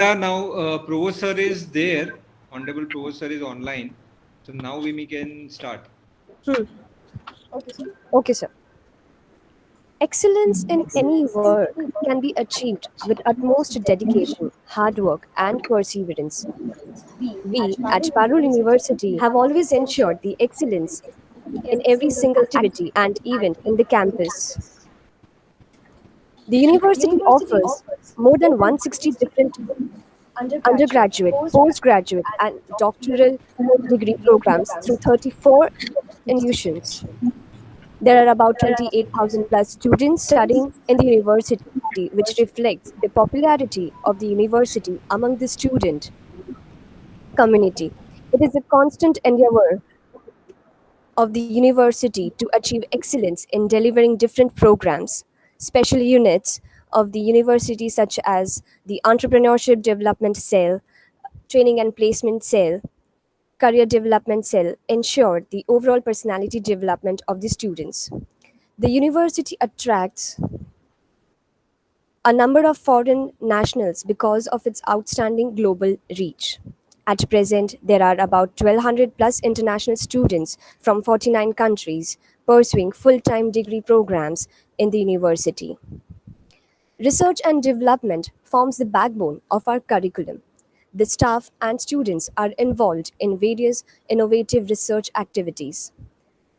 Now Provost sir is there. Honorable Provost sir is online. So now we can start. Okay, sir. Excellence in any work can be achieved with utmost dedication, hard work, and perseverance. We at Parul University have always ensured the excellence in every single activity and event in the campus. The university offers more than 160 different undergraduate, postgraduate, and doctoral degree programs through 34 institutions. There are about 28,000 plus students studying in the university, which reflects the popularity of the university among the student community. It is a constant endeavor of the university to achieve excellence in delivering different programs, special units of the university, such as the Entrepreneurship Development Cell, Training and Placement Cell, Career Development Cell, ensure the overall personality development of the students. The university attracts a number of foreign nationals because of its outstanding global reach. At present, there are about 1,200 plus international students from 49 countries pursuing full-time degree programs in the university. Research and development forms the backbone of our curriculum. The staff and students are involved in various innovative research activities.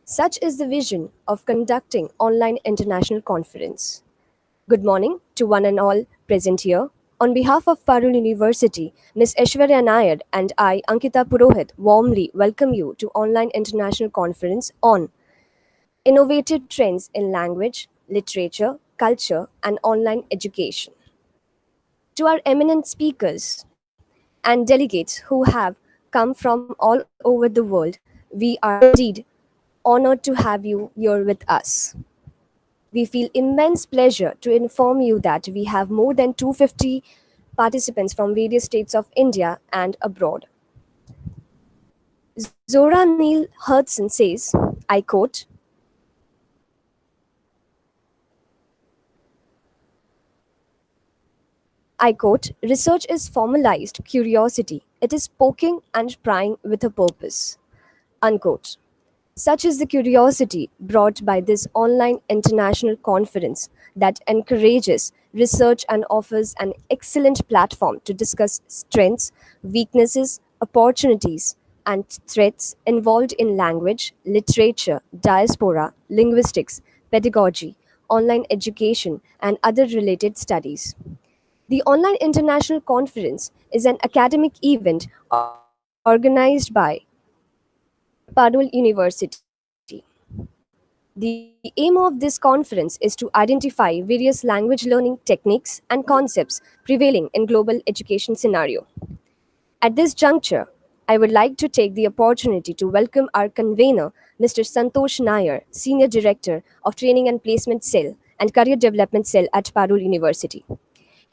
Such is the vision of conducting online international conference. Good morning to one and all present here. On behalf of Parul University, Ms. Aishwarya Nair and I, Ankita Purohit, warmly welcome you to Online International Conference on Innovative Trends in Language, Literature, Culture, and Online Education. To our eminent speakers and delegates who have come from all over the world, we are indeed honored to have you here with us. We feel immense pleasure to inform you that we have more than 250 participants from various states of India and abroad. Zora Neale Hudson says, I quote, research is formalized curiosity. It is poking and prying with a purpose. Unquote. Such is the curiosity brought by this online international conference that encourages research and offers an excellent platform to discuss strengths, weaknesses, opportunities, and threats involved in language, literature, diaspora, linguistics, pedagogy, online education, and other related studies. The Online International Conference is an academic event organized by Parul University. The aim of this conference is to identify various language learning techniques and concepts prevailing in global education scenario. At this juncture, I would like to take the opportunity to welcome our convener, Mr. Santosh Nair, Senior Director of Training and Placement Cell and Career Development Cell at Parul University.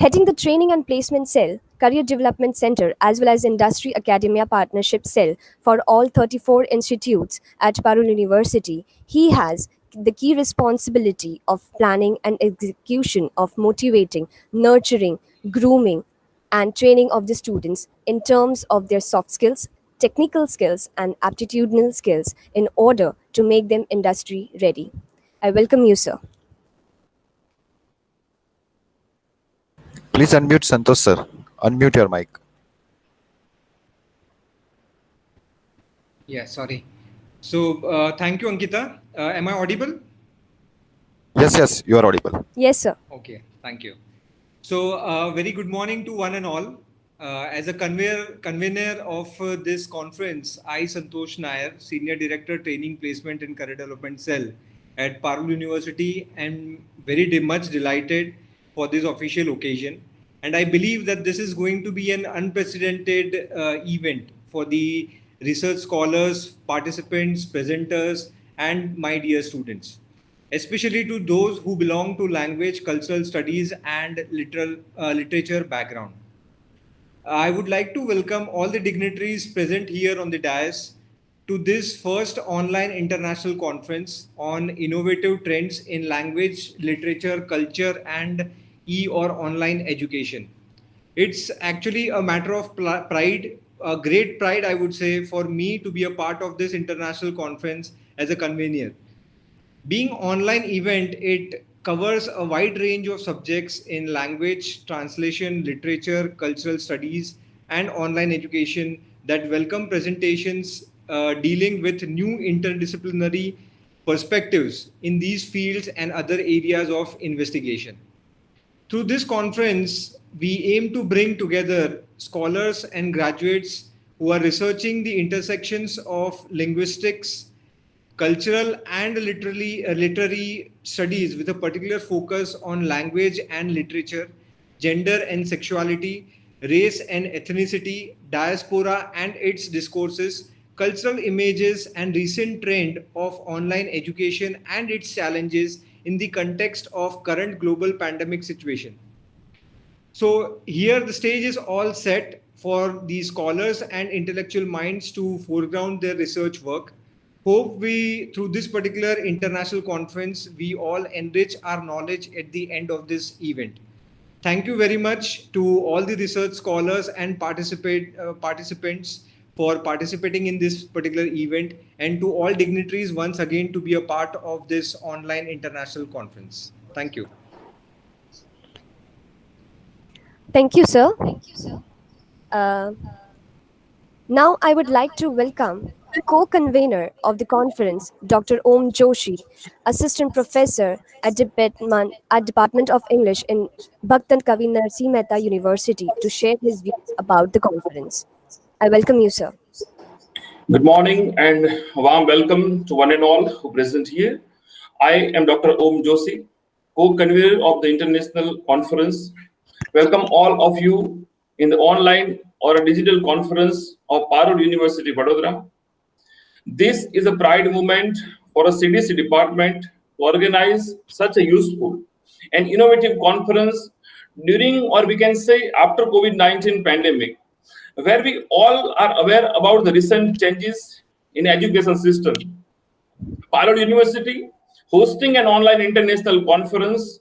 Heading the Training and Placement Cell, Career Development Center, as well as Industry Academia Partnership Cell for all 34 institutes at Parul University, he has the key responsibility of planning and execution of motivating, nurturing, grooming, and training of the students in terms of their soft skills, technical skills, and aptitudinal skills in order to make them industry ready. I welcome you, sir. Please unmute Santosh sir. Unmute your mic. Yeah, sorry. So thank you, Ankita. Am I audible? Yes, you are audible. Yes, sir. Okay, thank you. So very good morning to one and all. As a convener of this conference, I, Santosh Nair, Senior Director, Training, Placement and Career Development Cell at Parul University, am very much delighted for this official occasion. And I believe that this is going to be an unprecedented event for the research scholars, participants, presenters, and my dear students, especially to those who belong to language, cultural studies, and literature background. I would like to welcome all the dignitaries present here on the dais to this first online international conference on innovative trends in language, literature, culture, and or online education. It's actually a matter of pride, a great pride, I would say, for me to be a part of this international conference as a convener. Being online event, it covers a wide range of subjects in language, translation, literature, cultural studies, and online education that welcome presentations dealing with new interdisciplinary perspectives in these fields and other areas of investigation. Through this conference, we aim to bring together scholars and graduates who are researching the intersections of linguistics, cultural and literary studies with a particular focus on language and literature, gender and sexuality, race and ethnicity, diaspora and its discourses, cultural images and recent trend of online education and its challenges in the context of current global pandemic situation. So here the stage is all set for the scholars and intellectual minds to foreground their research work. Hope we, through this particular international conference, we all enrich our knowledge at the end of this event. Thank you very much to all the research scholars and participants for participating in this particular event, and to all dignitaries once again to be a part of this online international conference. Thank you. Thank you, sir. Now I would like to welcome co-convener of the conference, Dr. Om Joshi, Assistant Professor at Department of English in Bhakta Kavi Narsimha University, to share his views about the conference. I welcome you, sir. Good morning and a warm welcome to one and all who present here. I am Dr. Om Joshi, co-convener of the international conference. Welcome all of you in the online or a digital conference of Parul University, Vadodara. This is a pride moment for a CDC department to organize such a useful and innovative conference during, or we can say after COVID-19 pandemic, where we all are aware about the recent changes in education system. Parul University hosting an online international conference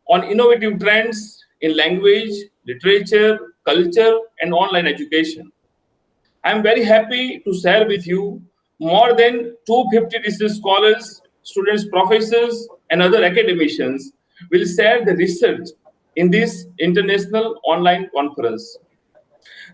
on innovative trends in language, literature, culture, and online education. I am very happy to share with you more than 250 research scholars, students, professors, and other academicians will share the research in this international online conference.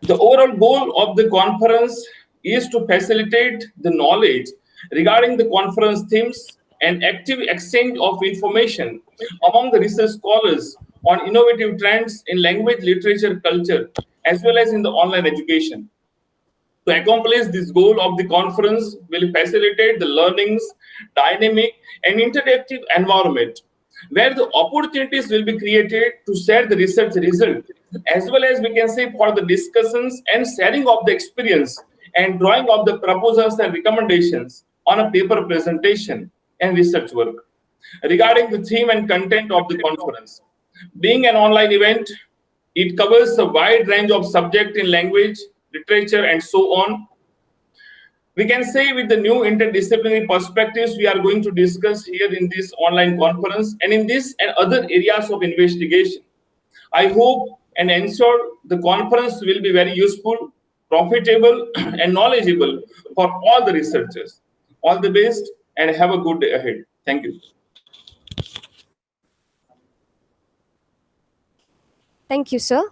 The overall goal of the conference is to facilitate the knowledge regarding the conference themes and active exchange of information among the research scholars on innovative trends in language, literature, culture, as well as in the online education. To accomplish this goal of the conference will facilitate the learning's dynamic and interactive environment, where the opportunities will be created to share the research result, as well as we can say for the discussions and sharing of the experience and drawing of the proposals and recommendations on a paper presentation and research work. Regarding the theme and content of the conference, being an online event, it covers a wide range of subjects in language, literature, and so on. We can say with the new interdisciplinary perspectives we are going to discuss here in this online conference and in this and other areas of investigation. I hope and ensure the conference will be very useful, profitable, and knowledgeable for all the researchers. All the best and have a good day ahead. Thank you. Thank you, sir.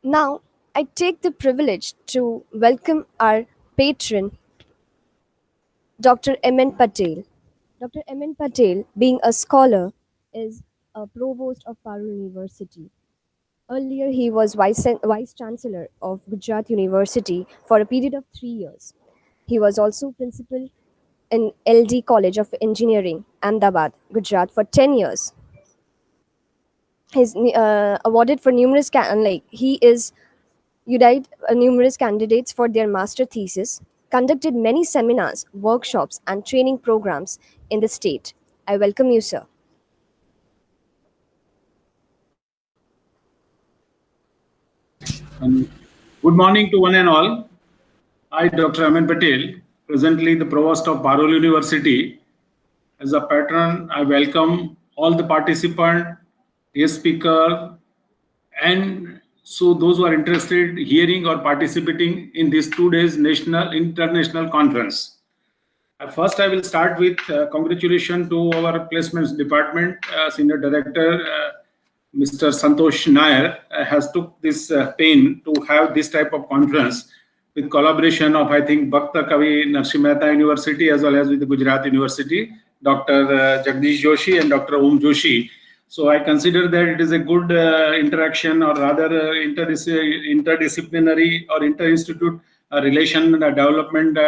Now, I take the privilege to welcome our patron, Dr.M.N.Patel. Dr.M.N.Patel, being a scholar, is a provost of Parul University. Earlier, he was Vice Chancellor of Gujarat University for a period of 3 years. He was also principal in LD College of Engineering, Ahmedabad, Gujarat, for 10 years. He's awarded for numerous numerous candidates for their master thesis, conducted many seminars, workshops, and training programs in the state. I welcome you, sir. Good morning to one and all. I, Dr. M.N.Patel, presently the Provost of Parul University. As a patron, I welcome all the participants, guest speaker, And so those who are interested hearing or participating in this 2 days national international conference. First, I will start with congratulations to our placements department, senior director, Mr. Santosh Nair has took this pain to have this type of conference with collaboration of, I think, Bhakta, Kavi, Narsimha University, as well as with the Gujarat University, Dr. Jagdish Joshi and Dr.M.N.Patel Joshi. So I consider that it is a good interaction, or rather interdisciplinary or inter-institute relation development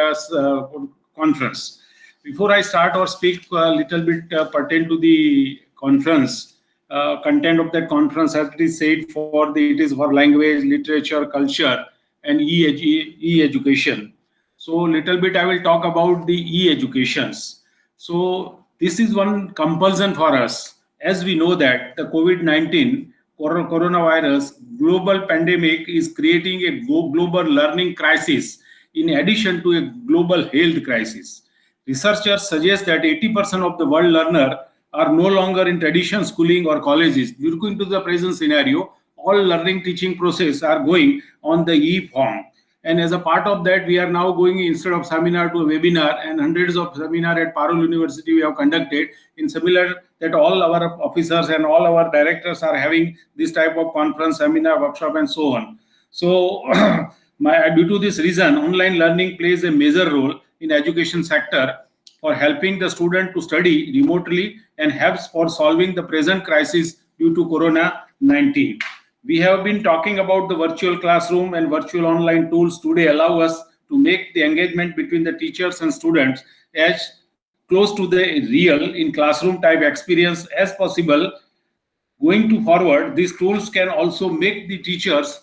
conference. Before I start or speak a little bit pertain to the conference, content of that conference, as it is said, it is for language, literature, culture, and e-education. So little bit I will talk about the e-educations. So this is one compulsion for us, as we know that the COVID-19 coronavirus global pandemic is creating a global learning crisis in addition to a global health crisis. Researchers suggest that 80% of the world learners are no longer in traditional schooling or colleges. Due to the present scenario, all learning teaching process are going on the e-form. And as a part of that, we are now going, instead of seminar, to a webinar, and hundreds of seminar at Parul University we have conducted in similar that all our officers and all our directors are having this type of conference, seminar, workshop, and so on. So due to this reason, online learning plays a major role in education sector for helping the student to study remotely and helps for solving the present crisis due to Corona-19. We have been talking about the virtual classroom, and virtual online tools today allow us to make the engagement between the teachers and students as close to the real in classroom type experience as possible. Going to forward, these tools can also make the teachers,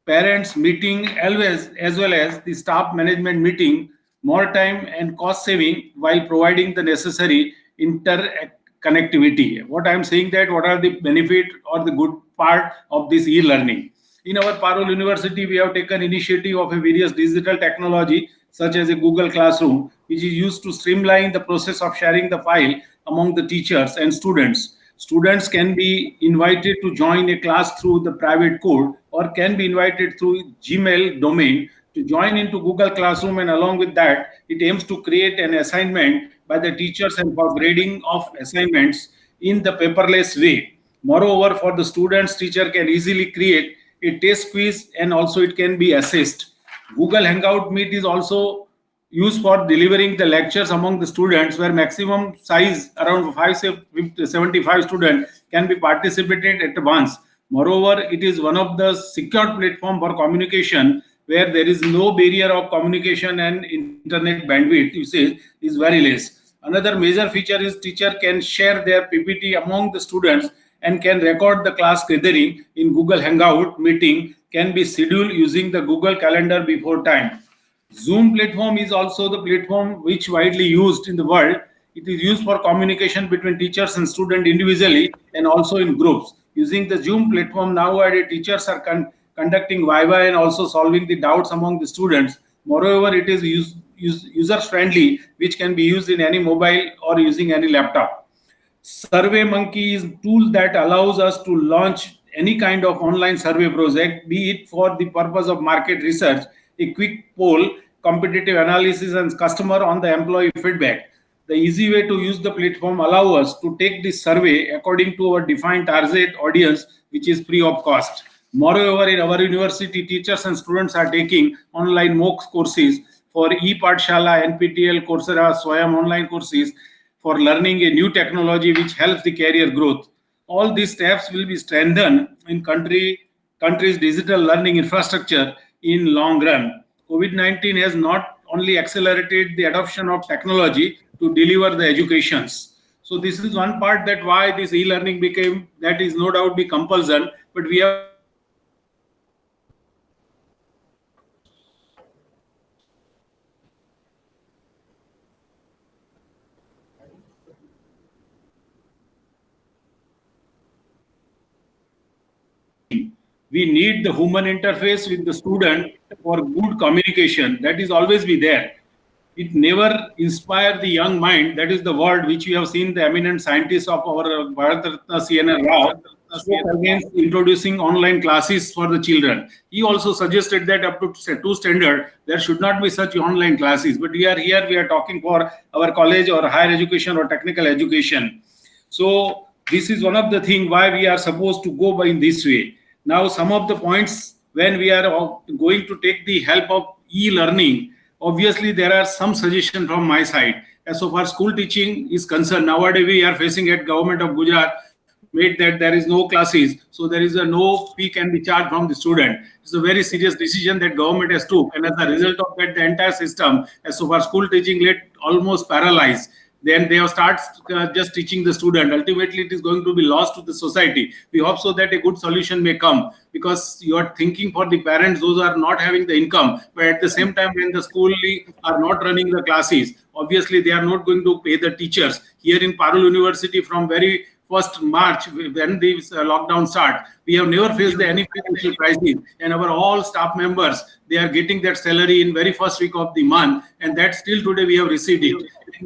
parents meeting as well as the staff management meeting more time and cost saving while providing the necessary interconnectivity. What I am saying that what are the benefit or the good part of this e-learning? In our Parul University, we have taken initiative of a various digital technology such as a Google Classroom, which is used to streamline the process of sharing the file among the teachers and students. Students can be invited to join a class through the private code or can be invited through Gmail domain to join into Google Classroom, and along with that, it aims to create an assignment by the teachers and for grading of assignments in the paperless way. Moreover, for the students, teacher can easily create a test quiz and also it can be assessed. Google Hangout Meet is also used for delivering the lectures among the students, where maximum size around 75 students can be participated at once. Moreover, it is one of the secure platform for communication where there is no barrier of communication and internet bandwidth usage is very less. Another major feature is teacher can share their PPT among the students and can record the class gathering in Google Hangout meeting, can be scheduled using the Google Calendar before time. Zoom platform is also the platform which widely used in the world. It is used for communication between teachers and students individually and also in groups. Using the Zoom platform nowadays, teachers are conducting Viva and also solving the doubts among the students. Moreover, it is user-friendly, which can be used in any mobile or using any laptop. SurveyMonkey is a tool that allows us to launch any kind of online survey project, be it for the purpose of market research, a quick poll, competitive analysis, and customer on the employee feedback. The easy way to use the platform allow us to take this survey according to our defined target audience, which is free of cost. Moreover, in our university, teachers and students are taking online MOOC courses for ePathshala, NPTEL, Coursera, Swayam online courses for learning a new technology which helps the career growth. All these steps will be strengthened in country's digital learning infrastructure in long run. COVID-19 has not only accelerated the adoption of technology to deliver the educations. So this is one part that why this e-learning became, that is no doubt be compulsion, but we have we need the human interface with the student for good communication. That is always be there. It never inspire the young mind. That is the word which we have seen the eminent scientists of our Bharat Ratna C.N.R. Rao against introducing online classes for the children. He also suggested that up to 2 standard, there should not be such online classes. But we are talking for our college or higher education or technical education. So this is one of the things why we are supposed to go by in this way. Now, some of the points when we are going to take the help of e-learning, obviously there are some suggestions from my side. As so far school teaching is concerned, nowadays we are facing at government of Gujarat made that there is no classes, so there is no fee can be charged from the student. It's a very serious decision that government has took, and as a result of that, the entire system, as so far school teaching, let almost paralyzed. Then they have started just teaching the student. Ultimately, it is going to be lost to the society. We hope so that a good solution may come, because you are thinking for the parents, those are not having the income, but at the same time, when the school are not running the classes, obviously they are not going to pay the teachers. Here in Parul University, from very first March, when the lockdown start, we have never faced any financial crisis, and our all staff members, they are getting that salary in very first week of the month, and that still today we have received it.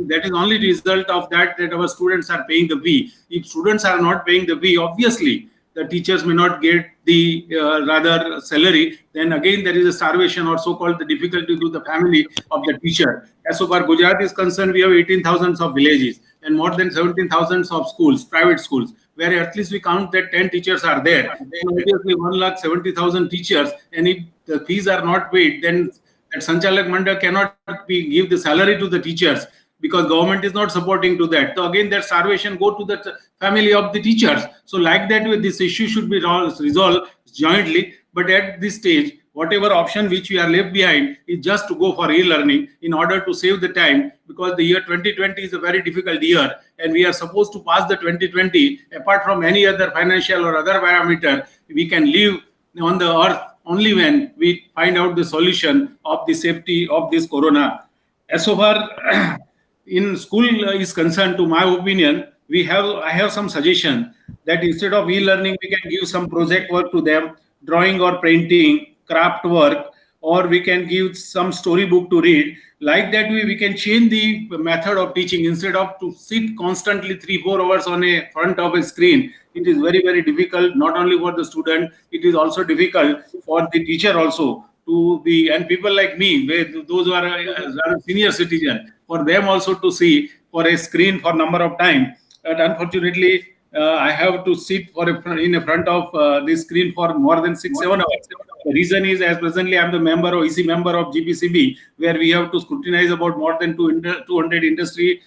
That is only result of that our students are paying the fee. If students are not paying the fee, obviously the teachers may not get the rather salary. Then again there is a starvation or so-called the difficulty to the family of the teacher. As so far Gujarat is concerned, we have 18,000 of villages and more than 17,000 of schools, private schools, where at least we count that 10 teachers are there. Then obviously 1,70,000 teachers, and if the fees are not paid, then that Sanchalak Mandal cannot give the salary to the teachers, because government is not supporting to that. So again, that starvation go to the family of the teachers. So like that way, this issue should be resolved jointly. But at this stage, whatever option which we are left behind is just to go for e-learning in order to save the time, because the year 2020 is a very difficult year, and we are supposed to pass the 2020. Apart from any other financial or other parameter, we can live on the earth only when we find out the solution of the safety of this corona. As so far in school is concerned, to my opinion, I have some suggestion that instead of e-learning, we can give some project work to them, drawing or painting, craft work, or we can give some storybook to read. Like that way, we can change the method of teaching. Instead of to sit constantly 3-4 hours on a front of a screen, it is very, very difficult, not only for the student, it is also difficult for the teacher also to be, and people like me, those who are senior citizen, for them also to see for a screen for number of time. But unfortunately, I have to sit in the front of this screen for more than 6-7 hours. The reason is, as presently I am the member or EC member of GPCB, where we have to scrutinize about more than 200 industry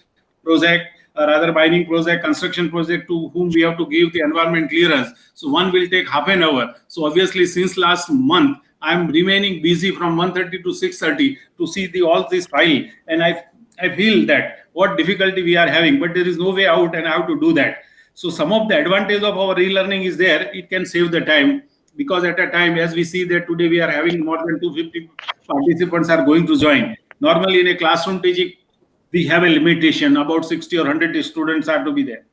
project, rather mining project, construction project, to whom we have to give the environment clearance. So one will take half an hour. So obviously, since last month, I am remaining busy from 1:30 to 6:30 to see all this file, and I feel that what difficulty we are having, but there is no way out, and I have to do that. So some of the advantage of our e-learning is there. It can save the time, because at a time, as we see that today we are having more than 250 participants are going to join. Normally in a classroom teaching, we have a limitation, about 60 or 100 students are to be there.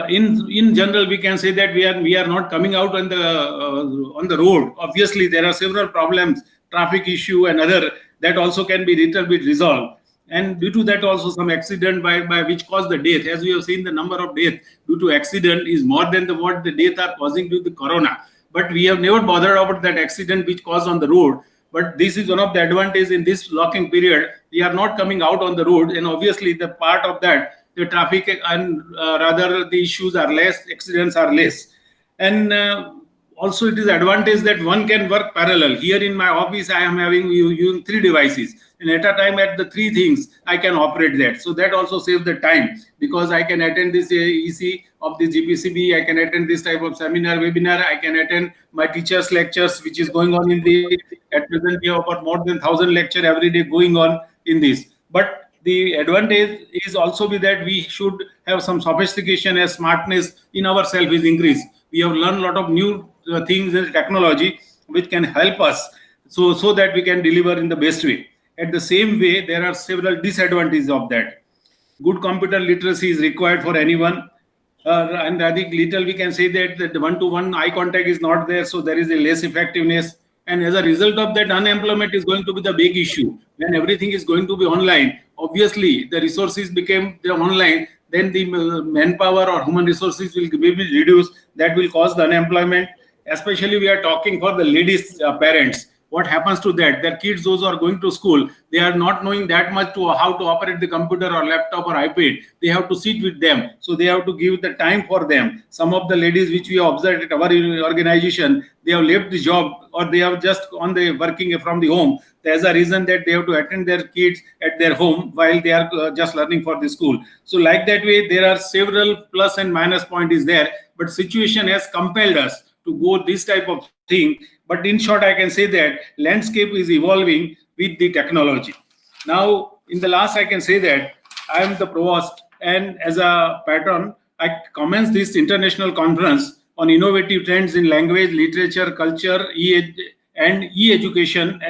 In general, we can say that we are not coming out on the road. Obviously, there are several problems, traffic issue and other, that also can be little bit resolved. And due to that, also some accident by which caused the death. As we have seen, the number of death due to accident is more than what the death are causing due to corona. But we have never bothered about that accident which caused on the road. But this is one of the advantages in this locking period. We are not coming out on the road, and obviously the part of that, the traffic and rather the issues are less, accidents are less. And also it is advantage that one can work parallel. Here in my office, I am using 3 devices, and at a time at the 3 things I can operate that. So that also saves the time, because I can attend this EC of the GPCB, I can attend this type of seminar, webinar, I can attend my teachers' lectures, which is going on in the, at present we have about more than 1,000 lecture every day going on in this. But the advantage is also be that we should have some sophistication as smartness in ourselves is increased. We have learned a lot of new things in technology which can help us so that we can deliver in the best way. At the same way, there are several disadvantages of that. Good computer literacy is required for anyone. And I think little we can say that the one-to-one eye contact is not there, so there is a less effectiveness. And as a result of that, unemployment is going to be the big issue. When everything is going to be online, obviously the resources became online, then the manpower or human resources will be reduced. That will cause the unemployment. Especially we are talking for the ladies parents. What happens to that? Their kids, those who are going to school, they are not knowing that much to how to operate the computer or laptop or iPad. They have to sit with them, so they have to give the time for them. Some of the ladies which we observed at our organization, they have left the job or they are just on the working from the home. There's a reason that they have to attend their kids at their home while they are just learning for the school. So like that way, there are several plus and minus point is there, but situation has compelled us to go this type of thing. But in short, I can say that landscape is evolving with the technology. Now, in the last, I can say that I am the provost, and as a patron, I commence this international conference on innovative trends in language, literature, culture, and e-education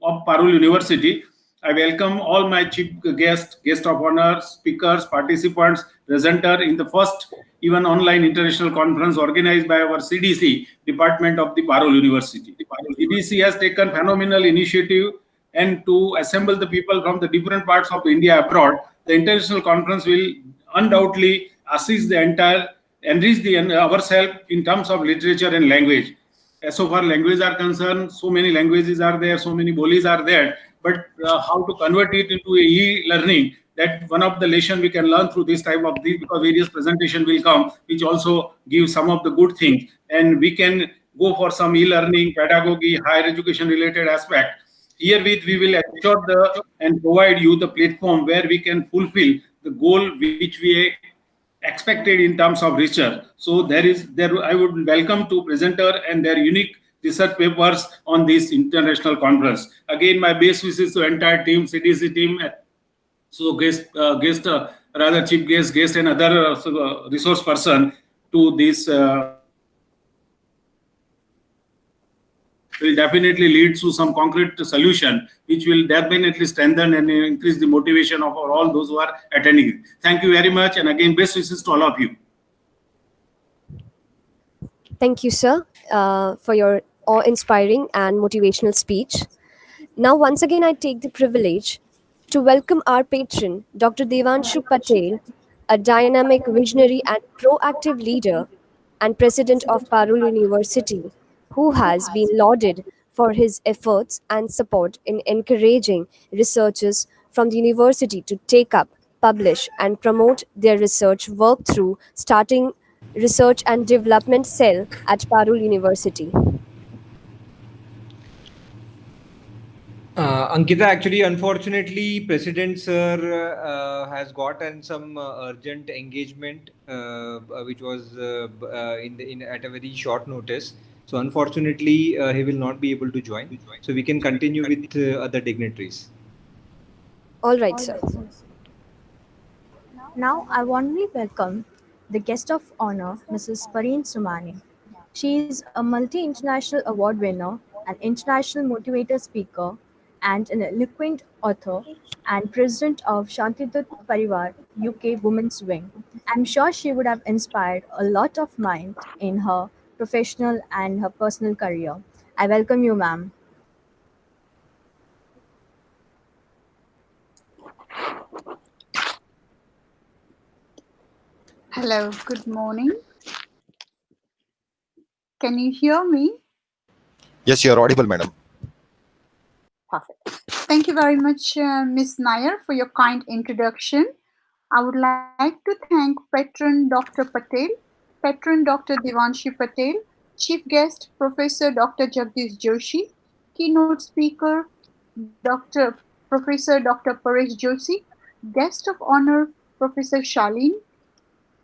of Parul University. I welcome all my chief guests, guest of honor, speakers, participants, presenter in the first even online international conference organized by our CDC department of the Parul University. CDC has taken phenomenal initiative and to assemble the people from the different parts of India abroad. The international conference will undoubtedly assist the entire enrich ourselves in terms of literature and language. As so far languages are concerned, so many languages are there, so many bolis are there, but how to convert it into a e-learning, that one of the lesson we can learn through this type of thing, because various presentation will come which also give some of the good things, and we can go for some e-learning, pedagogy, higher education related aspect. Herewith we will ensure and provide you the platform where we can fulfill the goal which we expected in terms of research. So there I would welcome to presenter and their unique research papers on this international conference. Again, my best wishes to entire team, CDC team, so rather chief guest and other resource person to this will definitely lead to some concrete solution, which will definitely strengthen and increase the motivation of all those who are attending. Thank you very much, and again, best wishes to all of you. Thank you, sir, for your awe-inspiring and motivational speech. Now, once again, I take the privilege to welcome our patron, Dr. Devanshu Patel, a dynamic, visionary, and proactive leader and president of Parul University, who has been lauded for his efforts and support in encouraging researchers from the university to take up, publish, and promote their research work through starting Research and Development Cell at Parul University. Ankita, actually, unfortunately, President Sir has gotten some urgent engagement, which was at a very short notice. So, unfortunately, he will not be able to join. So, we can continue with other dignitaries. All right, sir. Now, I warmly welcome the guest of honor, Mrs. Paresh Joshi. She is a multi-international award winner, an international motivator speaker, and an eloquent author, and president of Shantidut Parivar UK Women's Wing. I'm sure she would have inspired a lot of mind in her professional and her personal career. I welcome you, ma'am. Hello, good morning. Can you hear me? Yes, you are audible, madam. Perfect. Thank you very much, Ms. Nair, for your kind introduction. I would like to thank Patron Dr. Patel, Patron Dr. Devanshu Patel, Chief Guest Professor Dr. Jagdish Joshi, Keynote Speaker Dr. Professor Dr. Paresh Joshi, Guest of Honor Professor Shaleen,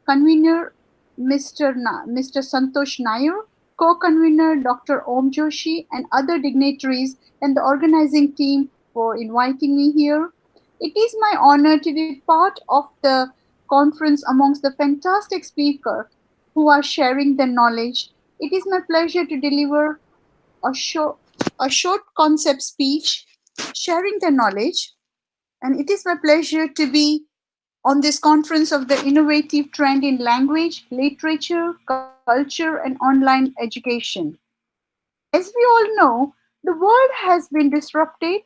Convener Mr. Santosh Nair, co-convener Dr. Om Joshi, and other dignitaries and the organizing team for inviting me here. It is my honor to be part of the conference amongst the fantastic speakers who are sharing their knowledge. It is my pleasure to deliver a short concept speech sharing their knowledge, and it is my pleasure to be on this conference of the innovative trend in language, literature, culture, and online education. As we all know, the world has been disrupted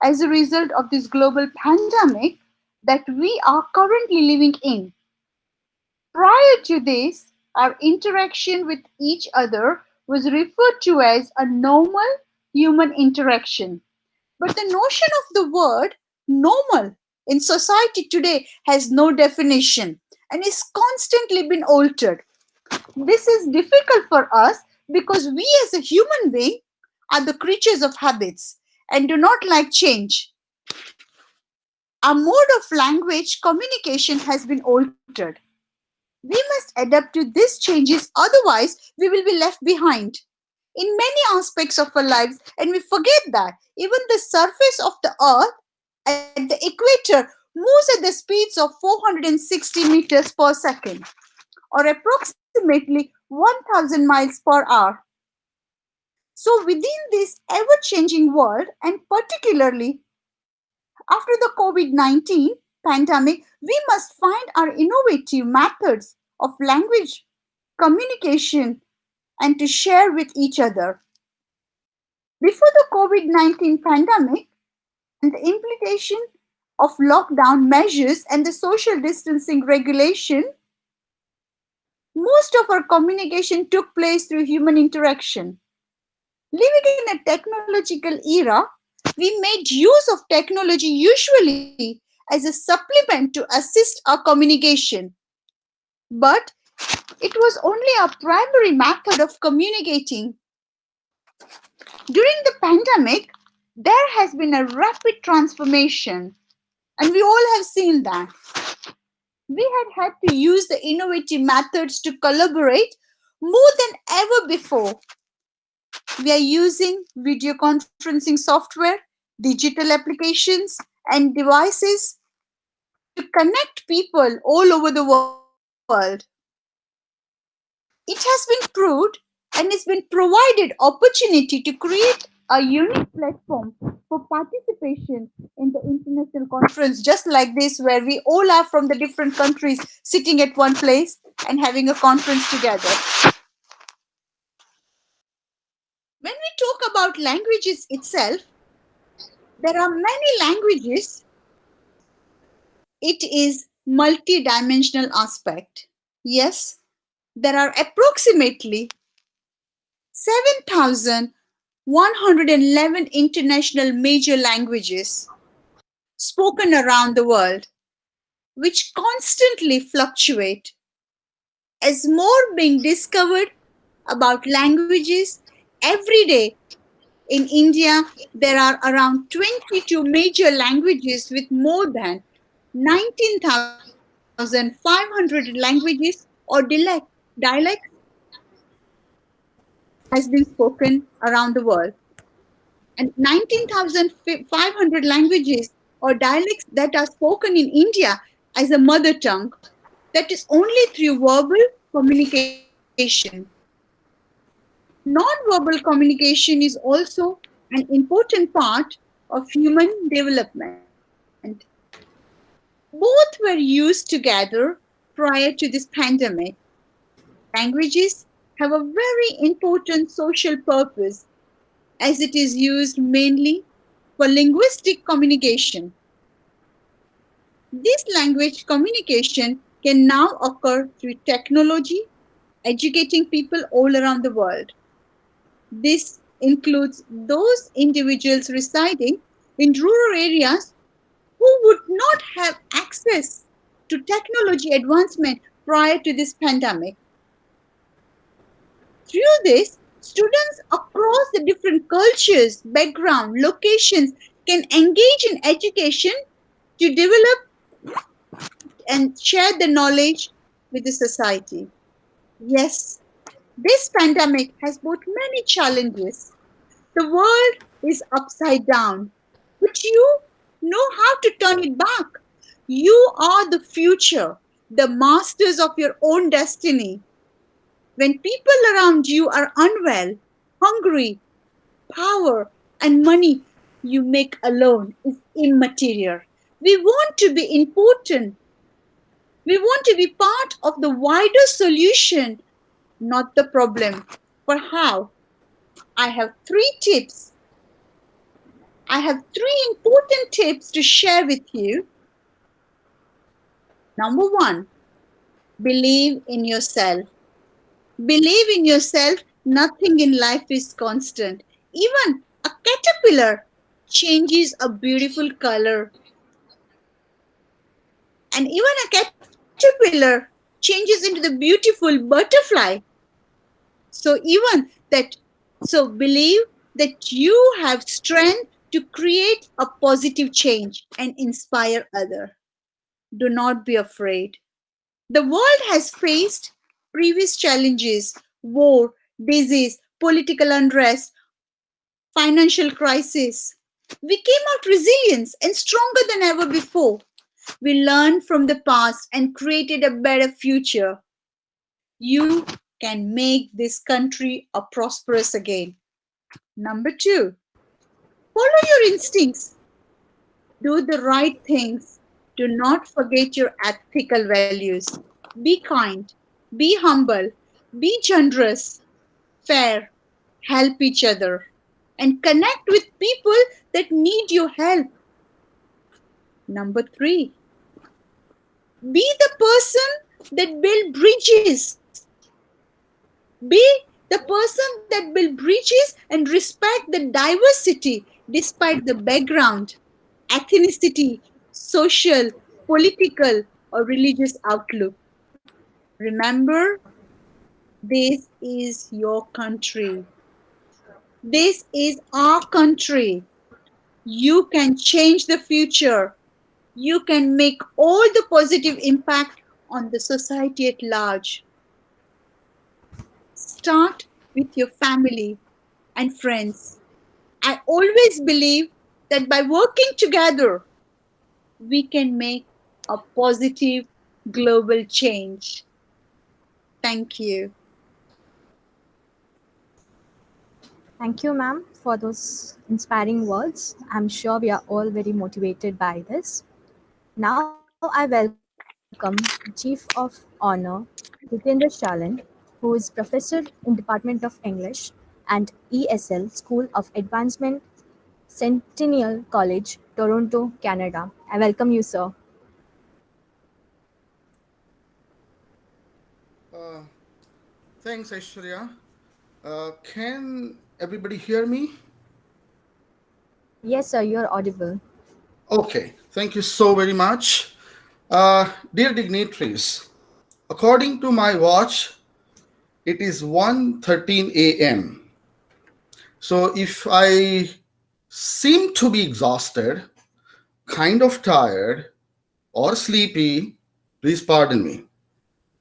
as a result of this global pandemic that we are currently living in. Prior to this, our interaction with each other was referred to as a normal human interaction. But the notion of the word normal in society today has no definition and is constantly been altered. This is difficult for us because we as a human being are the creatures of habits and do not like change. Our mode of language communication has been altered. We must adapt to these changes, otherwise, we will be left behind in many aspects of our lives, and we forget that even the surface of the earth at the equator moves at the speeds of 460 meters per second, or approximately 1000 miles per hour. So, within this ever changing world, and particularly after the COVID 19 pandemic, we must find our innovative methods of language communication and to share with each other. Before the COVID 19 pandemic and the implementation of lockdown measures and the social distancing regulation, most of our communication took place through human interaction. Living in a technological era, we made use of technology usually as a supplement to assist our communication. But it was only our primary method of communicating. During the pandemic, there has been a rapid transformation, and we all have seen that. We had to use the innovative methods to collaborate more than ever before. We are using video conferencing software, digital applications, and devices to connect people all over the world. It has been proved and it's been provided opportunity to create a unique platform for participation in the international conference, just like this, where we all are from the different countries sitting at one place and having a conference together. When we talk about languages itself, there are many languages. It is multi-dimensional aspect. Yes, there are approximately 7,111 international major languages spoken around the world, which constantly fluctuate. As more being discovered about languages every day, in India, there are around 22 major languages with more than 19,500 languages or dialects has been spoken around the world. And 19,500 languages or dialects that are spoken in India as a mother tongue, that is only through verbal communication. Non-verbal communication is also an important part of human development. Both were used together prior to this pandemic. Languages have a very important social purpose as it is used mainly for linguistic communication. This language communication can now occur through technology, educating people all around the world. This includes those individuals residing in rural areas who would not have access to technology advancement prior to this pandemic. Through this, students across the different cultures, background, locations can engage in education to develop and share the knowledge with the society. Yes, this pandemic has brought many challenges. The world is upside down, but you know how to turn it back. You are the future, the masters of your own destiny. When people around you are unwell, hungry, power, and money you make alone is immaterial. We want to be important. We want to be part of the wider solution, not the problem. For how? I have three tips. I have three important tips to share with you. Number one, Believe in yourself. Believe in yourself. Nothing in life is constant. Even a caterpillar changes a beautiful color. And even a caterpillar changes into the beautiful butterfly. So even that, so believe that you have strength to create a positive change and inspire others. Do not be afraid. The world has faced previous challenges: war, disease, political unrest, financial crisis. We came out resilient and stronger than ever before. We learned from the past and created a better future. You can make this country a prosperous again. Number two, follow your instincts. Do the right things. Do not forget your ethical values. Be kind. Be humble. Be generous. Fair. Help each other. And connect with people that need your help. Number three, be the person that build bridges. Be the person that build bridges and respect the diversity despite the background, ethnicity, social, political, or religious outlook. Remember, this is your country. This is our country. You can change the future. You can make all the positive impact on the society at large. Start with your family and friends. I always believe that by working together, we can make a positive global change. Thank you. Thank you, ma'am, for those inspiring words. I'm sure we are all very motivated by this. Now I welcome Chief of Honor, Jitendra Shalan, who is Professor in Department of English and ESL School of Advancement, Centennial College, Toronto, Canada. I welcome you, sir. Thanks, Aishwarya. Can everybody hear me? Yes, sir, you're audible. Okay, thank you so very much. Dear dignitaries, according to my watch, it is 1:13 a.m. So if I seem to be exhausted, kind of tired, or sleepy, please pardon me,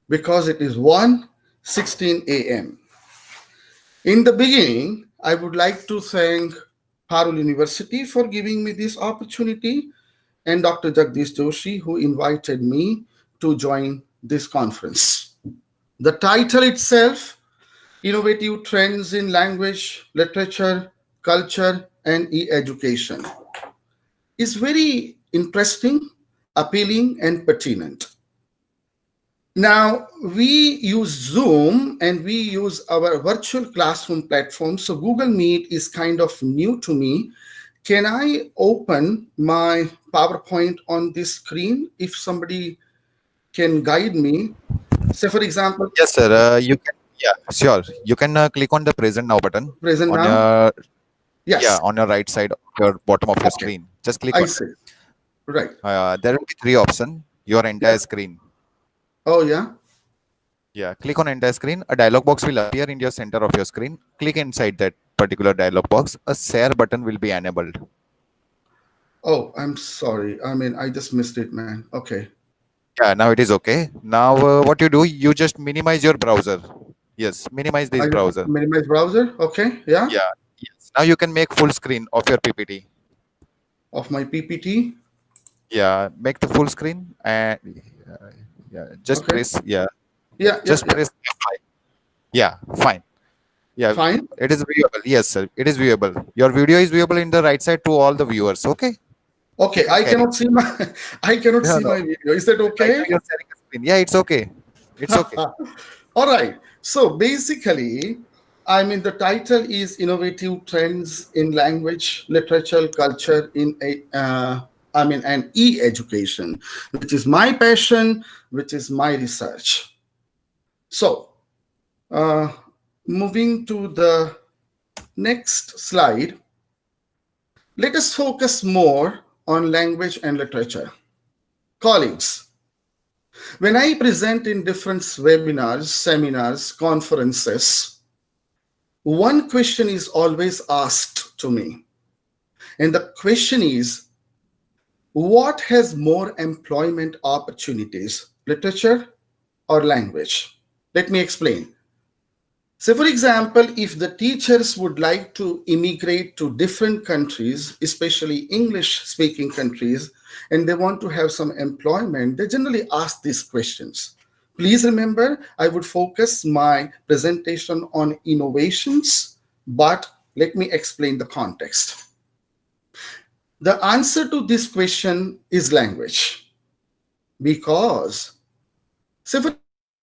because it is 1:16 a.m. In the beginning, I would like to thank Parul University for giving me this opportunity and Dr. Jagdish Joshi, who invited me to join this conference. The title itself, Innovative Trends in Language, Literature, Culture, and E-Education, is very interesting, appealing, and pertinent. Now, we use Zoom and we use our virtual classroom platform. So Google Meet is kind of new to me. Can I open my PowerPoint on this screen if somebody can guide me? Say, for example, Yes, sir. You can. Yeah, sure. You can click on the present now button present on now? your Yes. on your right side, your bottom of your screen. Just click I on see. Right. it. There will be three options. Your entire screen. Oh, yeah. Yeah, click on entire screen. A dialog box will appear in your center of your screen. Click inside that particular dialog box. A share button will be enabled. Oh, I'm sorry. I mean, I just missed it, man. Okay. Yeah, now it is okay. Now what you do, you just minimize your browser. Yes, minimize this I browser. minimize browser. Okay. Yeah. Yeah. Yes. Now you can make full screen of your PPT. Of my PPT. Yeah, make the full screen and yeah, just Okay. press yeah, Yeah. just press F5. Yeah, fine. Yeah, Fine. it is viewable. Yes, sir, it is viewable. Your video is viewable in the right side to all the viewers. Okay. Okay. You can I carry. cannot see my I cannot No, see no. my video. Is that Right okay? now you're sharing a screen. Yeah, it's okay. It's okay. All right. So basically, I mean, the title is Innovative Trends in Language, Literature, Culture in an e-education, which is my passion, which is my research. So, moving to the next slide, let us focus more on language and literature. Colleagues, when I present in different webinars, seminars, conferences, one question is always asked to me. And the question is, what has more employment opportunities, literature or language? Let me explain. So, for example, if the teachers would like to immigrate to different countries, especially English-speaking countries, and they want to have some employment, they generally ask these questions. Please remember, I would focus my presentation on innovations, but let me explain the context. The answer to this question is language, because, say for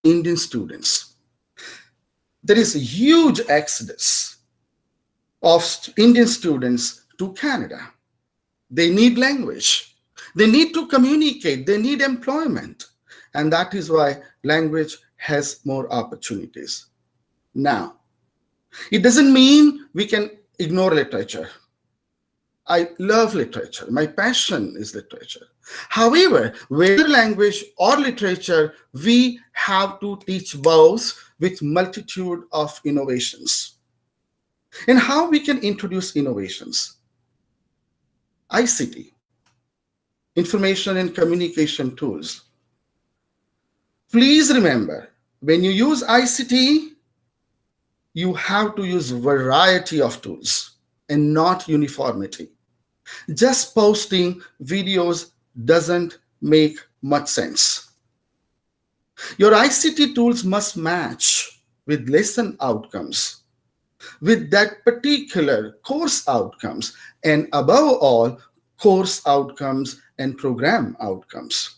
Indian students, there is a huge exodus of Indian students to Canada. They need language. They need to communicate. They need employment. And that is why language has more opportunities. Now, it doesn't mean we can ignore literature. I love literature. My passion is literature. However, whether language or literature, we have to teach both with multitude of innovations. And how we can introduce innovations? ICT, information and communication tools. Please remember, when you use ICT, you have to use variety of tools and not uniformity. Just posting videos doesn't make much sense. Your ICT tools must match with lesson outcomes, with that particular course outcomes, and above all, course outcomes and program outcomes.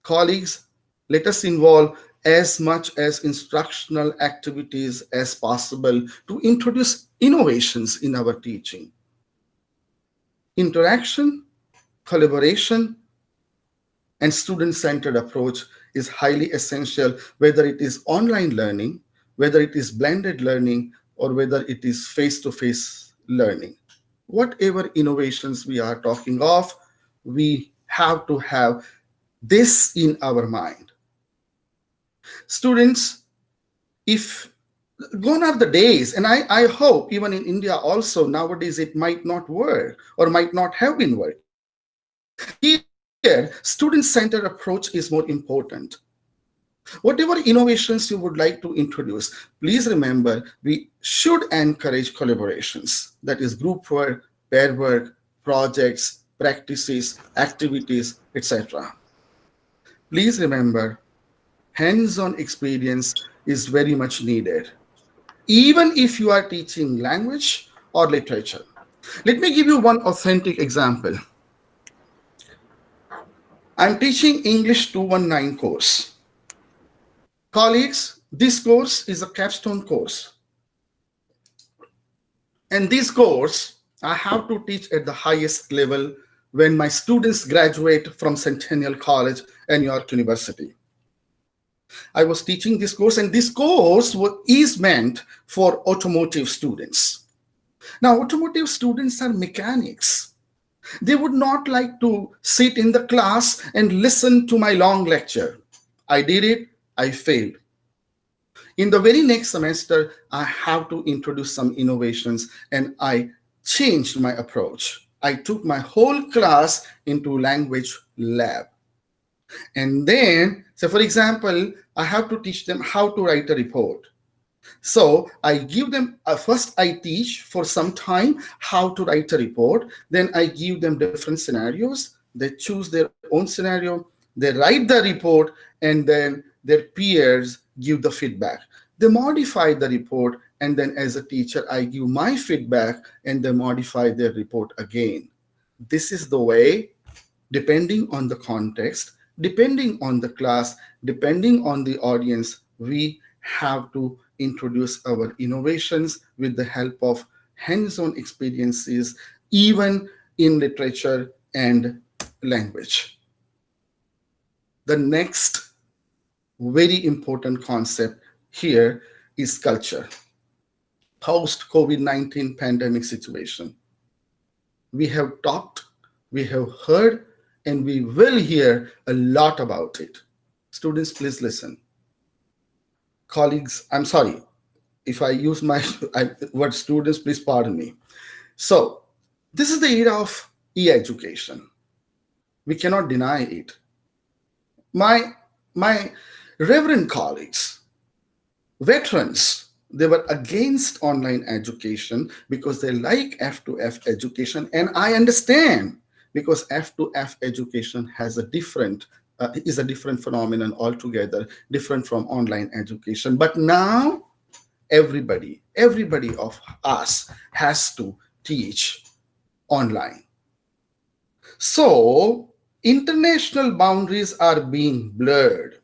Colleagues, let us involve as much as instructional activities as possible to introduce innovations in our teaching. Interaction, collaboration, and student-centered approach is highly essential, whether it is online learning, whether it is blended learning, or whether it is face-to-face learning. Whatever innovations we are talking of, we have to have this in our mind. Students, if gone are the days, and I hope even in India also nowadays it might not work or might not have been working. Here, student-centered approach is more important. Whatever innovations you would like to introduce, please remember we should encourage collaborations. That is group work, pair work, projects, practices, activities, etc. Please remember, hands-on experience is very much needed, even if you are teaching language or literature. Let me give you one authentic example. I'm teaching English 219 course. Colleagues, this course is a capstone course. And this course, I have to teach at the highest level when my students graduate from Centennial College and York University. I was teaching this course, and this course is meant for automotive students. Now, automotive students are mechanics. They would not like to sit in the class and listen to my long lecture. I did it, I failed. In the very next semester, I have to introduce some innovations, and I changed my approach. I took my whole class into language lab. And then, so for example, I have to teach them how to write a report. So I give them, first I teach for some time how to write a report. Then I give them different scenarios. They choose their own scenario. They write the report, and then their peers give the feedback. They modify the report, and then as a teacher, I give my feedback, and they modify their report again. This is the way, depending on the context, depending on the class, depending on the audience, we have to introduce our innovations with the help of hands-on experiences, even in literature and language. The next very important concept here is culture. Post COVID-19 pandemic situation. We have talked, we have heard, and we will hear a lot about it. Students, please listen. Colleagues, I'm sorry if I use my word students, please pardon me. So, this is the era of e-education. We cannot deny it. My reverend colleagues, veterans, they were against online education because they like F2F education, and I understand, because F2F education has a different is a different phenomenon altogether, different from online education. But now everybody of us has to teach online. So international boundaries are being blurred.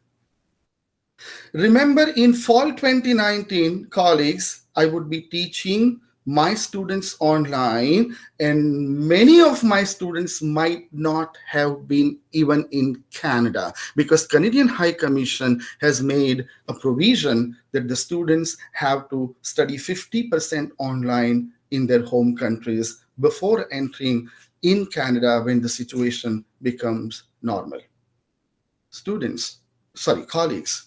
Remember, in fall 2019, colleagues, I would be teaching my students online, and many of my students might not have been even in Canada, because Canadian High Commission has made a provision that the students have to study 50% online in their home countries before entering in Canada when the situation becomes normal. Colleagues,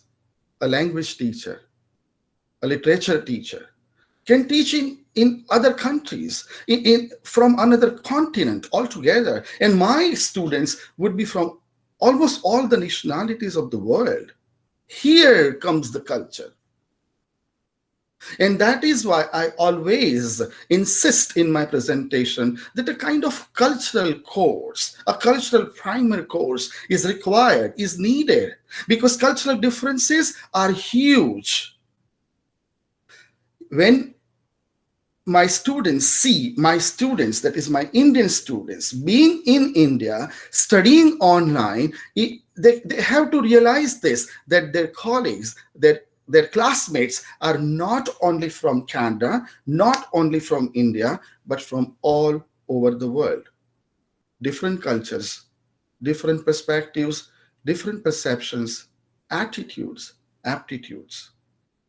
a language teacher, a literature teacher can teach in other countries, from another continent altogether. And my students would be from almost all the nationalities of the world. Here comes the culture. And that is why I always insist in my presentation that a kind of cultural course, a cultural primer course is required, is needed, because cultural differences are huge. When my students, that is my Indian students, being in India, studying online, they have to realize this, that their colleagues, their classmates are not only from Canada, not only from India, but from all over the world. Different cultures, different perspectives, different perceptions, attitudes, aptitudes.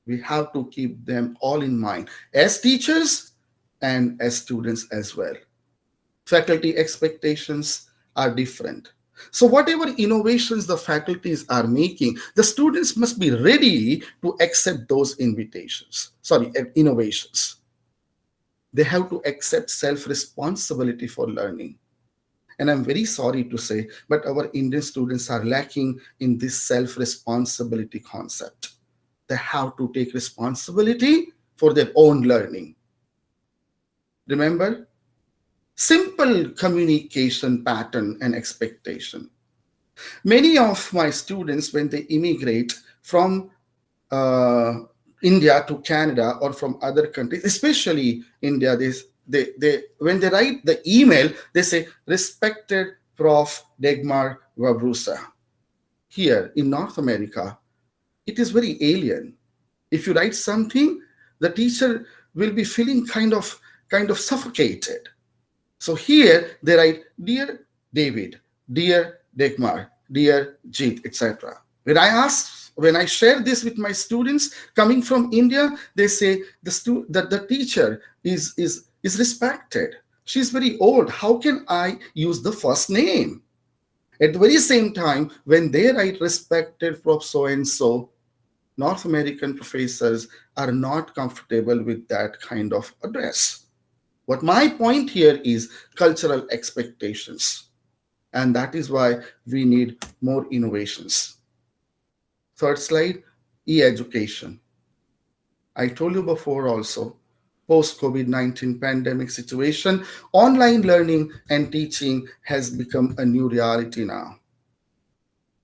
We have to keep them all in mind as teachers and as students as well. Faculty expectations are different. So whatever innovations the faculties are making, the students must be ready to accept those innovations. They have to accept self-responsibility for learning. And I'm very sorry to say, but our Indian students are lacking in this self-responsibility concept. They have to take responsibility for their own learning. Remember, simple communication pattern and expectation. Many of my students, when they immigrate from India to Canada or from other countries, especially India, they when they write the email, they say, "Respected Prof. Dagmar Vabrusa." Here in North America, it is very alien. If you write something, the teacher will be feeling kind of suffocated. So here they write, "Dear David, Dear Dagmar, Dear Jeet," etc. When I share this with my students coming from India, they say that the teacher is respected. She's very old. How can I use the first name? At the very same time, when they write "Respected Prof. So-and-so," North American professors are not comfortable with that kind of address. What my point here is cultural expectations. And that is why we need more innovations. Third slide, e-education. I told you before also, post-COVID-19 pandemic situation, online learning and teaching has become a new reality now.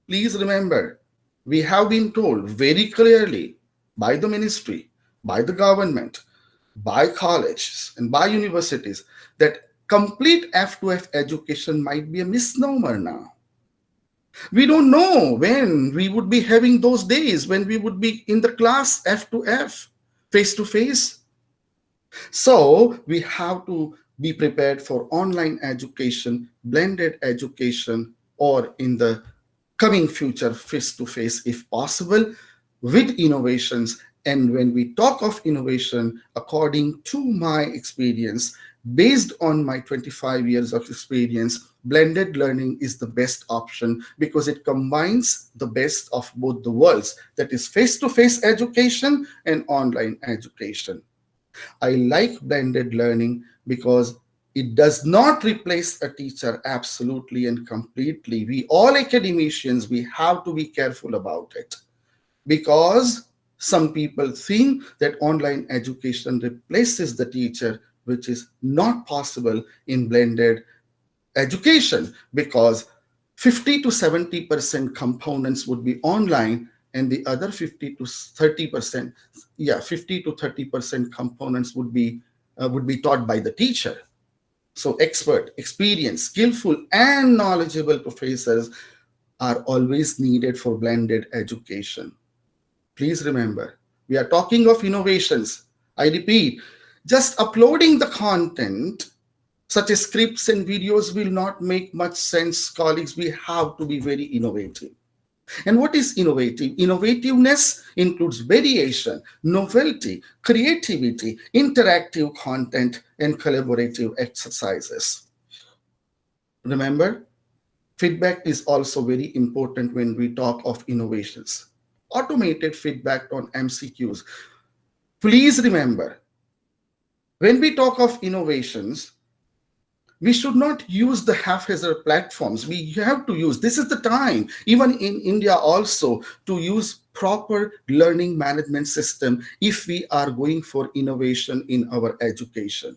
Please remember, we have been told very clearly by the ministry, by the government, by colleges and by universities that complete F2F education might be a misnomer now. We don't know when we would be having those days when we would be in the class F2F, face-to-face. So we have to be prepared for online education, blended education, or in the coming future face-to-face if possible with innovations. And when we talk of innovation, according to my experience, based on my 25 years of experience, blended learning is the best option because it combines the best of both the worlds, that is face-to-face education and online education. I like blended learning because it does not replace a teacher absolutely and completely. We all academicians, we have to be careful about it because some people think that online education replaces the teacher, which is not possible in blended education because 50 to 70% components would be online and the other 50 to 30%, 50 to 30% components would be taught by the teacher. So expert, experienced, skillful, and knowledgeable professors are always needed for blended education. Please remember, we are talking of innovations. I repeat, just uploading the content such as scripts and videos will not make much sense, colleagues. We have to be very innovative. And what is innovative? Innovativeness includes variation, novelty, creativity, interactive content, and collaborative exercises. Remember, feedback is also very important when we talk of innovations. Automated feedback on MCQs. Please remember, when we talk of innovations, we should not use the haphazard platforms. We have to use, this is the time, even in India also, to use proper learning management system if we are going for innovation in our education.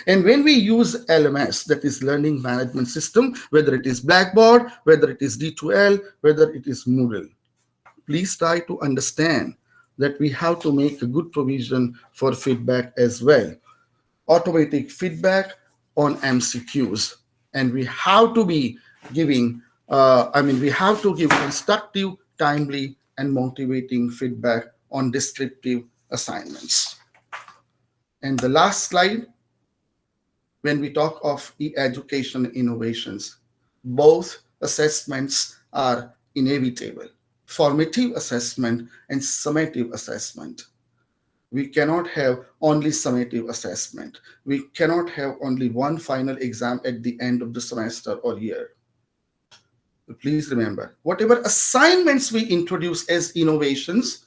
And when we use LMS, that is learning management system, whether it is Blackboard, whether it is D2L, whether it is Moodle, please try to understand that we have to make a good provision for feedback as well. Automatic feedback on MCQs, and we have to be giving, we have to give constructive, timely, and motivating feedback on descriptive assignments. And the last slide, when we talk of e-education innovations, both assessments are inevitable, formative assessment and summative assessment. We cannot have only summative assessment. We cannot have only one final exam at the end of the semester or year. Please remember, whatever assignments we introduce as innovations,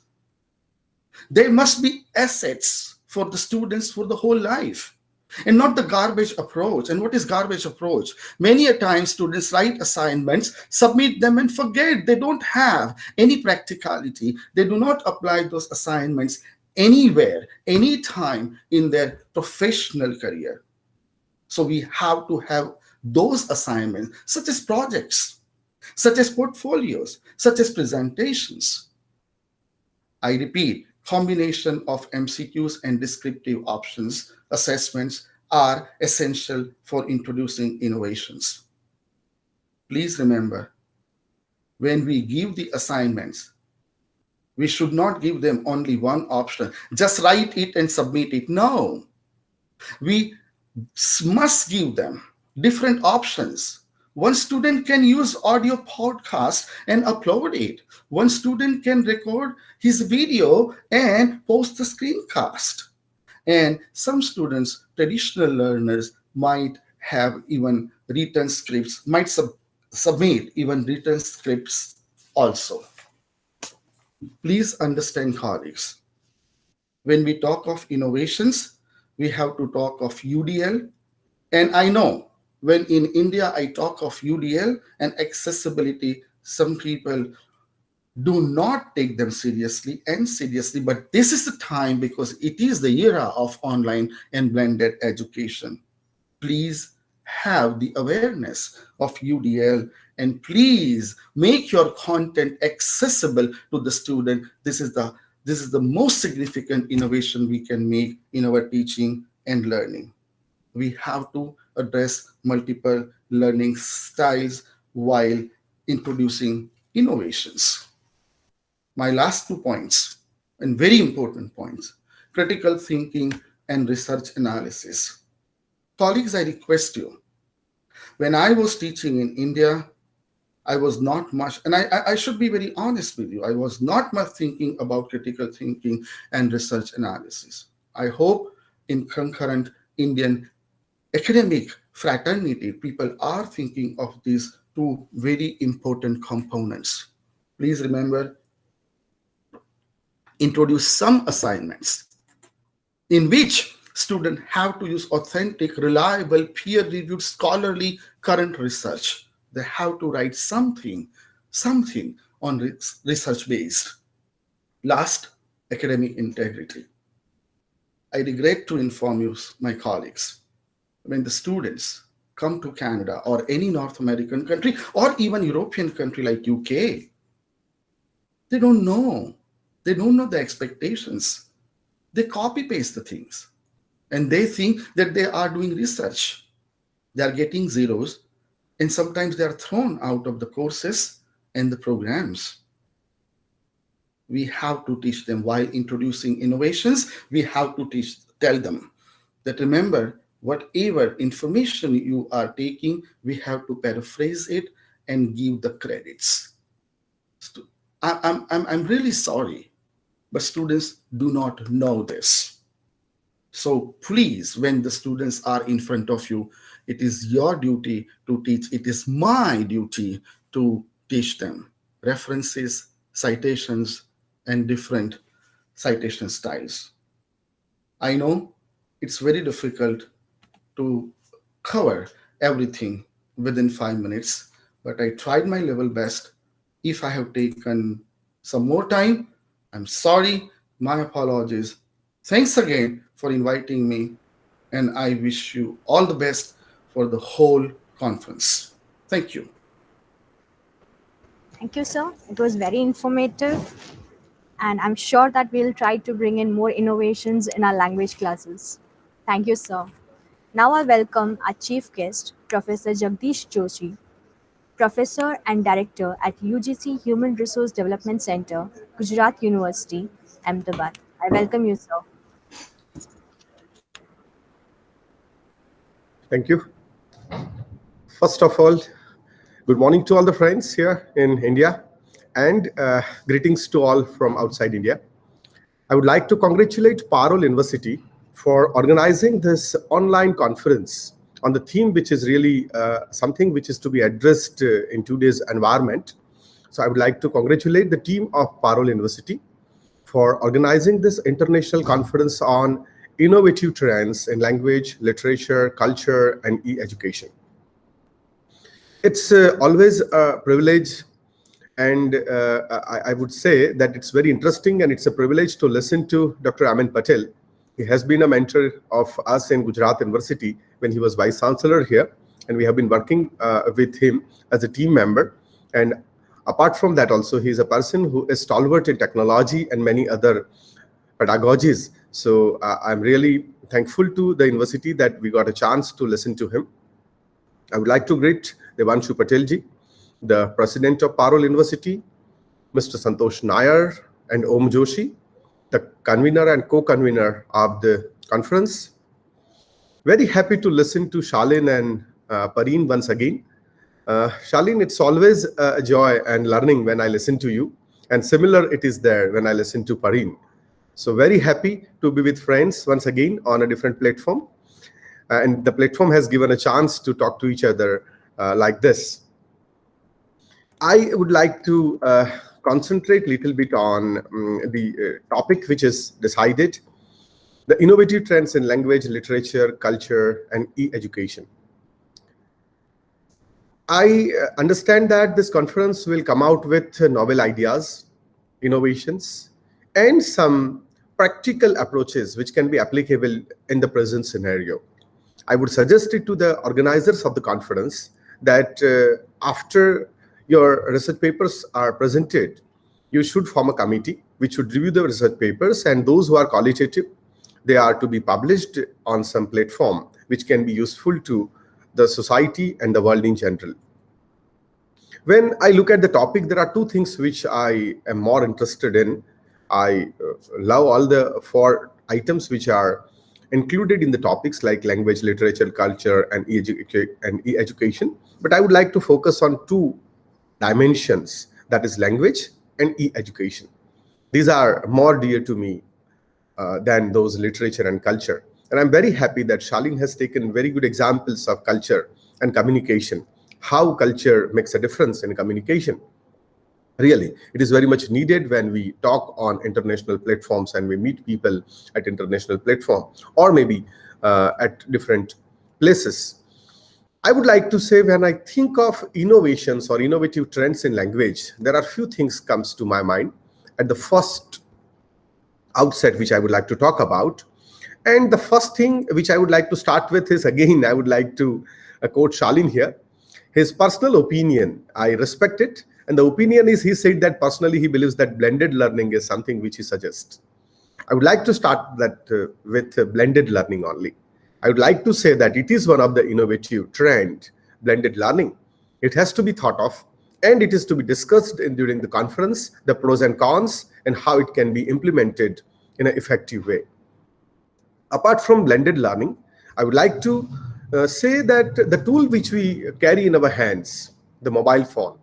they must be assets for the students for the whole life and not the garbage approach. And what is garbage approach? Many a time students write assignments, submit them and forget. They don't have any practicality. They do not apply those assignments anywhere, anytime in their professional career. So we have to have those assignments, such as projects, such as portfolios, such as presentations. I repeat, combination of MCQs and descriptive options assessments are essential for introducing innovations. Please remember, when we give the assignments, we should not give them only one option. Just write it and submit it. No. We must give them different options. One student can use audio podcast and upload it. One student can record his video and post the screencast. And some students, traditional learners, might have even written scripts, might submit even written scripts also. Please understand, colleagues, when we talk of innovations, we have to talk of UDL. And I know when in India I talk of UDL and accessibility, some people do not take them seriously, but this is the time because it is the era of online and blended education. Please have the awareness of UDL and please make your content accessible to the student. This is the most significant innovation we can make in our teaching and learning. We have to address multiple learning styles while introducing innovations. My last 2 points, and very important points, critical thinking and research analysis. Colleagues, I request you, when I was teaching in India, I was not much, and I should be very honest with you, I was not much thinking about critical thinking and research analysis. I hope in concurrent Indian academic fraternity, people are thinking of these two very important components. Please remember, introduce some assignments in which students have to use authentic, reliable, peer-reviewed, scholarly, current research. They have to write something on research-based. Last, academic integrity. I regret to inform you, my colleagues, when the students come to Canada or any North American country or even European country like UK, they don't know. They don't know the expectations. They copy paste the things and they think that they are doing research. They are getting zeros and sometimes they are thrown out of the courses and the programs. We have to teach them while introducing innovations. We have to tell them that remember, whatever information you are taking, we have to paraphrase it and give the credits. I'm really sorry, but students do not know this. So please, when the students are in front of you, it is your duty to teach. It is my duty to teach them references, citations, and different citation styles. I know it's very difficult to cover everything within 5 minutes, but I tried my level best. If I have taken some more time, I'm sorry, my apologies. Thanks again for inviting me, and I wish you all the best for the whole conference. Thank you. Thank you, sir. It was very informative, and I'm sure that we'll try to bring in more innovations in our language classes. Thank you, sir. Now I welcome our chief guest, Professor Jagdish Joshi, Professor and Director at UGC Human Resource Development Center, Gujarat University, Ahmedabad. I welcome you, sir. Thank you. First of all, good morning to all the friends here in India, and greetings to all from outside India. I would like to congratulate Parul University for organizing this online conference on the theme which is really something which is to be addressed in today's environment. So I would like to congratulate the team of Parul University for organizing this international conference on innovative trends in language, literature, culture, and e-education. It's always a privilege, and I would say that it's very interesting and it's a privilege to listen to Dr.M.N.Patel. He has been a mentor of us in Gujarat University when he was Vice Chancellor here, and we have been working with him as a team member. And apart from that also, he is a person who is stalwart in technology and many other pedagogies. So I'm really thankful to the university that we got a chance to listen to him. I would like to greet Devanshu Patel ji, the President of Parul University, Mr. Santosh Nair and Om Joshi, the convener and co-convener of the conference. Very happy to listen to Shalin and Pareen once again. Shalin, it's always a joy and learning when I listen to you, and similar it is there when I listen to Pareen. So very happy to be with friends once again on a different platform. And the platform has given a chance to talk to each other like this. I would like to concentrate a little bit on the topic which is decided, the innovative trends in language, literature, culture, and e-education. I understand that this conference will come out with novel ideas, innovations, and some practical approaches which can be applicable in the present scenario. I would suggest it to the organizers of the conference that after your research papers are presented, you should form a committee which should review the research papers, and those who are qualitative, they are to be published on some platform which can be useful to the society and the world in general. When I look at the topic, there are two things which I am more interested in. I love all the 4 items which are included in the topics like language, literature, culture, and e-education. But I would like to focus on 2 dimensions, that is language and e-education. These are more dear to me than those literature and culture. And I'm very happy that Shalin has taken very good examples of culture and communication, how culture makes a difference in communication. Really, it is very much needed when we talk on international platforms and we meet people at international platform, or maybe at different places. I would like to say, when I think of innovations or innovative trends in language, there are few things comes to my mind at the first outset, which I would like to talk about. And the first thing which I would like to start with is, again, I would like to quote Shalin here. His personal opinion, I respect it. And the opinion is, he said that personally he believes that blended learning is something which he suggests. I would like to start that with blended learning only. I would like to say that it is one of the innovative trend, blended learning. It has to be thought of, and it is to be discussed during the conference, the pros and cons, and how it can be implemented in an effective way. Apart from blended learning, I would like to say that the tool which we carry in our hands, the mobile phone.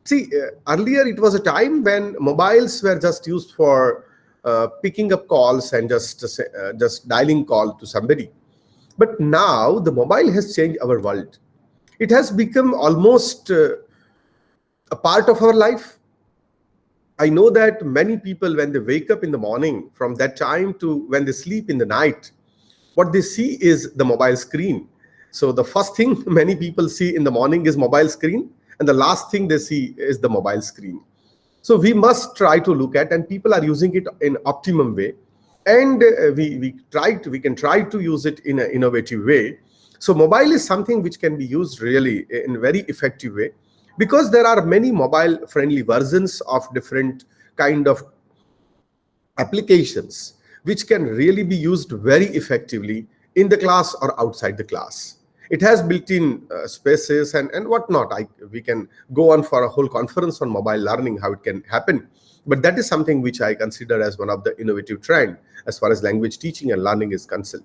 See, earlier it was a time when mobiles were just used for picking up calls and just dialing call to somebody. But now the mobile has changed our world. It has become almost a part of our life. I know that many people, when they wake up in the morning, from that time to when they sleep in the night, what they see is the mobile screen. So the first thing many people see in the morning is mobile screen, and the last thing they see is the mobile screen. So we must try to look at, and people are using it in optimum way, and we can try to use it in an innovative way. So mobile is something which can be used really in a very effective way, because there are many mobile friendly versions of different kind of applications which can really be used very effectively in the class or outside the class. It has built-in spaces and whatnot. We can go on for a whole conference on mobile learning, how it can happen. But that is something which I consider as one of the innovative trend as far as language teaching and learning is concerned.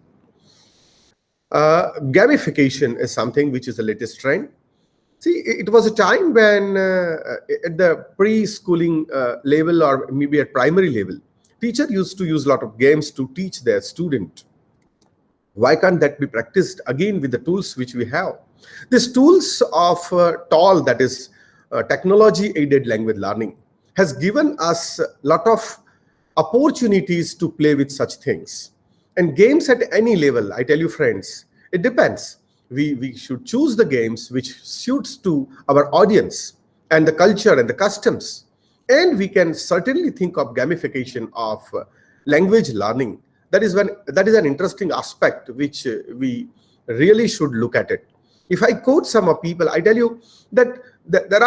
Gamification is something which is the latest trend. See, it was a time when at the preschooling level, or maybe at primary level, teacher used to use a lot of games to teach their student. Why can't that be practiced again with the tools which we have? These tools of TOL, that is technology-aided language learning, has given us a lot of opportunities to play with such things. And games at any level, I tell you friends, it depends. We should choose the games which suits to our audience and the culture and the customs. And we can certainly think of gamification of language learning. That is an interesting aspect which we really should look at it. If I quote some of people, I tell you that there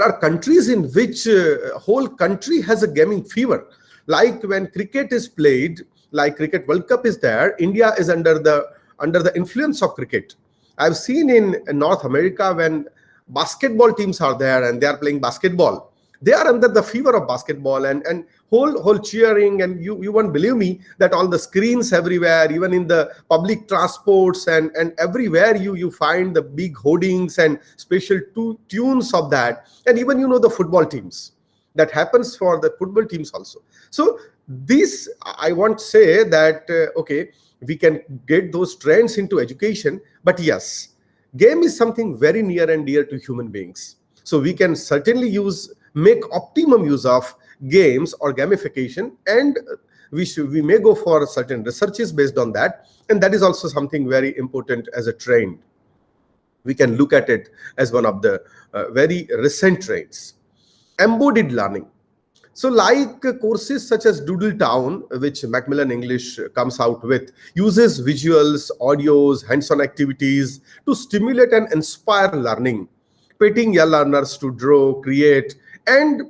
are countries in which whole country has a gaming fever. Like when cricket is played, like Cricket World Cup is there, India is under the influence of cricket. I've seen in North America when basketball teams are there and they are playing basketball, they are under the fever of basketball and whole cheering, and you won't believe me that on the screens everywhere, even in the public transports and everywhere you find the big hoardings and special tunes of that. And even the football teams, that happens for the football teams also. So this, I want to say that okay, we can get those trends into education, but yes, game is something very near and dear to human beings. So we can certainly make optimum use of games or gamification, and we may go for certain researches based on that, and that is also something very important as a trend. We can look at it as one of the very recent trends. Embodied learning. So like courses such as Doodle Town, which Macmillan English comes out with, uses visuals, audios, hands-on activities to stimulate and inspire learning, petting young learners to draw, create, and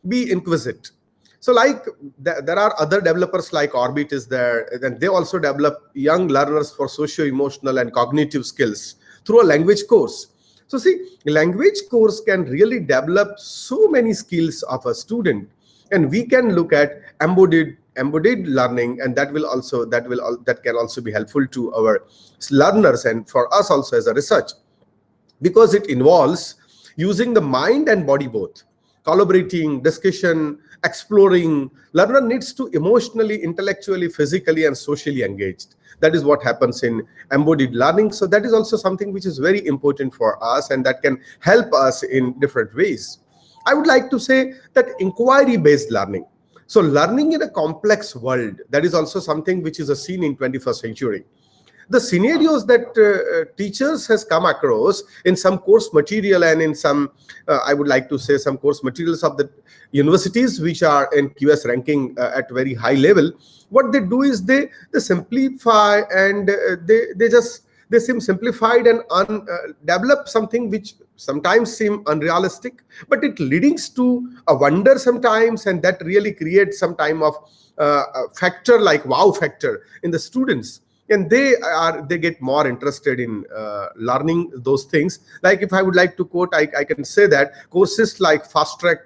be inquisitive. So like there are other developers like Orbit is there, and they also develop young learners for socio-emotional and cognitive skills through a language course. So see, language course can really develop so many skills of a student, and we can look at embodied learning, and that can also be helpful to our learners and for us also as a research, because it involves using the mind and body both. Collaborating, discussion, exploring. Learner needs to emotionally, intellectually, physically, and socially engaged. That is what happens in embodied learning. So that is also something which is very important for us, and that can help us in different ways. I would like to say that inquiry-based learning. So learning in a complex world, that is also something which is a seen in 21st century. The scenarios that teachers has come across in some course material and in some, I would like to say, some course materials of the universities which are in QS ranking at very high level, what they do is they simplify, and they seem simplified and develop something which sometimes seem unrealistic, but it leads to a wonder sometimes, and that really creates some time of factor like wow factor in the students. And they get more interested in learning those things. Like if I would like to quote, I can say that courses like Fast Track,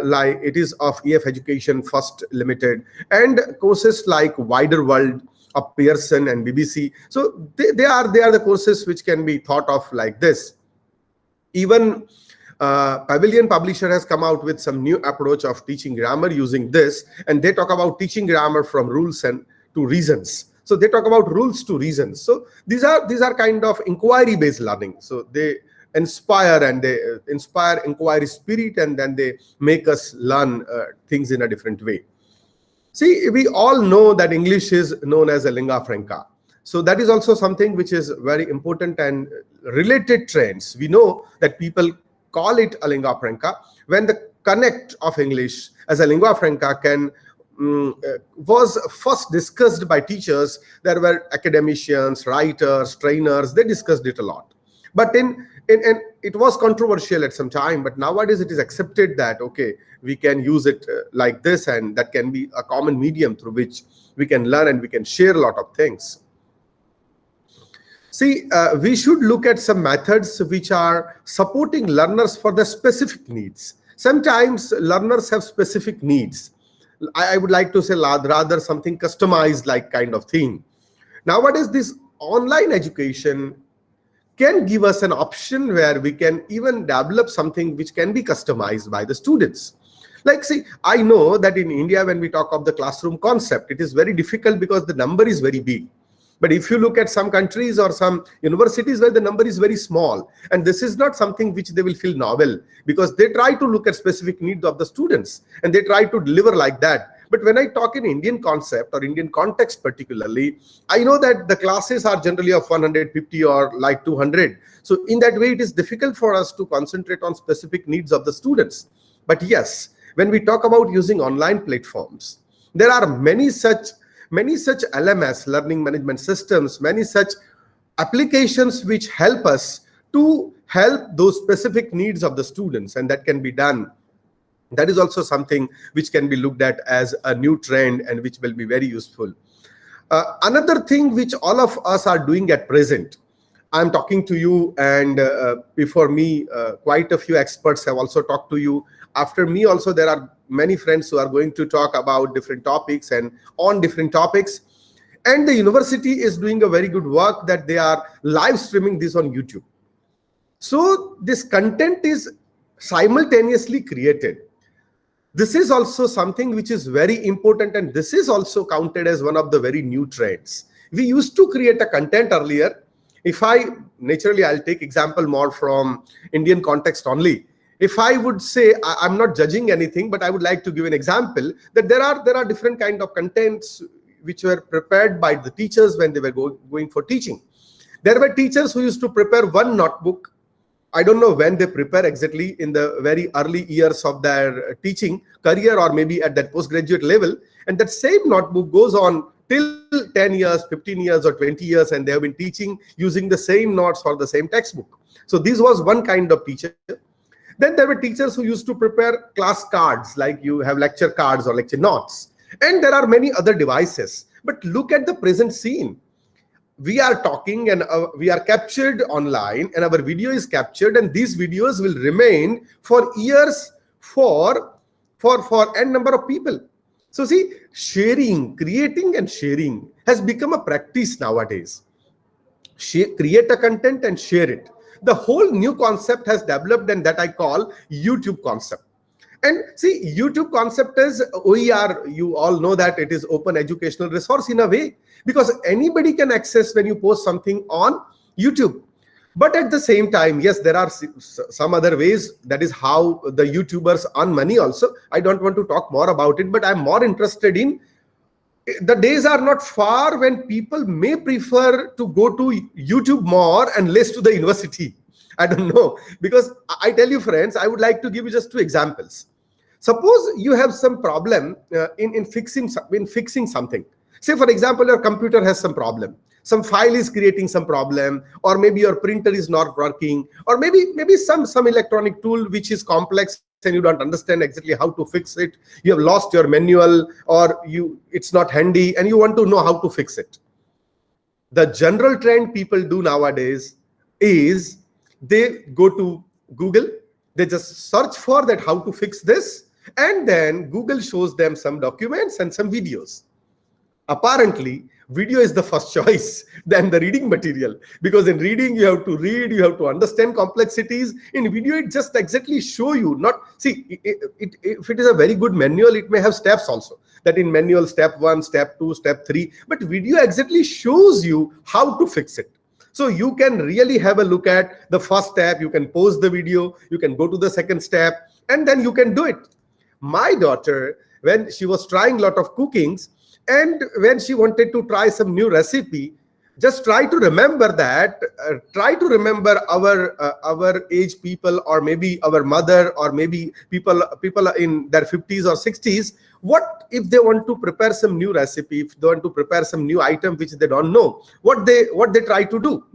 like it is of EF Education First Limited, and courses like Wider World of Pearson and BBC. So they are the courses which can be thought of like this. Even Pavilion Publisher has come out with some new approach of teaching grammar using this, and they talk about teaching grammar from rules and to reasons. So they talk about rules to reasons. So these are kind of inquiry-based learning. So they inspire, and they inspire inquiry spirit, and then they make us learn things in a different way. See, we all know that English is known as a lingua franca. So that is also something which is very important, and related trends. We know that people call it a lingua franca when the connect of English as a lingua franca was first discussed by teachers. There were academicians, writers, trainers, they discussed it a lot. But it was controversial at some time, but nowadays it is accepted that, okay, we can use it like this, and that can be a common medium through which we can learn and we can share a lot of things. See, we should look at some methods which are supporting learners for the specific needs. Sometimes learners have specific needs. I would like to say rather something customized like kind of thing. Nowadays, this online education can give us an option where we can even develop something which can be customized by the students. Like, see, I know that in India, when we talk of the classroom concept, it is very difficult because the number is very big. But if you look at some countries or some universities where the number is very small, and this is not something which they will feel novel, because they try to look at specific needs of the students and they try to deliver like that. But when I talk in Indian concept or Indian context particularly, I know that the classes are generally of 150 or like 200. So in that way, it is difficult for us to concentrate on specific needs of the students. But yes, when we talk about using online platforms, there are many such LMS, learning management systems, many such applications which help us to help those specific needs of the students, and that can be done. That is also something which can be looked at as a new trend and which will be very useful. Another thing which all of us are doing at present, I'm talking to you, and before me, quite a few experts have also talked to you. After me also, there are many friends who are going to talk about different topics and on different topics. And the university is doing a very good work that they are live streaming this on YouTube. So this content is simultaneously created. This is also something which is very important, and this is also counted as one of the very new trends. We used to create a content earlier. I'll take example more from Indian context only. If I would say, I'm not judging anything, but I would like to give an example that there are different kind of contents which were prepared by the teachers when they were going for teaching. There were teachers who used to prepare one notebook. I don't know when they prepare exactly, in the very early years of their teaching career or maybe at that postgraduate level. And that same notebook goes on till 10 years, 15 years or 20 years, and they have been teaching using the same notes or the same textbook. So this was one kind of teacher. Then there were teachers who used to prepare class cards, like you have lecture cards or lecture notes. And there are many other devices. But look at the present scene. We are talking and we are captured online, and our video is captured, and these videos will remain for years for n number of people. So see, sharing, creating and sharing has become a practice nowadays. Create a content and share it. the whole new concept has developed, and that I call YouTube concept. And see, YouTube concept is OER. You all know that it is open educational resource in a way, because anybody can access when you post something on YouTube. But at the same time, yes, there are some other ways. That is how the YouTubers earn money also. I don't want to talk more about it, but I'm more interested in, the days are not far when people may prefer to go to YouTube more and less to the university. I don't know, because I tell you, friends, I would like to give you just two examples. Suppose you have some problem in fixing something. Say, for example, your computer has some problem. Some file is creating some problem, or maybe your printer is not working, or maybe some electronic tool which is complex and you don't understand exactly how to fix it. You have lost your manual, or it's not handy and you want to know how to fix it. The general trend people do nowadays is they go to Google, they just search for that how to fix this, and then Google shows them some documents and some videos. Apparently, video is the first choice than the reading material, because in reading you have to read, you have to understand complexities. In video, it just exactly show you. Not see if it is a very good manual, it may have steps also. That in manual, step 1, step 2, step 3, but video exactly shows you how to fix it. So you can really have a look at the first step. You can pause the video, you can go to the second step, and then you can do it. My daughter, when she was trying a lot of cookings, and when she wanted to try some new recipe, just try to remember that, try to remember our age people, or maybe our mother, or maybe people in their 50s or 60s. What if they want to prepare some new recipe, if they want to prepare some new item which they don't know, what they try to do?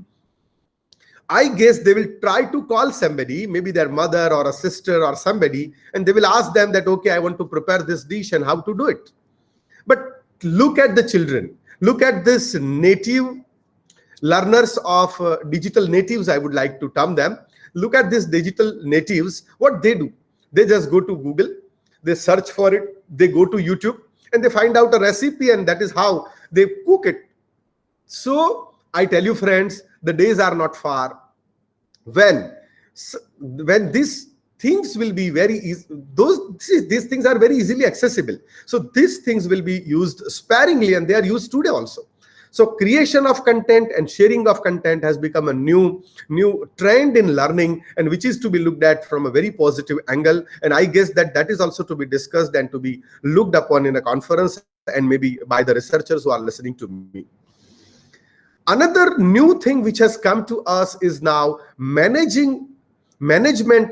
I guess they will try to call somebody, maybe their mother or a sister or somebody, and they will ask them that, okay, I want to prepare this dish and how to do it. But look at the children, look at this native learners of digital natives, I would like to term them. Look at these digital natives, what they do. They just go to Google, they search for it, they go to YouTube, and they find out a recipe, and that is how they cook it. So I tell you, friends, the days are not far when these things will be very easy. These things are very easily accessible. So these things will be used sparingly, and they are used today also. So creation of content and sharing of content has become a new trend in learning, and which is to be looked at from a very positive angle. And I guess that is also to be discussed and to be looked upon in a conference, and maybe by the researchers who are listening to me. Another new thing which has come to us is now management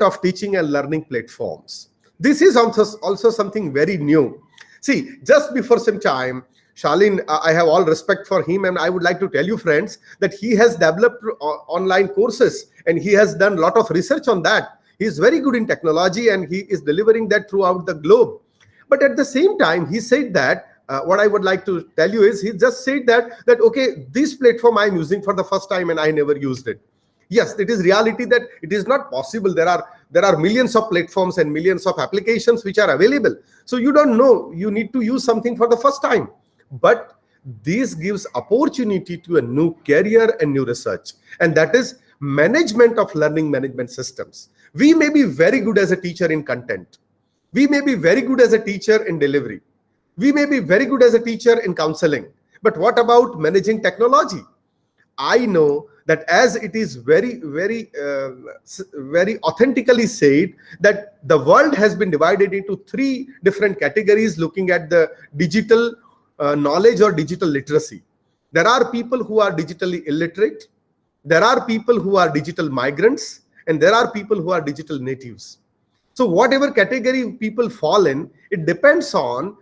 of teaching and learning platforms. This is also something very new. See, just before some time, Shalin, I have all respect for him, and I would like to tell you, friends, that he has developed online courses, and he has done a lot of research on that. He is very good in technology, and he is delivering that throughout the globe. But at the same time, he said that, what I would like to tell you is, he just said that okay, this platform I'm using for the first time and I never used it. Yes, it is reality that it is not possible. There are millions of platforms and millions of applications which are available. So you don't know, you need to use something for the first time. But this gives opportunity to a new career and new research. And that is management of learning management systems. We may be very good as a teacher in content. We may be very good as a teacher in delivery. We may be very good as a teacher in counseling. But what about managing technology? I know that as it is very authentically said, that the world has been divided into 3 different categories looking at the digital knowledge or digital literacy. There are people who are digitally illiterate, there are people who are digital migrants, and there are people who are digital natives. So whatever category people fall in, it depends on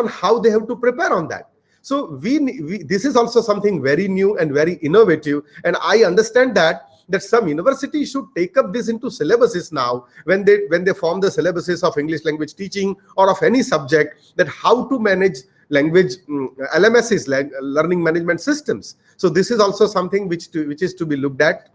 how they have to prepare on that. So this is also something very new and very innovative, and I understand that some universities should take up this into syllabuses now when they form the syllabuses of English language teaching or of any subject, that how to manage language LMSs, like learning management systems. So this is also something which is to be looked at.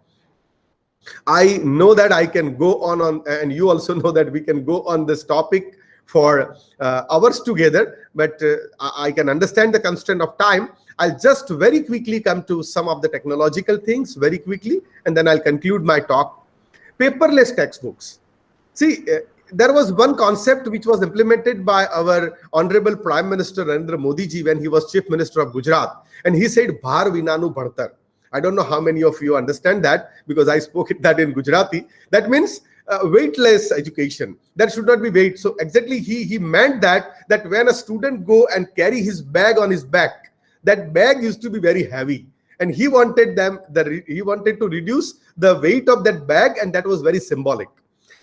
I know that I can go on, and you also know that we can go on this topic for hours together, but I can understand the constraint of time. I'll just very quickly come to some of the technological things very quickly, and then I'll conclude my talk. Paperless textbooks. See, there was one concept which was implemented by our Honorable Prime Minister Narendra Modi ji when he was Chief Minister of Gujarat, and he said, "Bhar vinanu bhartar." I don't know how many of you understand that, because I spoke that in Gujarati. That means weightless education. There should not be weight. So exactly he meant that when a student go and carry his bag on his back, that bag used to be very heavy, and he wanted to reduce the weight of that bag, and that was very symbolic.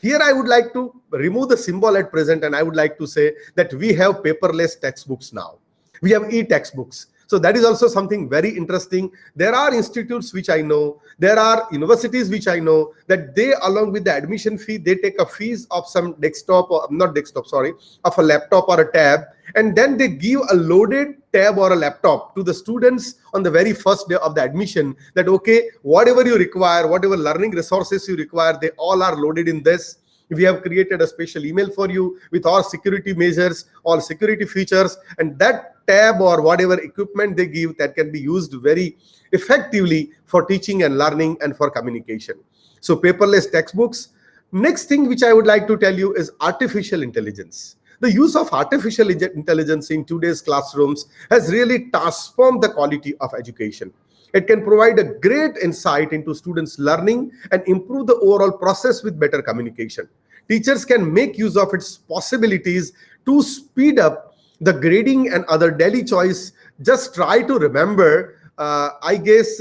Here I would like to remove the symbol at present, and I would like to say that we have paperless textbooks now. We have e-textbooks. So that is also something very interesting. There are institutes which I know, there are universities which I know, that they, along with the admission fee, they take a fees of some desktop, or not desktop, sorry, of a laptop or a tab, and then they give a loaded tab or a laptop to the students on the very first day of the admission, that okay, whatever you require, whatever learning resources you require, they all are loaded in this. We have created a special email for you with all security measures, all security features, and that tab or whatever equipment they give, that can be used very effectively for teaching and learning and for communication. So paperless textbooks. Next thing which I would like to tell you is artificial intelligence. The use of artificial intelligence in today's classrooms has really transformed the quality of education. It can provide a great insight into students' learning and improve the overall process with better communication. Teachers can make use of its possibilities to speed up the grading and other daily choice. Just try to remember, I guess,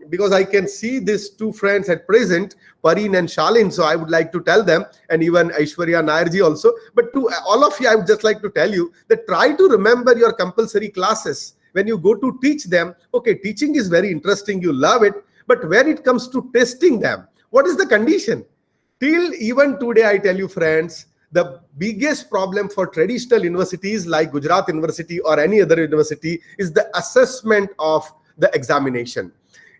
because I can see these two friends at present, Pareen and Shalin, so I would like to tell them, and even Aishwarya Nairji also. But to all of you, I would just like to tell you that try to remember your compulsory classes. When you go to teach them, okay, teaching is very interesting, you love it, but when it comes to testing them, what is the condition? Till even today, I tell you friends, the biggest problem for traditional universities like Gujarat University or any other university is the assessment of the examination.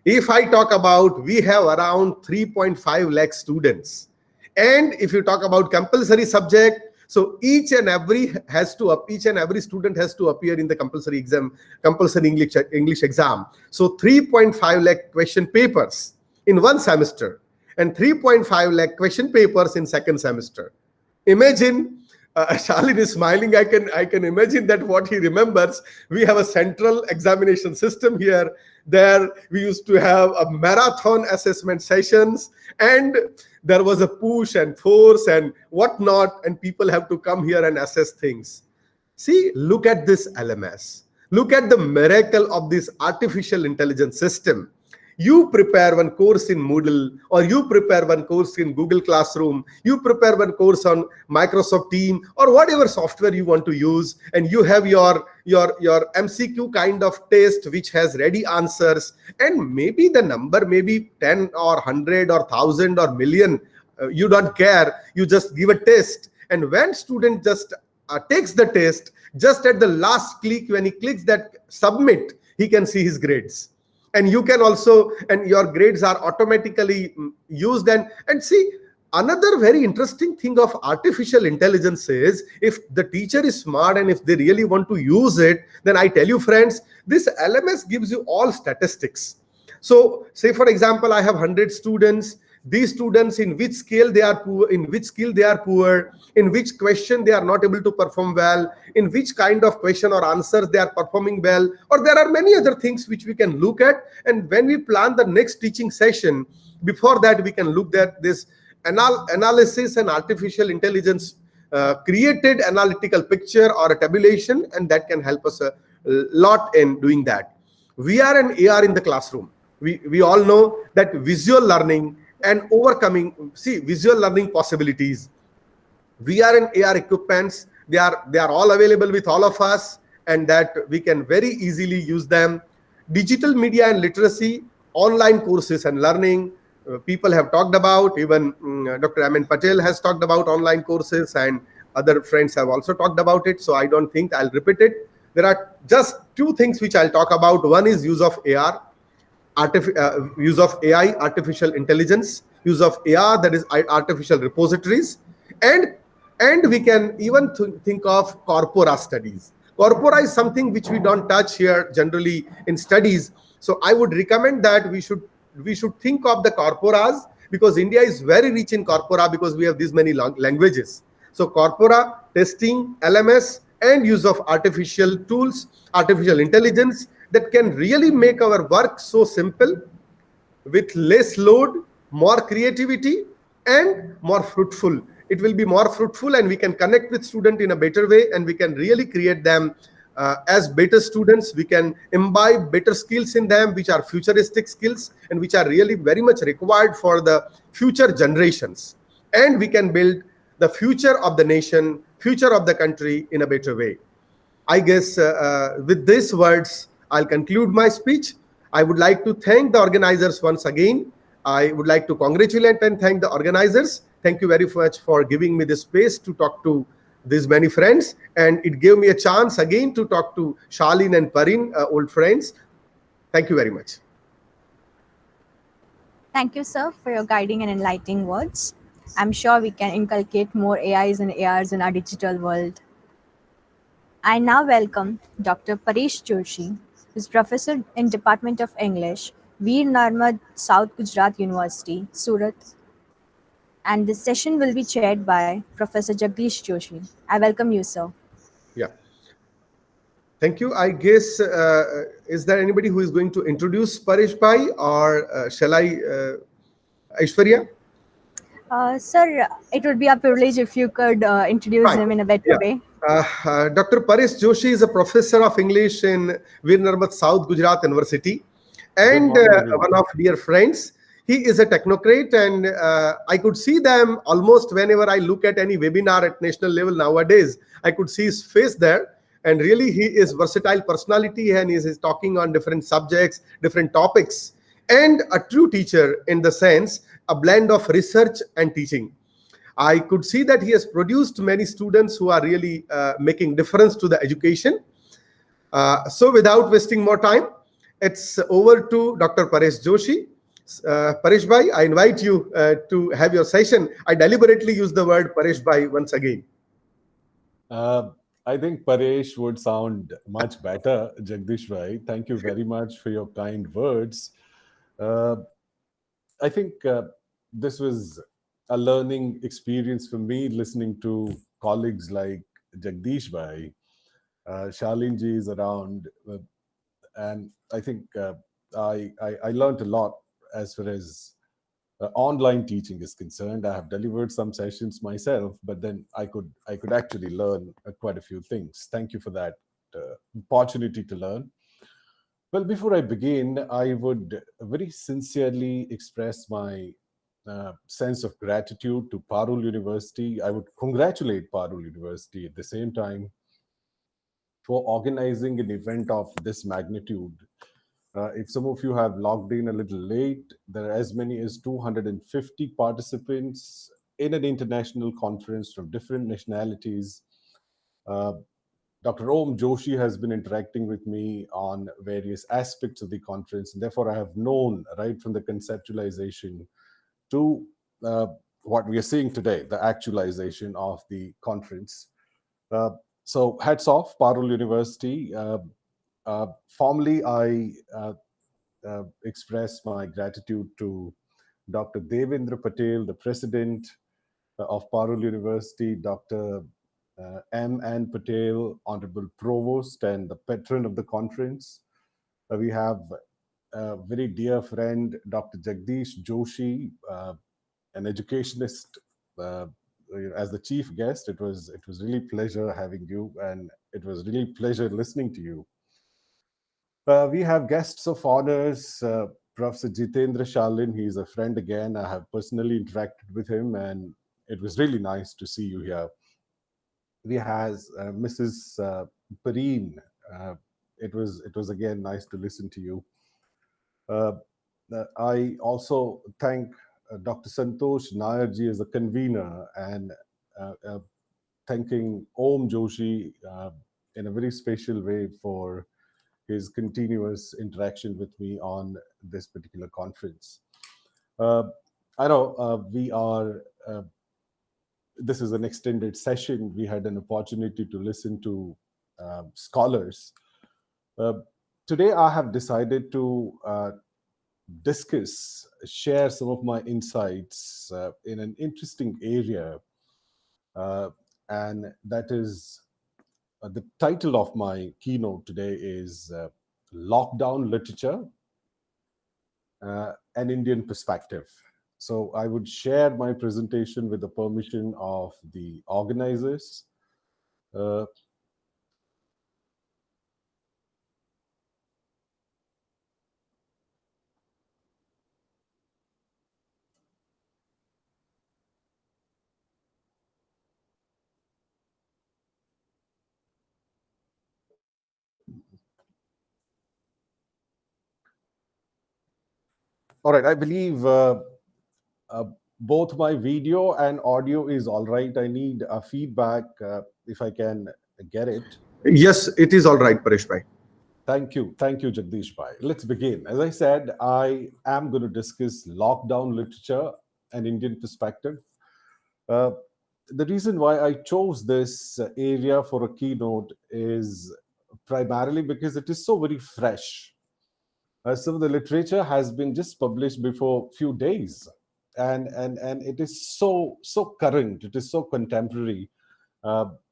If I talk about, we have around 3.5 lakh students. And if you talk about compulsory subject, so each and every student has to appear in the compulsory English exam. So 3.5 lakh question papers in one semester and 3.5 lakh question papers in second semester. Imagine, Shalin is smiling. I can imagine that what he remembers. We have a central examination system here. There we used to have a marathon assessment sessions, and there was a push and force and whatnot, and people have to come here and assess things. See, look at this LMS. Look at the miracle of this artificial intelligence system. You prepare one course in Moodle, or you prepare one course in Google Classroom, you prepare one course on Microsoft Teams, or whatever software you want to use, and you have your MCQ kind of test which has ready answers, and maybe the number may be 10 or 100 or 1,000 or million, you don't care, you just give a test. And when student just takes the test, just at the last click, when he clicks that submit, he can see his grades. And you can also, and your grades are automatically used. And see, another very interesting thing of artificial intelligence is, if the teacher is smart and if they really want to use it, then I tell you friends, this LMS gives you all statistics. So say for example, I have 100 students. These students, in which scale they are poor, in which skill they are poor, in which question they are not able to perform well, in which kind of question or answers they are performing well, or there are many other things which we can look at. And when we plan the next teaching session, before that we can look at this analysis and artificial intelligence created analytical picture or a tabulation, and that can help us a lot in doing that. VR and AR in the classroom. We all know that visual learning and overcoming, see, visual learning possibilities. VR and AR equipments, they are all available with all of us, and that we can very easily use them. Digital media and literacy, online courses and learning. People have talked about, even Dr.M.N.Patel has talked about online courses, and other friends have also talked about it. So I don't think I'll repeat it. There are just two things which I'll talk about. One is use of AR. Use of AI, artificial intelligence, use of AR, that is artificial repositories, and we can even think of corpora studies. Corpora is something which we don't touch here generally in studies. So I would recommend that we should think of the corporas, because India is very rich in corpora because we have these many languages. So corpora, testing, LMS, and use of artificial tools, artificial intelligence that can really make our work so simple, with less load, more creativity, and more fruitful. It will be more fruitful, and we can connect with student in a better way, and we can really create them as better students. We can imbibe better skills in them, which are futuristic skills and which are really very much required for the future generations. And we can build the future of the nation, future of the country in a better way. I guess with these words, I'll conclude my speech. I would like to thank the organizers once again. I would like to congratulate and thank the organizers. Thank you very much for giving me the space to talk to these many friends. And it gave me a chance again to talk to Charlene and Parin, old friends. Thank you very much. Thank you, sir, for your guiding and enlightening words. I'm sure we can inculcate more AIs and ARs in our digital world. I now welcome Dr. Paresh Joshi, who is Professor in Department of English, Veer Narmad, South Gujarat University, Surat. And this session will be chaired by Professor Jagdish Joshi. I welcome you, sir. Yeah. Thank you. I guess, is there anybody who is going to introduce Paresh Bhai, or shall I, Aishwarya? Sir, it would be a privilege if you could introduce him in a better Yeah. way. Dr. Paresh Joshi is a professor of English in Veer Narmad, South Gujarat University, and one of dear friends. He is a technocrat, and I could see them almost whenever I look at any webinar at national level nowadays. I could see his face there, and really he is versatile personality, and he is talking on different subjects, different topics, and a true teacher in the sense, a blend of research and teaching. I could see that he has produced many students who are really making difference to the education. So without wasting more time, it's over to Dr. Paresh Joshi. Paresh Bhai, I invite you to have your session. I deliberately use the word Paresh Bhai once again. I think Paresh would sound much better, Jagdish Bhai. Thank you very much for your kind words. I think this was a learning experience for me, listening to colleagues like Jagdish Bhai. Shalin ji is around, and I think I learned a lot as far as online teaching is concerned. I have delivered some sessions myself, but then I could actually learn quite a few things. Thank you for that opportunity to learn. Well, before I begin, I would very sincerely express my sense of gratitude to Parul University. I would congratulate Parul University at the same time for organizing an event of this magnitude. If some of you have logged in a little late, there are as many as 250 participants in an international conference from different nationalities. Dr.M.N.Patel Joshi has been interacting with me on various aspects of the conference, and therefore I have known right from the conceptualization to what we are seeing today, the actualization of the conference. So hats off, Parul University. Formally, I express my gratitude to Dr. Devendra Patel, the president of Parul University, Dr. N.Patel, Honorable Provost, and the patron of the conference. We have a very dear friend, Dr. Jagdish Joshi, an educationist, as the chief guest. It was really pleasure having you, and it was really pleasure listening to you. We have guests of honors, Professor Jitendra Shalin. He's a friend again. I have personally interacted with him, and it was really nice to see you here. We has Mrs. Pareen. It was again nice to listen to you. I also thank Dr. Santosh Nair ji as a convener, and thanking Om Joshi in a very special way for his continuous interaction with me on this particular conference. I know we are, this is an extended session. We had an opportunity to listen to scholars. Today, I have decided to share some of my insights in an interesting area, and that is the title of my keynote today is Lockdown Literature, an Indian Perspective. So I would share my presentation with the permission of the organizers. All right, I believe uh, both my video and audio is all right. I need a feedback if I can get it. Yes, it is all right, Paresh bhai. Thank you, Jagdish bhai. Let's begin. As I said, I am going to discuss lockdown literature and Indian perspective. Uh, the reason why I chose this area for a keynote is primarily because it is so very fresh. Some of the literature has been just published before few days, and it is so current. It is so contemporary.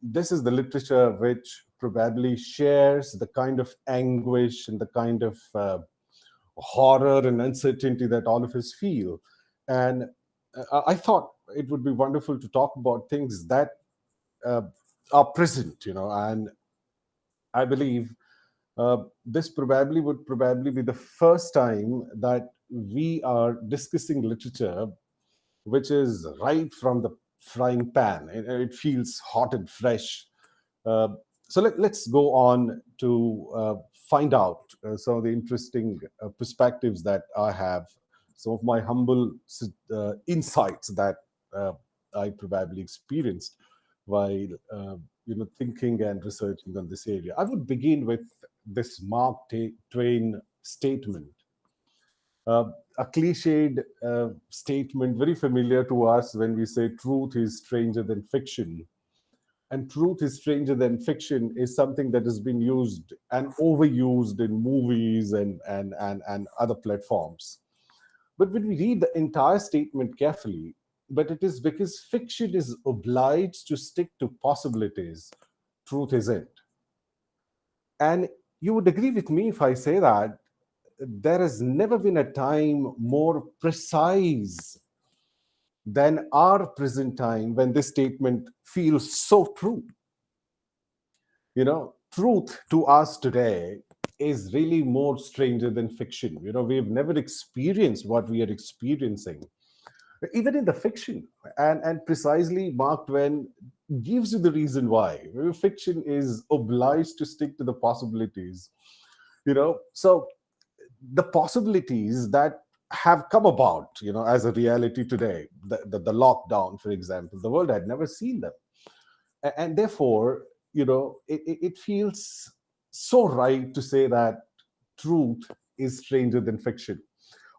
This is the literature which probably shares the kind of anguish and the kind of horror and uncertainty that all of us feel. And I thought it would be wonderful to talk about things that uh, are present, and I believe this would probably be the first time that we are discussing literature which is right from the frying pan. It feels hot and fresh. Uh, so let's go on to find out some of the interesting perspectives that I have, some of my humble insights that uh, I probably experienced while thinking and researching on this area. I would begin with this Mark Twain statement, a cliched statement very familiar to us when we say truth is stranger than fiction. And truth is stranger than fiction is something that has been used and overused in movies and other platforms. But when we read the entire statement carefully, but it is because fiction is obliged to stick to possibilities, truth isn't. And you would agree with me if I say that there has never been a time more precise than our present time when this statement feels so true. Truth to us today is really more stranger than fiction. We've never experienced what we are experiencing, even in the fiction. And precisely Mark Twain gives you the reason why. Fiction is obliged to stick to the possibilities. So the possibilities that have come about, as a reality today, the lockdown, for example, the world had never seen them. And therefore, it feels so right to say that truth is stranger than fiction.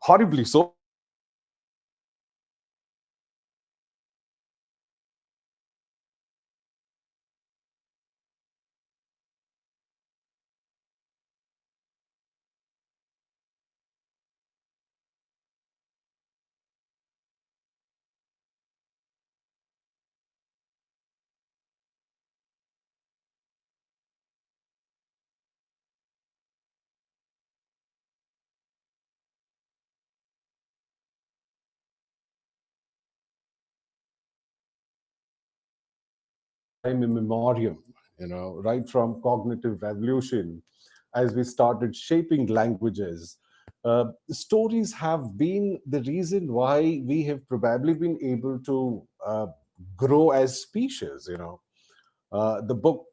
Horribly so. Time immemorial, right from cognitive revolution, as we started shaping languages. Stories have been the reason why we have probably been able to grow as species. The book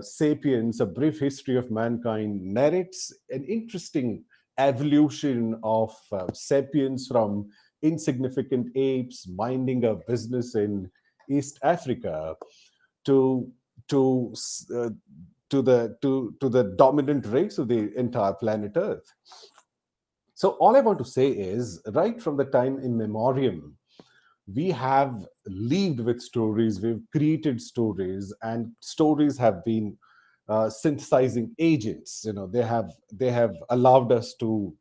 Sapiens, A Brief History of Mankind, narrates an interesting evolution of sapiens from insignificant apes minding a business in East Africa to to uh, to the dominant race of the entire planet Earth. So all I want to say is, right from the time in memoriam, we have lived with stories, we've created stories, and stories have been synthesizing agents. They have allowed us to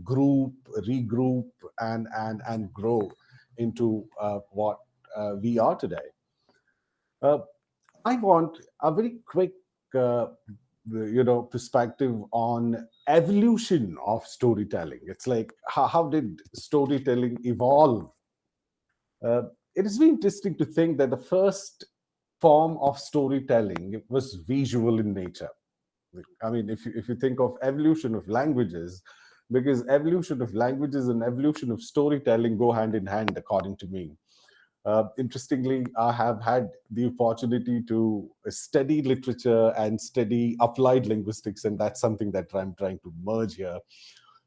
group, regroup, and grow into what we are today. Uh, I want a very quick, perspective on evolution of storytelling. It's like how did storytelling evolve? Uh, it is very interesting to think that the first form of storytelling was visual in nature. I mean, if you think of evolution of languages, because evolution of languages and evolution of storytelling go hand in hand, according to me. Interestingly, I have had the opportunity to study literature and study applied linguistics, and that's something that I'm trying to merge here.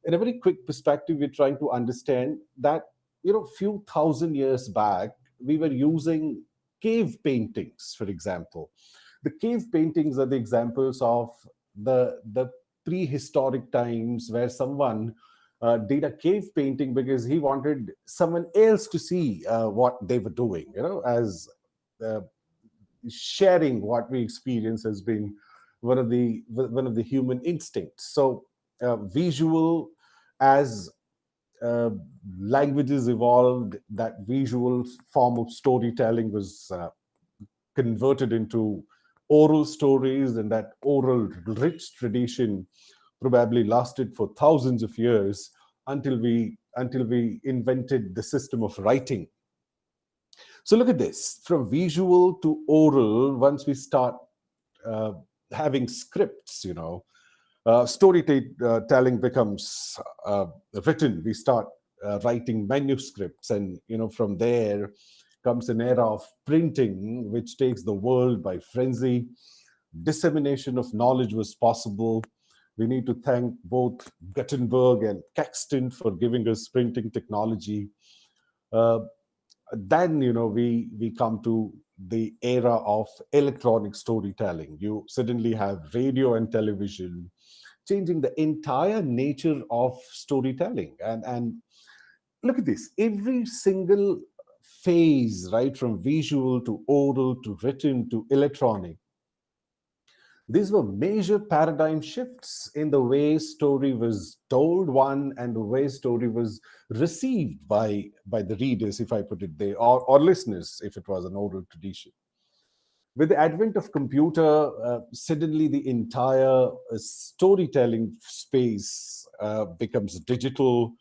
In a very quick perspective, we're trying to understand that, few thousand years back, we were using cave paintings, for example. The cave paintings are the examples of the prehistoric times where someone did a cave painting because he wanted someone else to see what they were doing, as uh, sharing what we experience has been one of the human instincts. So visual, as uh, languages evolved, that visual form of storytelling was converted into oral stories, and that oral rich tradition probably lasted for thousands of years until we invented the system of writing. So look at this, from visual to oral. Once we start uh, having scripts, storytelling becomes written. We start writing manuscripts, and from there comes an era of printing, which takes the world by frenzy. Dissemination of knowledge was possible. We need to thank both Gutenberg and Caxton for giving us printing technology. Uh, then we come to the era of electronic storytelling. You suddenly have radio and television changing the entire nature of storytelling. And look at this, every single phase, right, from visual to oral to written to electronic, these were major paradigm shifts in the way story was told, one, and the way story was received by the readers, if I put it there, or listeners, if it was an oral tradition. With the advent of computer, suddenly the entire storytelling space becomes digital.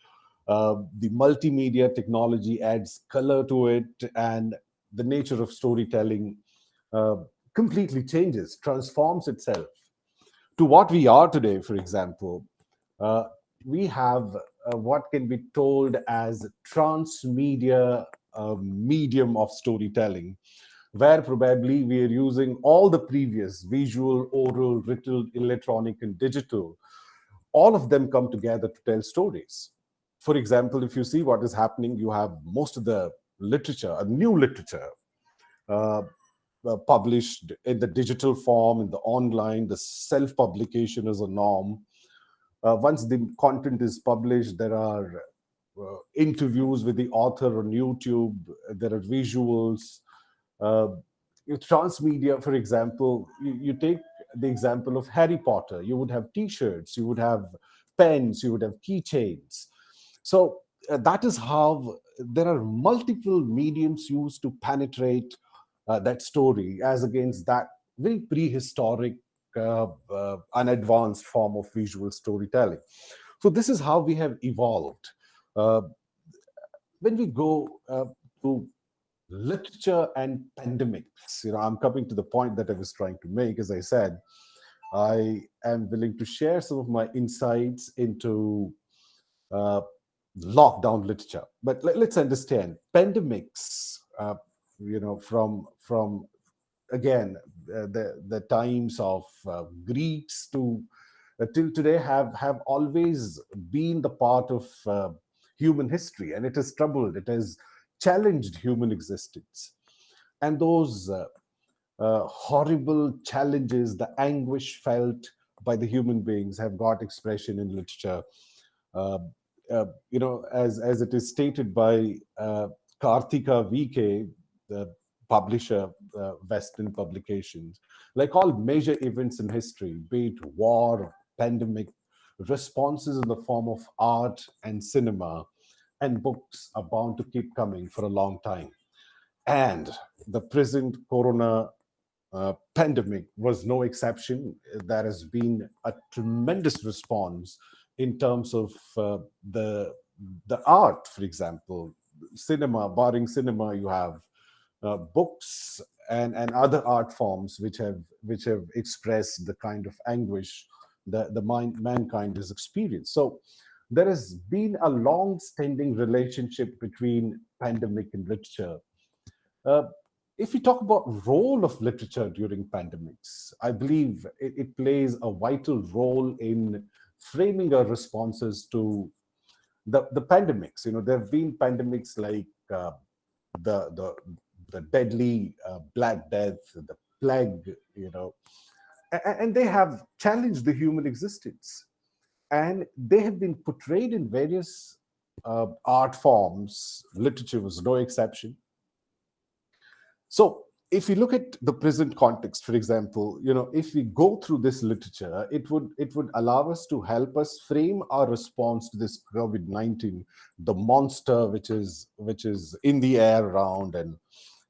The multimedia technology adds color to it, and the nature of storytelling uh, completely changes, transforms itself to what we are today. For example, uh, we have what can be told as transmedia medium of storytelling, where probably we are using all the previous visual, oral, written, electronic, and digital. All of them come together to tell stories. For example, if you see what is happening, you have most of the literature, a new literature, uh, published in the digital form, in the online. The self-publication is a norm. Once the content is published, there are interviews with the author on YouTube. There are visuals. Uh, Transmedia, for example, you take the example of Harry Potter. You would have T-shirts, you would have pens, you would have keychains. So that is how there are multiple mediums used to penetrate that story, as against that very prehistoric, unadvanced form of visual storytelling. So this is how we have evolved. Uh, when we go to literature and pandemics, I'm coming to the point that I was trying to make. As I said, I am willing to share some of my insights into uh, lockdown literature. But let's understand pandemics. From again the times of Greeks to till today have always been the part of human history, and it has troubled, it has challenged human existence. And those horrible challenges, the anguish felt by the human beings, have got expression in literature. Uh, as it is stated by Karthika VK, the publisher, Western publications. Like all major events in history, be it war, pandemic, responses in the form of art and cinema and books are bound to keep coming for a long time. And the present corona pandemic was no exception. There has been a tremendous response in terms of the art, for example, cinema. Barring cinema, you have books and other art forms which have expressed the kind of anguish that mankind has experienced. So there has been a long-standing relationship between pandemic and literature. Uh, if we talk about role of literature during pandemics, I believe it plays a vital role in framing our responses to the pandemics. There have been pandemics like the the the deadly Black Death, the plague, and they have challenged the human existence, and they have been portrayed in various art forms. Literature was no exception. So if you look at the present context, for example, if we go through this literature, it would allow us to help us frame our response to this COVID-19, the monster which is in the air around, and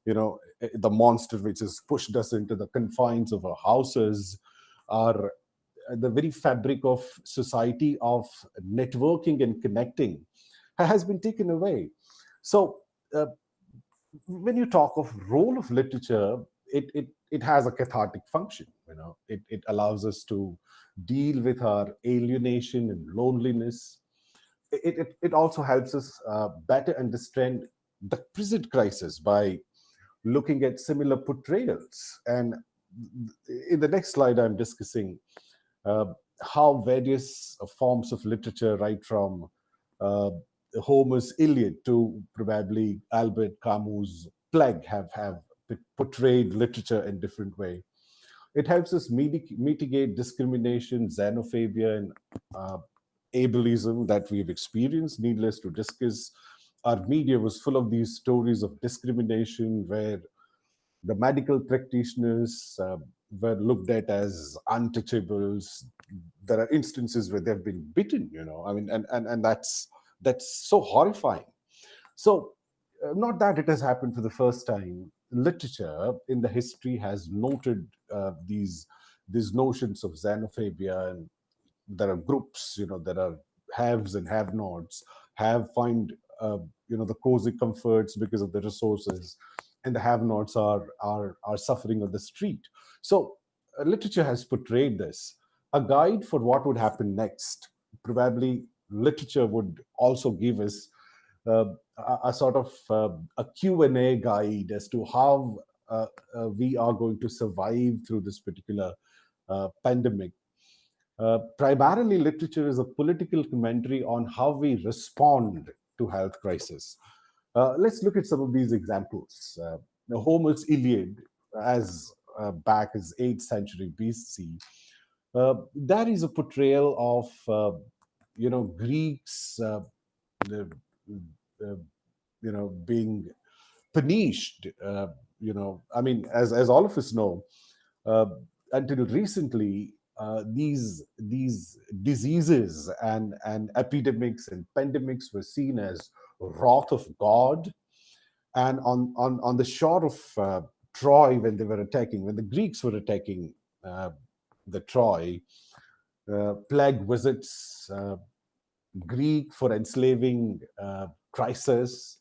the monster which has pushed us into the confines of our houses, our the very fabric of society, of networking and connecting, has been taken away. So when you talk of role of literature, it has a cathartic function. It allows us to deal with our alienation and loneliness. It also helps us better understand the present crisis by looking at similar portrayals. And in the next slide, I'm discussing how various forms of literature, right from Homer's Iliad to probably Albert Camus' Plague, have portrayed literature in different way. It helps us mitigate discrimination, xenophobia, and ableism that we've experienced. Needless to discuss, our media was full of these stories of discrimination where the medical practitioners were looked at as untouchables. There are instances where they've been bitten, I mean, and that's so horrifying. So not that it has happened for the first time. Literature in the history has noted these notions of xenophobia, and there are groups, there are haves and have-nots. Have find the cozy comforts because of the resources, and the have-nots are suffering on the street. So literature has portrayed this. A guide for what would happen next. Probably literature would also give us a sort of a Q&A guide as to how we are going to survive through this particular pandemic. Primarily, literature is a political commentary on how we respond to health crisis. Let's look at some of these examples. Homer's Iliad, as back as 8th century BC, that is a portrayal of Greeks, being punished. I mean, as all of us know, until recently, these diseases and epidemics and pandemics were seen as wrath of God. And on the shore of Troy, when the Greeks were attacking the Troy, plague visits Greek for enslaving Chrysis.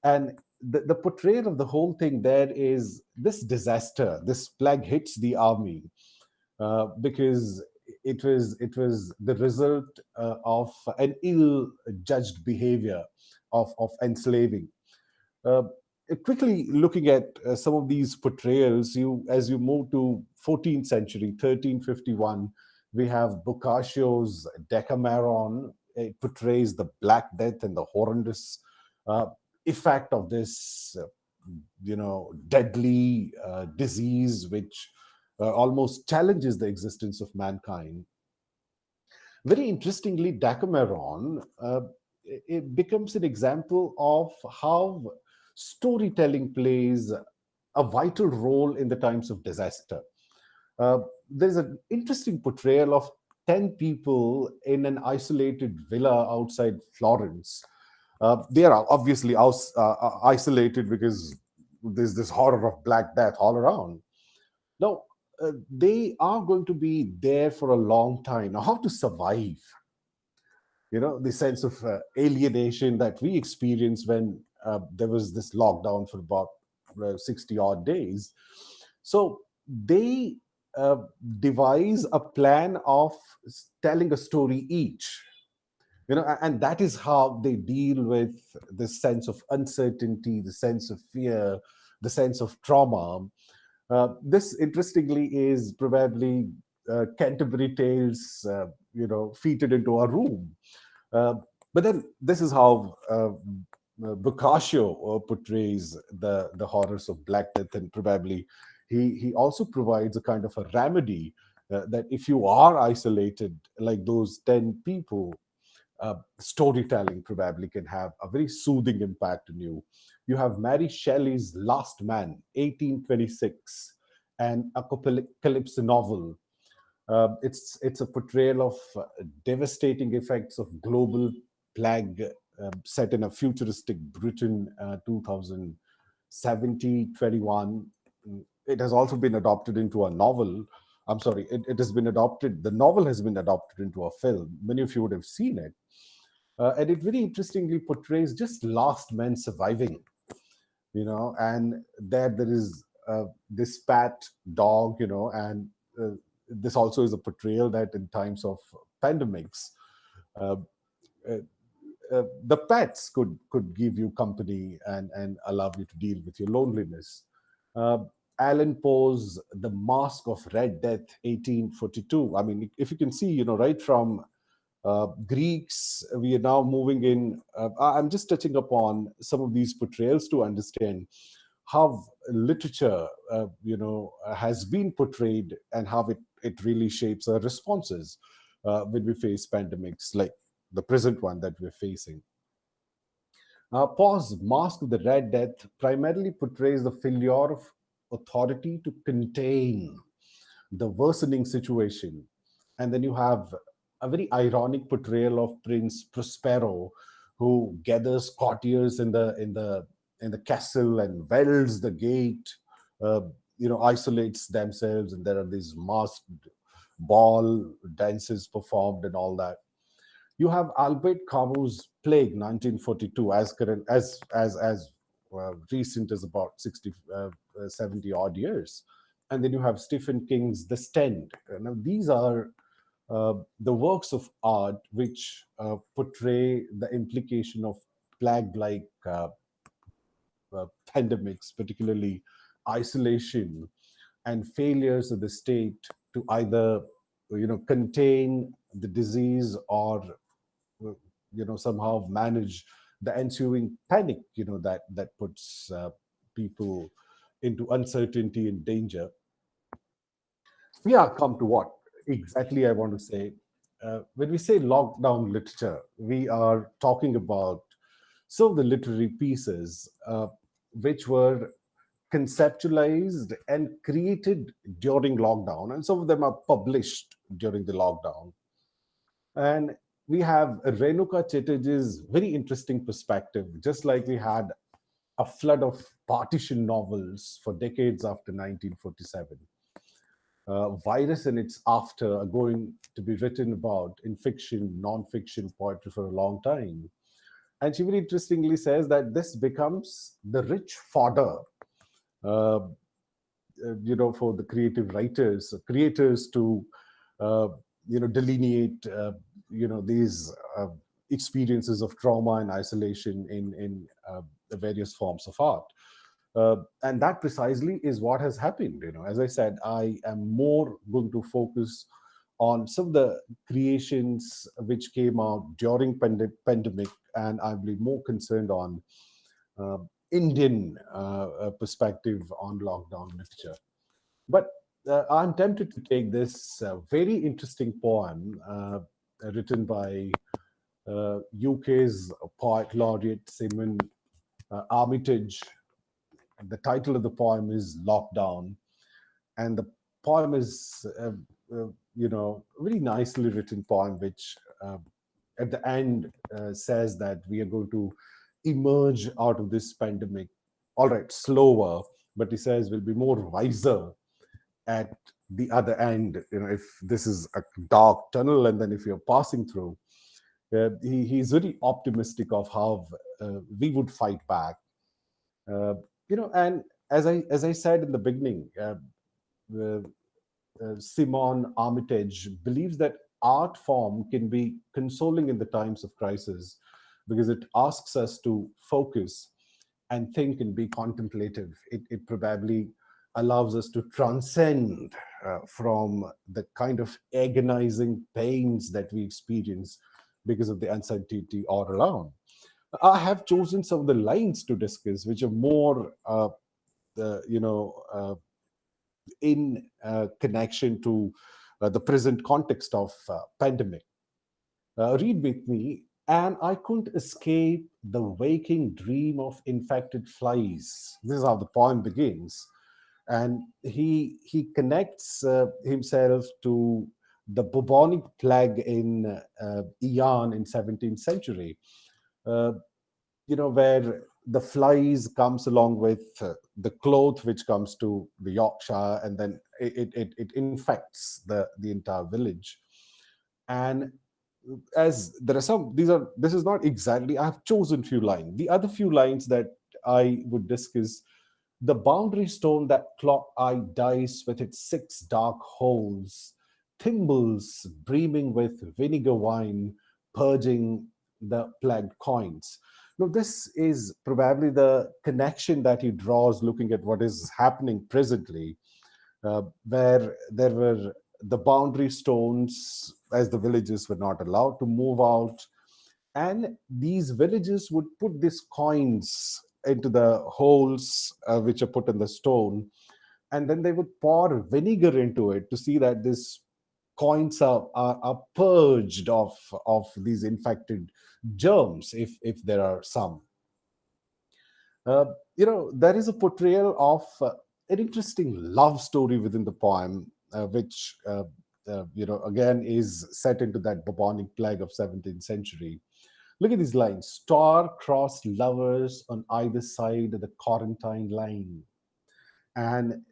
And the portrayal of the whole thing there is this disaster, this plague hits the army because it was the result of an ill-judged behavior of enslaving. Quickly looking at some of these portrayals, as you move to 14th century, 1351, we have Boccaccio's Decameron. It portrays the Black Death and the horrendous effect of this, deadly disease, which almost challenges the existence of mankind. Very interestingly, Decameron, it becomes an example of how storytelling plays a vital role in the times of disaster. There's an interesting portrayal of 10 people in an isolated villa outside Florence. They are obviously isolated because there's this horror of Black Death all around. Now, they are going to be there for a long time. Now, how to survive? The sense of alienation that we experienced when there was this lockdown for about 60 odd days. So they devise a plan of telling a story each, and that is how they deal with the sense of uncertainty, the sense of fear, the sense of trauma. This, interestingly, is probably Canterbury Tales, featured into our room. But then this is how Boccaccio portrays the horrors of Black Death, and probably he also provides a kind of a remedy that if you are isolated like those 10 people, storytelling probably can have a very soothing impact on you. You have Mary Shelley's Last Man, 1826, an apocalypse novel. It's a portrayal of devastating effects of global plague set in a futuristic Britain, 2070, 21. It has also been adopted into a novel. I'm sorry, it has been adopted. The novel has been adopted into a film. Many of you would have seen it. And it very interestingly portrays just last men surviving, and there is this fat dog, and this also is a portrayal that in times of pandemics, the pets could give you company and allow you to deal with your loneliness. Alan Poe's The Mask of Red Death, 1842. I mean, if you can see, right from Greeks, we are now moving in. I'm just touching upon some of these portrayals to understand how literature, has been portrayed and how it really shapes our responses when we face pandemics like the present one that we're facing. Poe's Mask of the Red Death primarily portrays the failure of authority to contain the worsening situation. And then you have a very ironic portrayal of Prince Prospero, who gathers courtiers in the castle and welds the gate, isolates themselves, and there are these masked ball dances performed and all that. You have Albert Camus' Plague, 1942, as recent as about 60, 70 odd years. And then you have Stephen King's The Stand. Now, these are the works of art which portray the implication of plague-like pandemics, particularly isolation and failures of the state to either contain the disease or somehow manage the ensuing panic that puts people into uncertainty and danger. We are come to what exactly I want to say. When we say lockdown literature, we are talking about some of the literary pieces which were conceptualized and created during lockdown, and some of them are published during the lockdown. And we have Renuka Chatterjee's very interesting perspective, just like we had a flood of partition novels for decades after 1947. Virus and its after are going to be written about in fiction, non-fiction poetry for a long time. And she very interestingly says that this becomes the rich fodder, for the creators to, delineate, these experiences of trauma and isolation in the various forms of art. And that precisely is what has happened. As I said, I am more going to focus on some of the creations which came out during pandemic, and I'll be more concerned on Indian perspective on lockdown literature. But I'm tempted to take this very interesting poem written by UK's poet laureate Simon Armitage, the title of the poem is Lockdown, and the poem is, very nicely written poem, which at the end says that we are going to emerge out of this pandemic, all right, slower, but he says we'll be more wiser at the other end. If this is a dark tunnel, and then if you're passing through, he's very optimistic of how we would fight back. And as I said in the beginning, uh, Simon Armitage believes that art form can be consoling in the times of crisis because it asks us to focus and think and be contemplative. It probably allows us to transcend from the kind of agonizing pains that we experience because of the uncertainty all around. I have chosen some of the lines to discuss, which are more, in connection to the present context of pandemic. Read with me. And I couldn't escape the waking dream of infected flies. This is how the poem begins. And he connects himself to the bubonic plague in Iran in 17th century, where the flies comes along with the cloth which comes to the Yorkshire, and then it infects the entire village. And as there are some, this is not exactly, I have chosen few lines. The other few lines that I would discuss: the boundary stone that clock eye dice with its 6 dark holes, thimbles brimming with vinegar wine, purging the plagued coins. Now, this is probably the connection that he draws looking at what is happening presently, where there were the boundary stones, as the villages were not allowed to move out. And these villages would put these coins into the holes which are put in the stone, and then they would pour vinegar into it to see that these coins are purged of these infected germs, if there are some. There is a portrayal of an interesting love story within the poem, which again is set into that bubonic plague of 17th century. Look at these lines: star-crossed lovers on either side of the quarantine line. And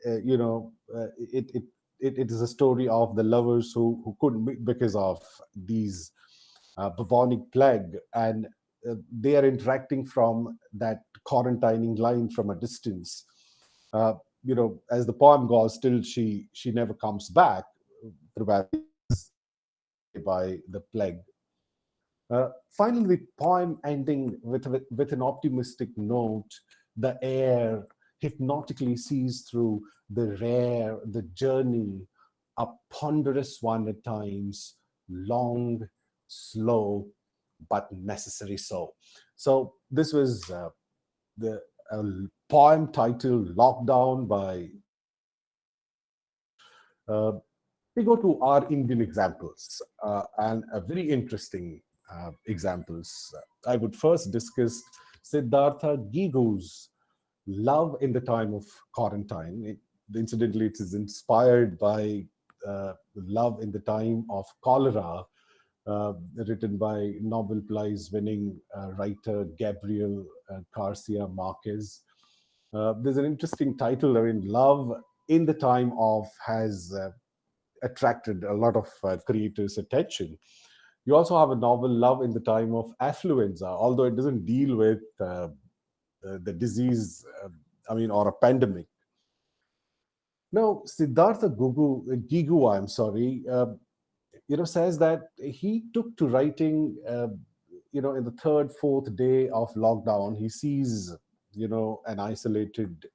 it is a story of the lovers who couldn't meet because of these bubonic plague, and they are interacting from that quarantining line from a distance. As the poem goes, still she never comes back, probably by the plague. Finally, the poem ending with an optimistic note: the air hypnotically sees through the journey, a ponderous one at times, long, slow, but necessary so. So this was the poem titled Lockdown by we go to our Indian examples, and a very interesting examples. I would first discuss Siddhartha Gigu's Love in the Time of Quarantine. Incidentally, it is inspired by Love in the Time of Cholera, written by Nobel Prize winning writer Gabriel Garcia Marquez. There's an interesting title. I mean, Love in the Time of has attracted a lot of creators' attention. You also have a novel, Love in the Time of Affluenza, although it doesn't deal with the disease, or a pandemic. Now, Siddhartha Gigu, I'm sorry, says that he took to writing, in the third, fourth day of lockdown. He sees, an isolated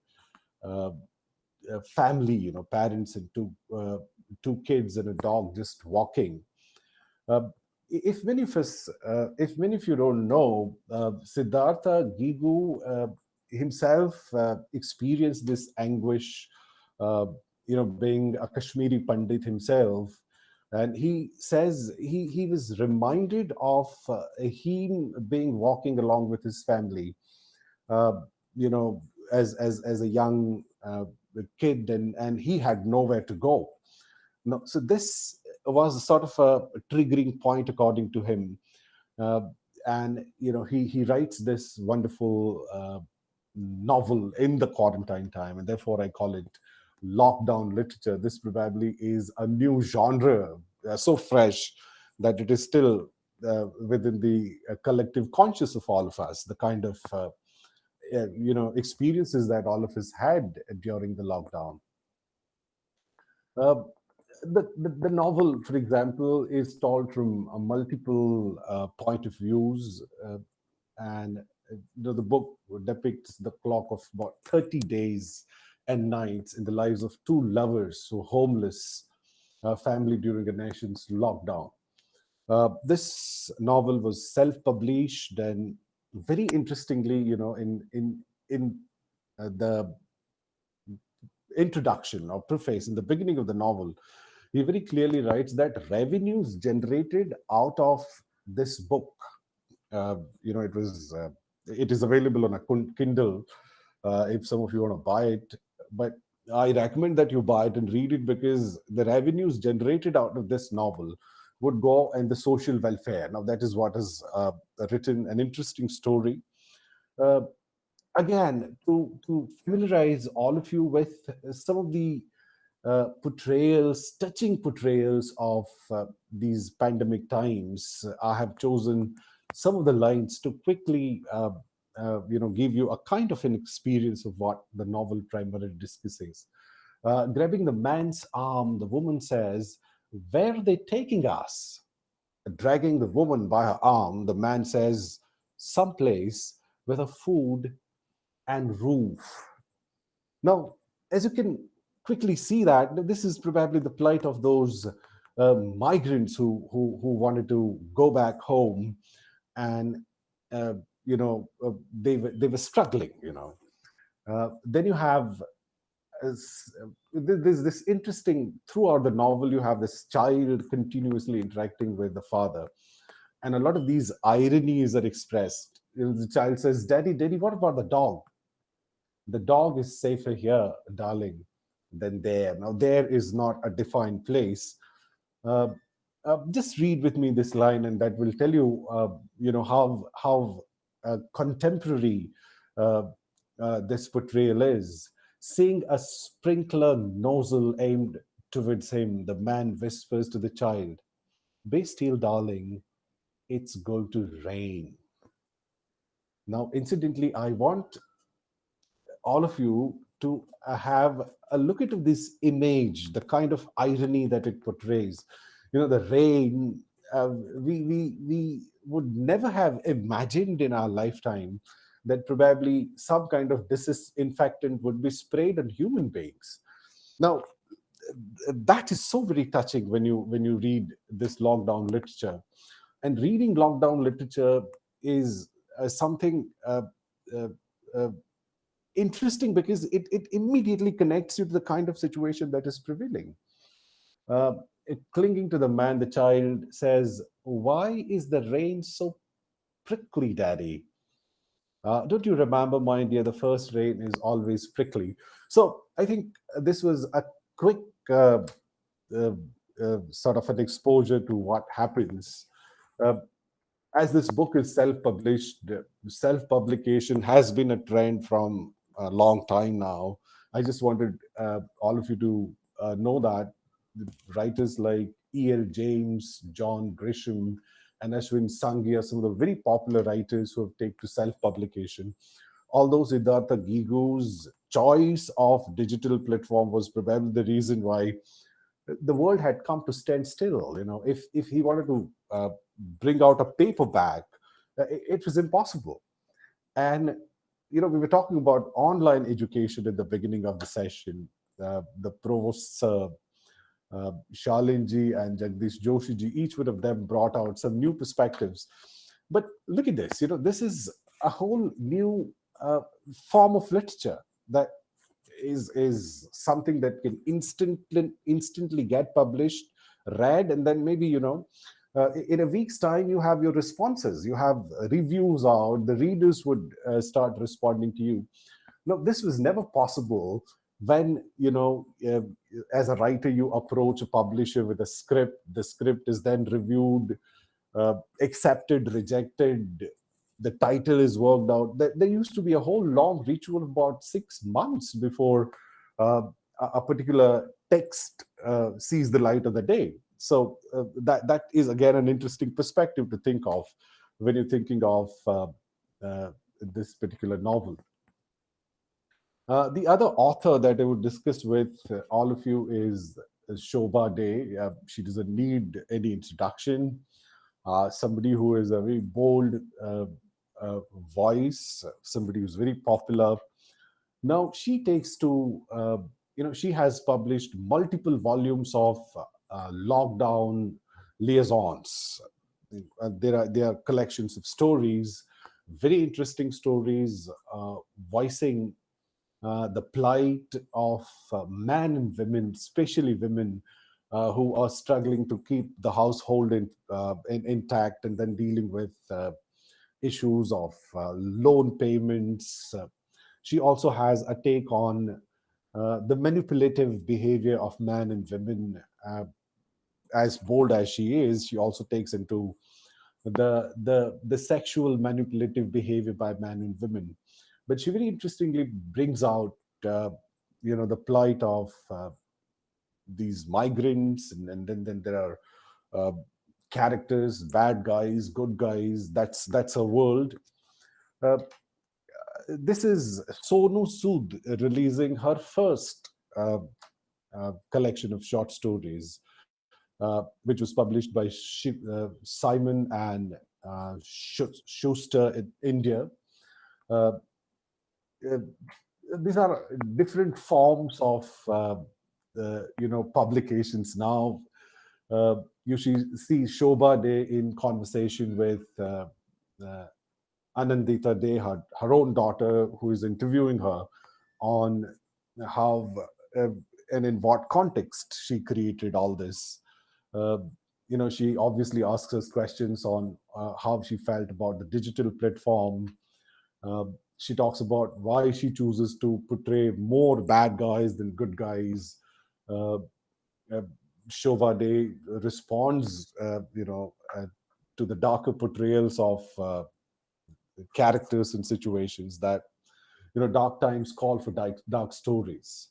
family, parents and two kids and a dog just walking. If many of you don't know, Siddhartha Gigu himself experienced this anguish, being a Kashmiri Pandit himself. And he says he was reminded of him being walking along with his family, as a young kid, and he had nowhere to go. No, so this was sort of a triggering point according to him. Uh, and he writes this wonderful novel in the quarantine time, and therefore I call it lockdown literature. This probably is a new genre, so fresh that it is still within the collective conscious of all of us, the kind of experiences that all of us had during the lockdown. uh, the novel, for example, is told from a multiple point of views, and the book depicts the clock of about 30 days and nights in the lives of two lovers, so homeless family during a nation's lockdown. This novel was self-published, and very interestingly, in the introduction or preface in the beginning of the novel, he very clearly writes that revenues generated out of this book, it is available on a Kindle if some of you want to buy it, but I recommend that you buy it and read it, because the revenues generated out of this novel would go in the social welfare. Now, that is what is written, an interesting story. Again, to familiarize all of you with some of the portrayals, touching portrayals of these pandemic times, I have chosen some of the lines to quickly give you a kind of an experience of what the novel primarily discusses. Grabbing the man's arm, the woman says, "Where are they taking us?" Dragging the woman by her arm, the man says, "Someplace with a food and roof." Now, as you can quickly see, that this is probably the plight of those migrants who wanted to go back home, and they were struggling. Then you have there's this interesting, throughout the novel, you have this child continuously interacting with the father, and a lot of these ironies are expressed. The child says, "Daddy, what about the dog?" "The dog is safer here, darling, than there." Now, there is not a defined place. Uh, just read with me this line, and that will tell you, how contemporary this portrayal is. Seeing a sprinkler nozzle aimed towards him, the man whispers to the child, "Be still, darling. It's going to rain." Now, incidentally, I want all of you to have a look into this image, the kind of irony that it portrays. The rain, we would never have imagined in our lifetime that probably some kind of disinfectant would be sprayed on human beings. Now, that is so very touching when you read this lockdown literature. And reading lockdown literature is something interesting, because it immediately connects you to the kind of situation that is prevailing. Clinging to the man, the child says, "Why is the rain so prickly, Daddy?" Don't you remember, my dear, the first rain is always prickly. So I think this was a quick sort of an exposure to what happens. As this book is self-published, self-publication has been a trend from a long time now. I just wanted all of you to know that writers like E.L. James, John Grisham, and Ashwin Sanghi are some of the very popular writers who have taken to self-publication. Although Siddhartha Gigu's choice of digital platform was probably the reason why the world had come to stand still. If he wanted to bring out a paperback, it was impossible. And we were talking about online education at the beginning of the session. The Provost, Shalinji and Jagdish Joshi ji, each one of them brought out some new perspectives. But look at this, this is a whole new form of literature that is something that can instantly get published, read, and then maybe, in a week's time, you have your responses, you have reviews out, the readers would start responding to you. No, this was never possible when, as a writer, you approach a publisher with a script. The script is then reviewed, accepted, rejected. The title is worked out. There used to be a whole long ritual of about 6 months before a particular text sees the light of the day. So that is, again, an interesting perspective to think of when you're thinking of this particular novel. The other author that I would discuss with all of you is Shobha Day. She doesn't need any introduction. Somebody who is a very bold voice, somebody who's very popular. Now she takes to, she has published multiple volumes of lockdown liaisons. There are collections of stories, very interesting stories, voicing the plight of men and women, especially women, who are struggling to keep the household intact, and then dealing with issues of loan payments. She also has a take on the manipulative behavior of men and women. As bold as she is, she also takes into the sexual manipulative behavior by men and women. But she very interestingly brings out the plight of these migrants, and then there are characters, bad guys, good guys. That's her world. This is Sonu Sood releasing her first collection of short stories, which was published by Simon and Schuster in India. These are different forms of publications now. You see Shobha Day in conversation with Anandita Day, her own daughter, who is interviewing her on how and in what context she created all this. She obviously asks us questions on how she felt about the digital platform. She talks about why she chooses to portray more bad guys than good guys. Shobha Day responds, to the darker portrayals of characters and situations that, dark times call for dark stories.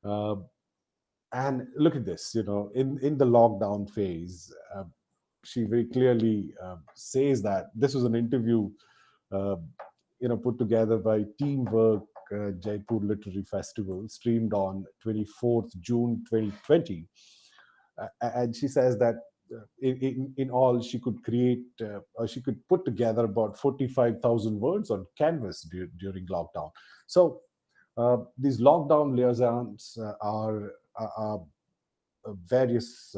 And look at this, in the lockdown phase, she very clearly says that this was an interview, put together by Teamwork Jaipur Literary Festival, streamed on 24th June 2020. And she says that in all, she could create, or she could put together about 45,000 words on canvas during lockdown. So these lockdown liaisons are various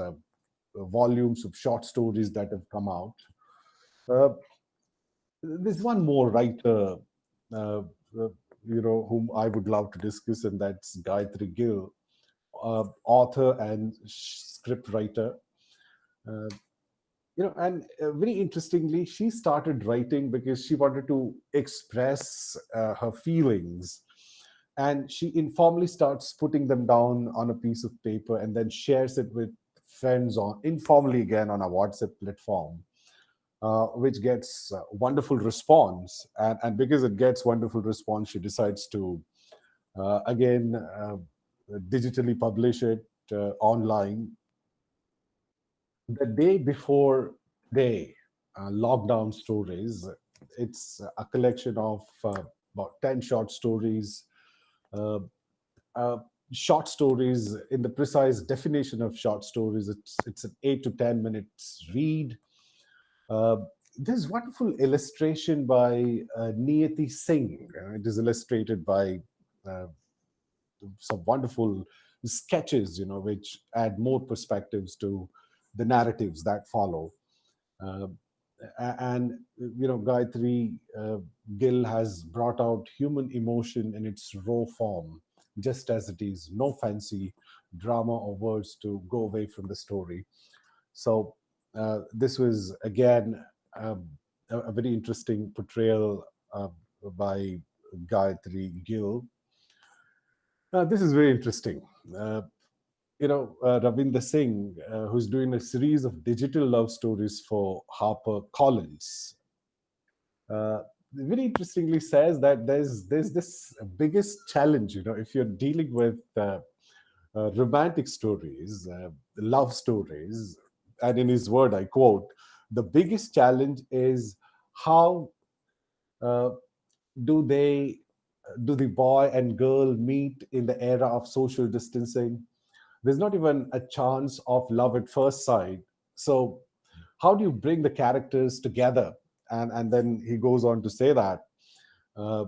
volumes of short stories that have come out. There's one more writer, whom I would love to discuss, and that's Gayatri Gill, author and script writer. And very interestingly, she started writing because she wanted to express her feelings, and she informally starts putting them down on a piece of paper and then shares it with friends informally again on a WhatsApp platform, which gets wonderful response. And because it gets wonderful response, she decides to again digitally publish it online. The day before day, lockdown stories. It's a collection of about 10 short stories. Short stories, in the precise definition of short stories, it's an 8 to 10 minutes read. There's wonderful illustration by Niyati Singh. It is illustrated by some wonderful sketches, which add more perspectives to the narratives that follow. And Gayatri Gill has brought out human emotion in its raw form, just as it is. No fancy drama or words to go away from the story. So this was again a very interesting portrayal by Gayatri Gill. This is very interesting. Ravinder Singh, who's doing a series of digital love stories for HarperCollins, very interestingly says that there's this biggest challenge. If you're dealing with romantic stories, love stories, and in his word, I quote, the biggest challenge is how uh, do the boy and girl meet in the era of social distancing. There's not even a chance of love at first sight. So how do you bring the characters together? And then he goes on to say that uh,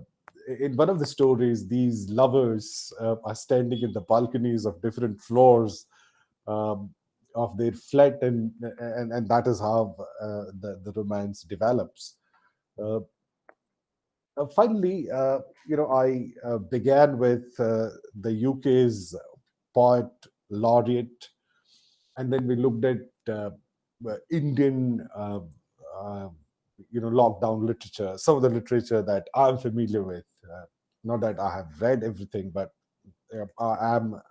in one of the stories, these lovers are standing in the balconies of different floors um, of their flat, and that is how the romance develops. Uh, Finally, I began with the UK's poet laureate, and then we looked at Indian, uh, lockdown literature, some of the literature that I'm familiar with. Not that I have read everything, but I am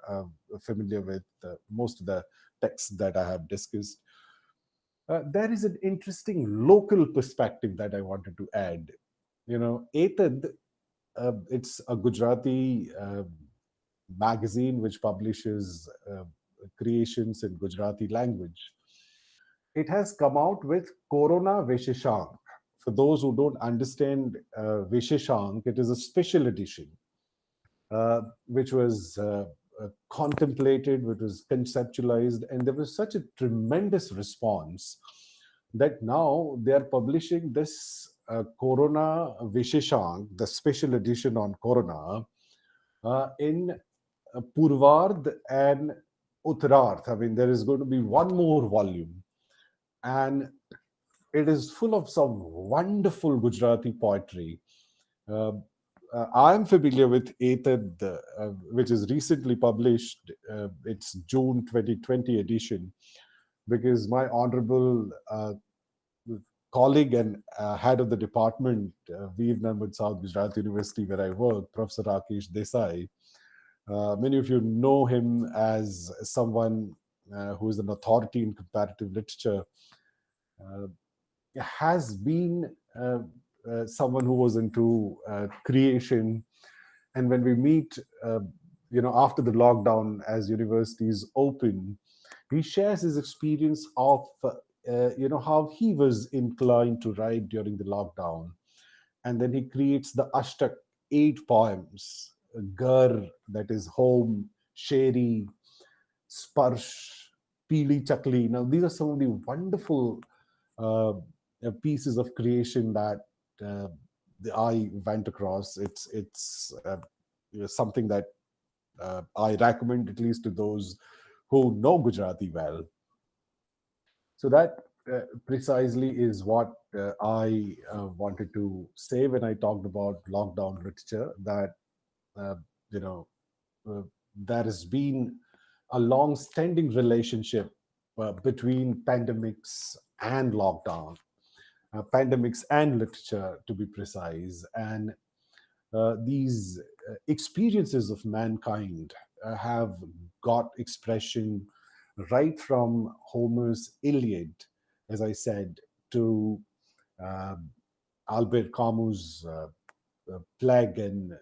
familiar with most of the texts that I have discussed. There is an interesting local perspective that I wanted to add. Etad, it's a Gujarati magazine which publishes creations in Gujarati language. It has come out with Corona Visheshank. For those who don't understand Visheshank, it is a special edition which was contemplated, which was conceptualized, and there was such a tremendous response that now they are publishing this Corona Visheshank, the special edition on Corona, in Purvard and Uttararth. I mean, there is going to be one more volume, and it is full of some wonderful Gujarati poetry. Uh, I'm familiar with Etad, which is recently published. It's June 2020 edition, because my honorable colleague and head of the department, Veer Narmad South Gujarat University, where I work, Professor Rakesh Desai, many of you know him as someone who is an authority in comparative literature, has been someone who was into creation. And when we meet, after the lockdown, as universities open, he shares his experience of, how he was inclined to write during the lockdown. And then he creates the Ashtak, 8 poems, Gar, that is home, Sheri, Sparsh, Pili Chakli. Now, these are some of the wonderful pieces of creation that I went across. It's something that I recommend, at least to those who know Gujarati well. So that precisely is what I wanted to say when I talked about lockdown literature. That uh, you know there has been a long-standing relationship between pandemics and lockdown, pandemics and literature, to be precise, and these experiences of mankind have got expression right from Homer's Iliad, as I said, to uh, Albert Camus' Plague, and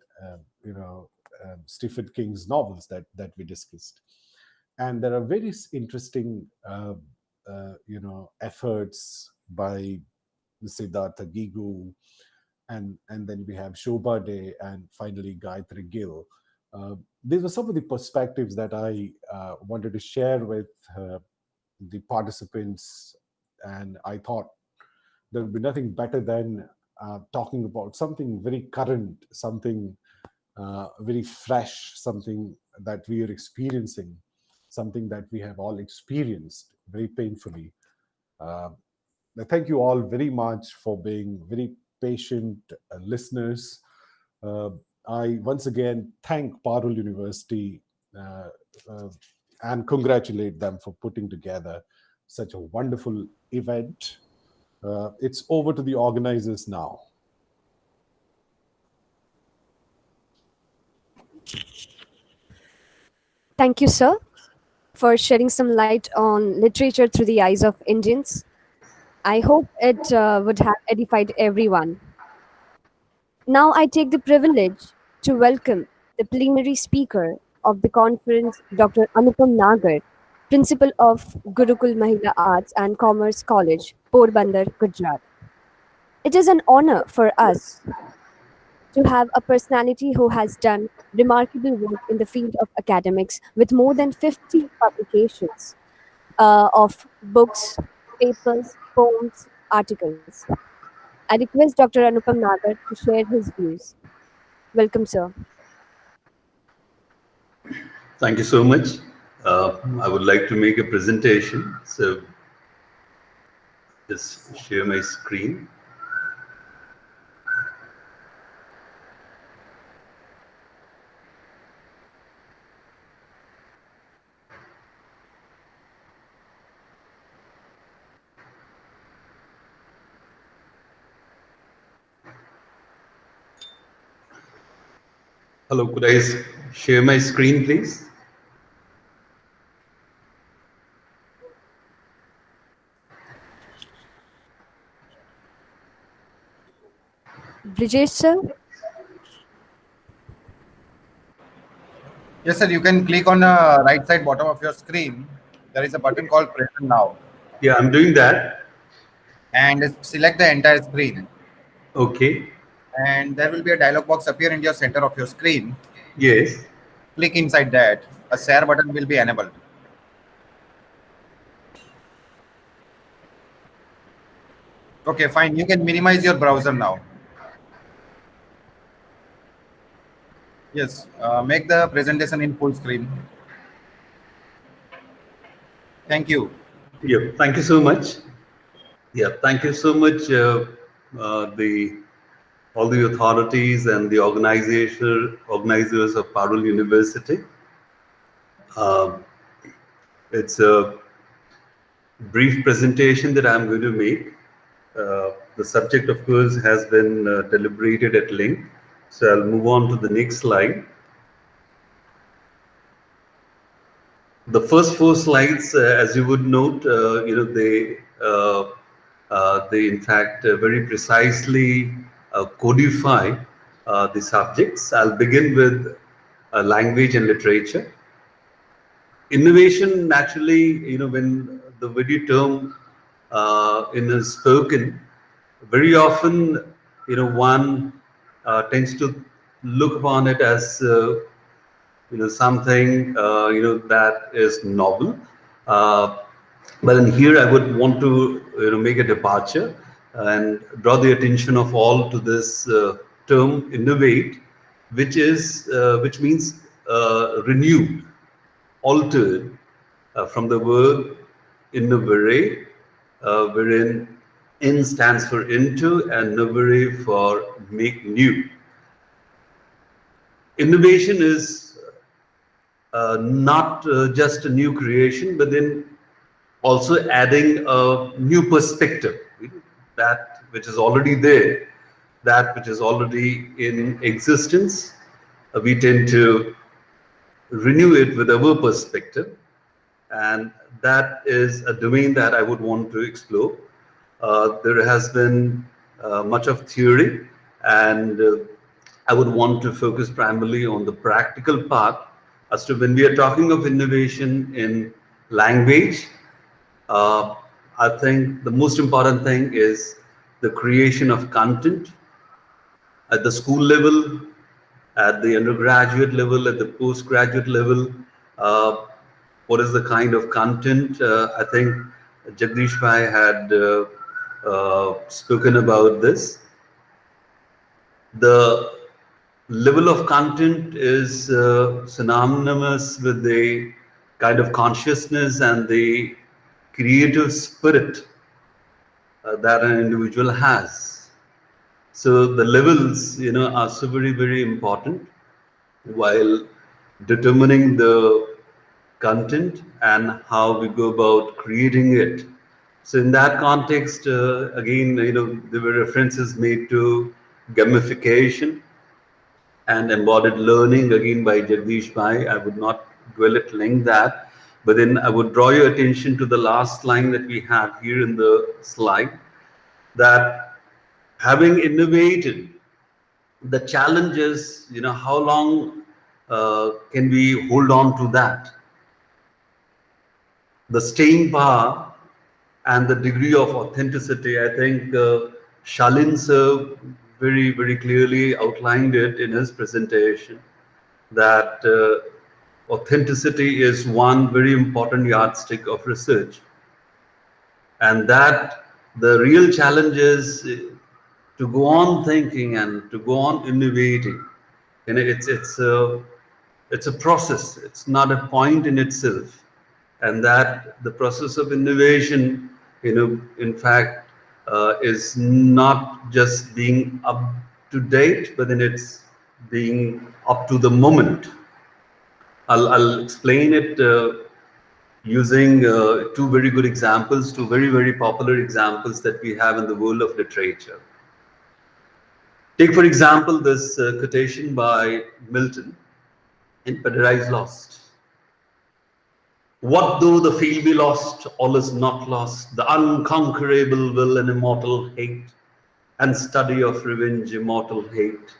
Stephen King's novels that we discussed. And there are various interesting, efforts by Siddhartha Gigu, and then we have Shobha Day, and finally Gayatri Gill. These are some of the perspectives that I wanted to share with the participants, and I thought there would be nothing better than talking about something very current, something very fresh, something that we are experiencing, something that we have all experienced very painfully. Uh, Thank you all very much for being very patient listeners. Uh, I once again thank Parul University uh, uh, and congratulate them for putting together such a wonderful event. It's over to the organizers now. Thank you, sir, for shedding some light on literature through the eyes of Indians. I hope it would have edified everyone. Now I take the privilege to welcome the plenary speaker of the conference, Dr. Nagar, Principal of Gurukul Mahila Arts and Commerce College, Porbandar, Gujarat. It is an honor for us to have a personality who has done remarkable work in the field of academics with more than 50 publications of books, papers, poems, articles. I request Dr. Anupam Nagar to share his views. Welcome, sir. Thank you so much. I would like to make a presentation. So just share my screen. Hello, could I share my screen, please? Brijesh, sir. Yes, sir. You can click on the right side bottom of your screen. There is a button called Present Now, Yeah, I'm doing that. and select the entire screen. Okay. And there will be a dialog box appear in your center of your screen. Yes. Click inside that. A share button will be enabled. Okay, fine. You can minimize your browser now. Yes, make the presentation in full screen. Thank you. Yeah, thank you so much. Yeah, thank you so much, all the authorities and the organizers of Parul University. It's a brief presentation that I'm going to make. The subject, of course, has been deliberated at length. So I'll move on to the next slide. The first four slides, as you would note, they in fact very precisely codify the subjects. I'll begin with language and literature. Innovation, naturally, when the very term is spoken, very often, one tends to look upon it as something that is novel. But in here, I would want to make a departure and draw the attention of all to this term innovate, which means renewed, altered, from the verb innovare, wherein in stands for into and novare for make new. Innovation is not just a new creation, but then also adding a new perspective, that which is already there, that which is already in existence. We tend to renew it with our perspective, and that is a domain that I would want to explore. There has been much of theory, and I would want to focus primarily on the practical part as to when we are talking of innovation in language. I think the most important thing is the creation of content at the school level, at the undergraduate level, at the postgraduate level. What is the kind of content? I think Jagdish Bhai had spoken about this. The level of content is synonymous with the kind of consciousness and the creative spirit that an individual has. So the levels, are so very, very important while determining the content and how we go about creating it. So in that context, again, there were references made to gamification, and Embodied Learning, again by Jagdish Bhai. I would not dwell at length that, but then I would draw your attention to the last line that we have here in the slide, that having innovated, the challenge is, how long can we hold on to that? The staying power and the degree of authenticity. I think Shalin sir very, very clearly outlined it in his presentation, that authenticity is one very important yardstick of research, and that the real challenge is to go on thinking and to go on innovating. It's a process. It's not a point in itself, and that the process of innovation, in fact, is not just being up to date, but then it's being up to the moment. I'll explain it using two very good examples, two very, very popular examples that we have in the world of literature. Take, for example, this quotation by Milton in Paradise Lost. What though the field be lost, all is not lost. The unconquerable will and immortal hate, and study of revenge, immortal hate.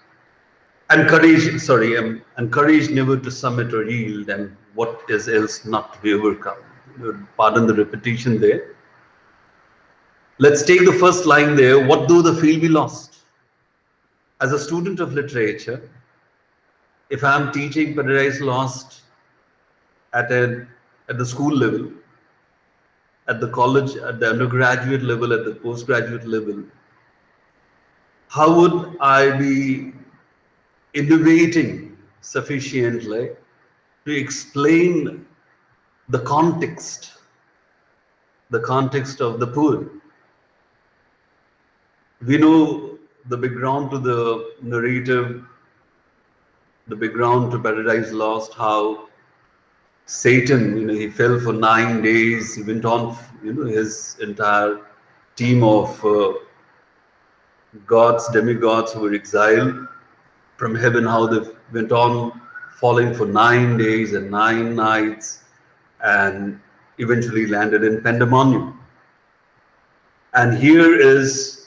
And courage never to submit or yield, and what is else not to be overcome. Pardon the repetition there. Let's take the first line there. What though the field be lost? As a student of literature, if I'm teaching Paradise Lost at the school level, at the college, at the undergraduate level, at the postgraduate level, how would I be innovating sufficiently to explain the context of the poem? We know the background to the narrative, the background to Paradise Lost, how Satan, he fell for 9 days. He went on, his entire team of gods, demigods who were exiled from heaven, how they went on falling for 9 days and 9 nights, and eventually landed in Pandemonium. And here is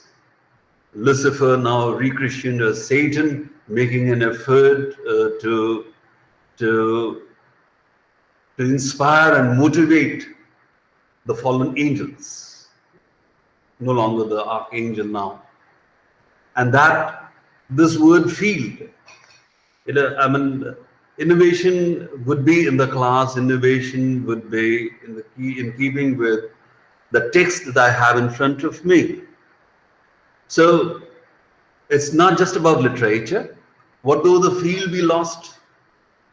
Lucifer, now rechristened as Satan, making an effort to inspire and motivate the fallen angels, no longer the archangel now. And that this word field, innovation would be in the class, innovation would be in keeping with the text that I have in front of me. So it's not just about literature. What though the field be lost?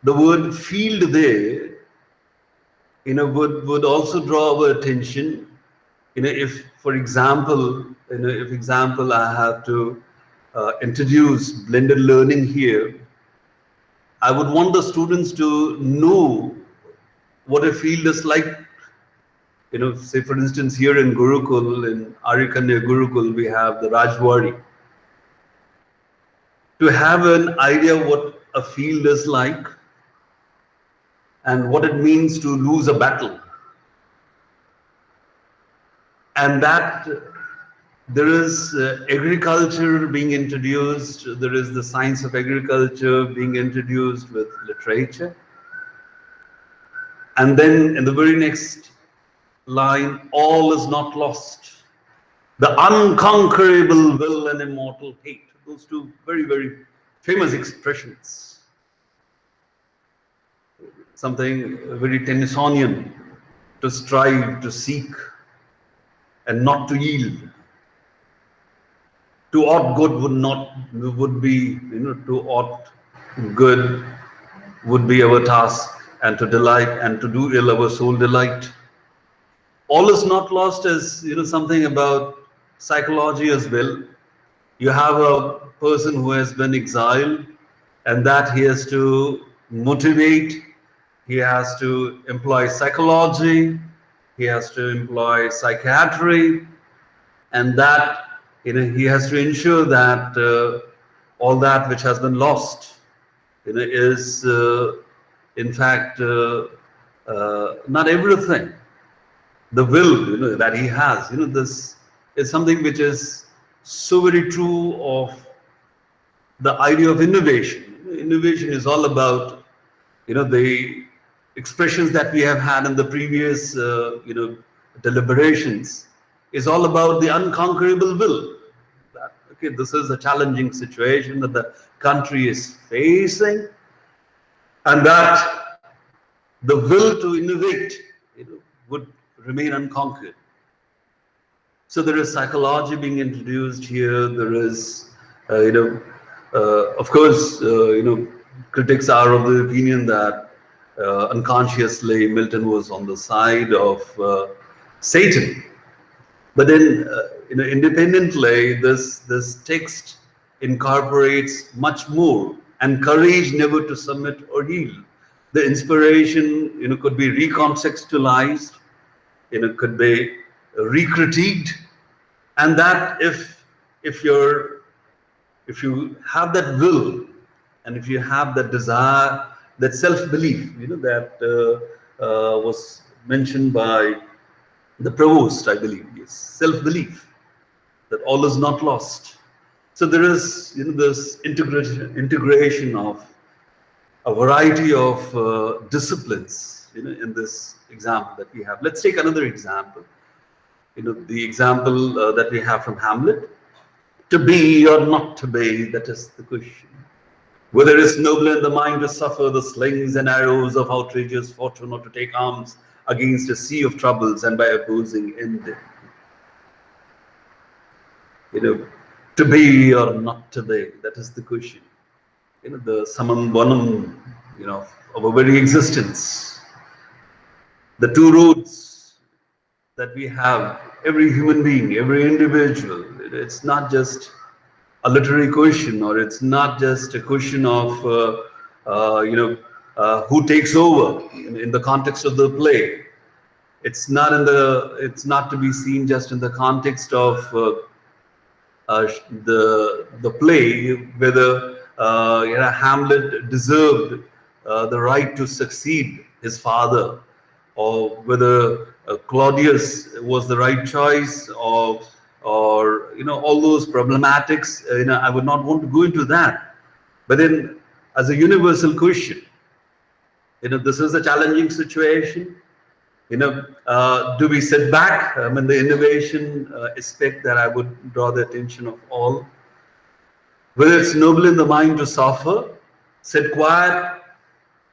The word field there, would also draw our attention. If, for example, I have to introduce blended learning here, I would want the students to know what a field is like. Say for instance, here in Gurukul, in Arikanya Gurukul, we have the Rajwari. To have an idea what a field is like and what it means to lose a battle, and that there is agriculture being introduced, there is the science of agriculture being introduced with literature, and then in the very next line, all is not lost. The unconquerable will and immortal hate. Those two very, very famous expressions. Something very Tennysonian, to strive, to seek, and not to yield. To ought good would be, to ought good would be our task, and to delight, and to do ill our soul delight. All is not lost is, something about psychology as well. You have a person who has been exiled, and that he has to motivate, he has to employ psychology, he has to employ psychiatry, and that he has to ensure that all that which has been lost is in fact not everything. The will, that he has, this is something which is so very true of the idea of innovation. Innovation is all about, the expressions that we have had in the previous, deliberations, is all about the unconquerable will. That, okay, this is a challenging situation that the country is facing, and that the will to innovate, would remain unconquered. So there is psychology being introduced here. There is, of course, critics are of the opinion that unconsciously Milton was on the side of Satan. But then, independently, this text incorporates much more, and courage never to submit or yield. The inspiration, could be recontextualized, could be recritiqued, and that if you have that will, and if you have that desire, that self-belief, that was mentioned by the Provost, I believe, yes, self-belief, that all is not lost. So there is, this integration of a variety of disciplines, in this example that we have. Let's take another example. The example that we have from Hamlet. To be or not to be, that is the question. Whether it's nobler in the mind to suffer the slings and arrows of outrageous fortune, or to take arms against a sea of troubles and by opposing end them. To be or not to be, that is the question. The summum bonum, of our very existence. The two roads that we have, every human being, every individual, it's not just a literary question, or it's not just a question of, who takes over in the context of the play. It's not to be seen just in the context of the play, whether Hamlet deserved the right to succeed his father, or whether Claudius was the right choice, or all those problematics. I would not want to go into that. But then, as a universal question, this is a challenging situation. Do we sit back? The innovation aspect that I would draw the attention of all. Whether it's noble in the mind to suffer, sit quiet.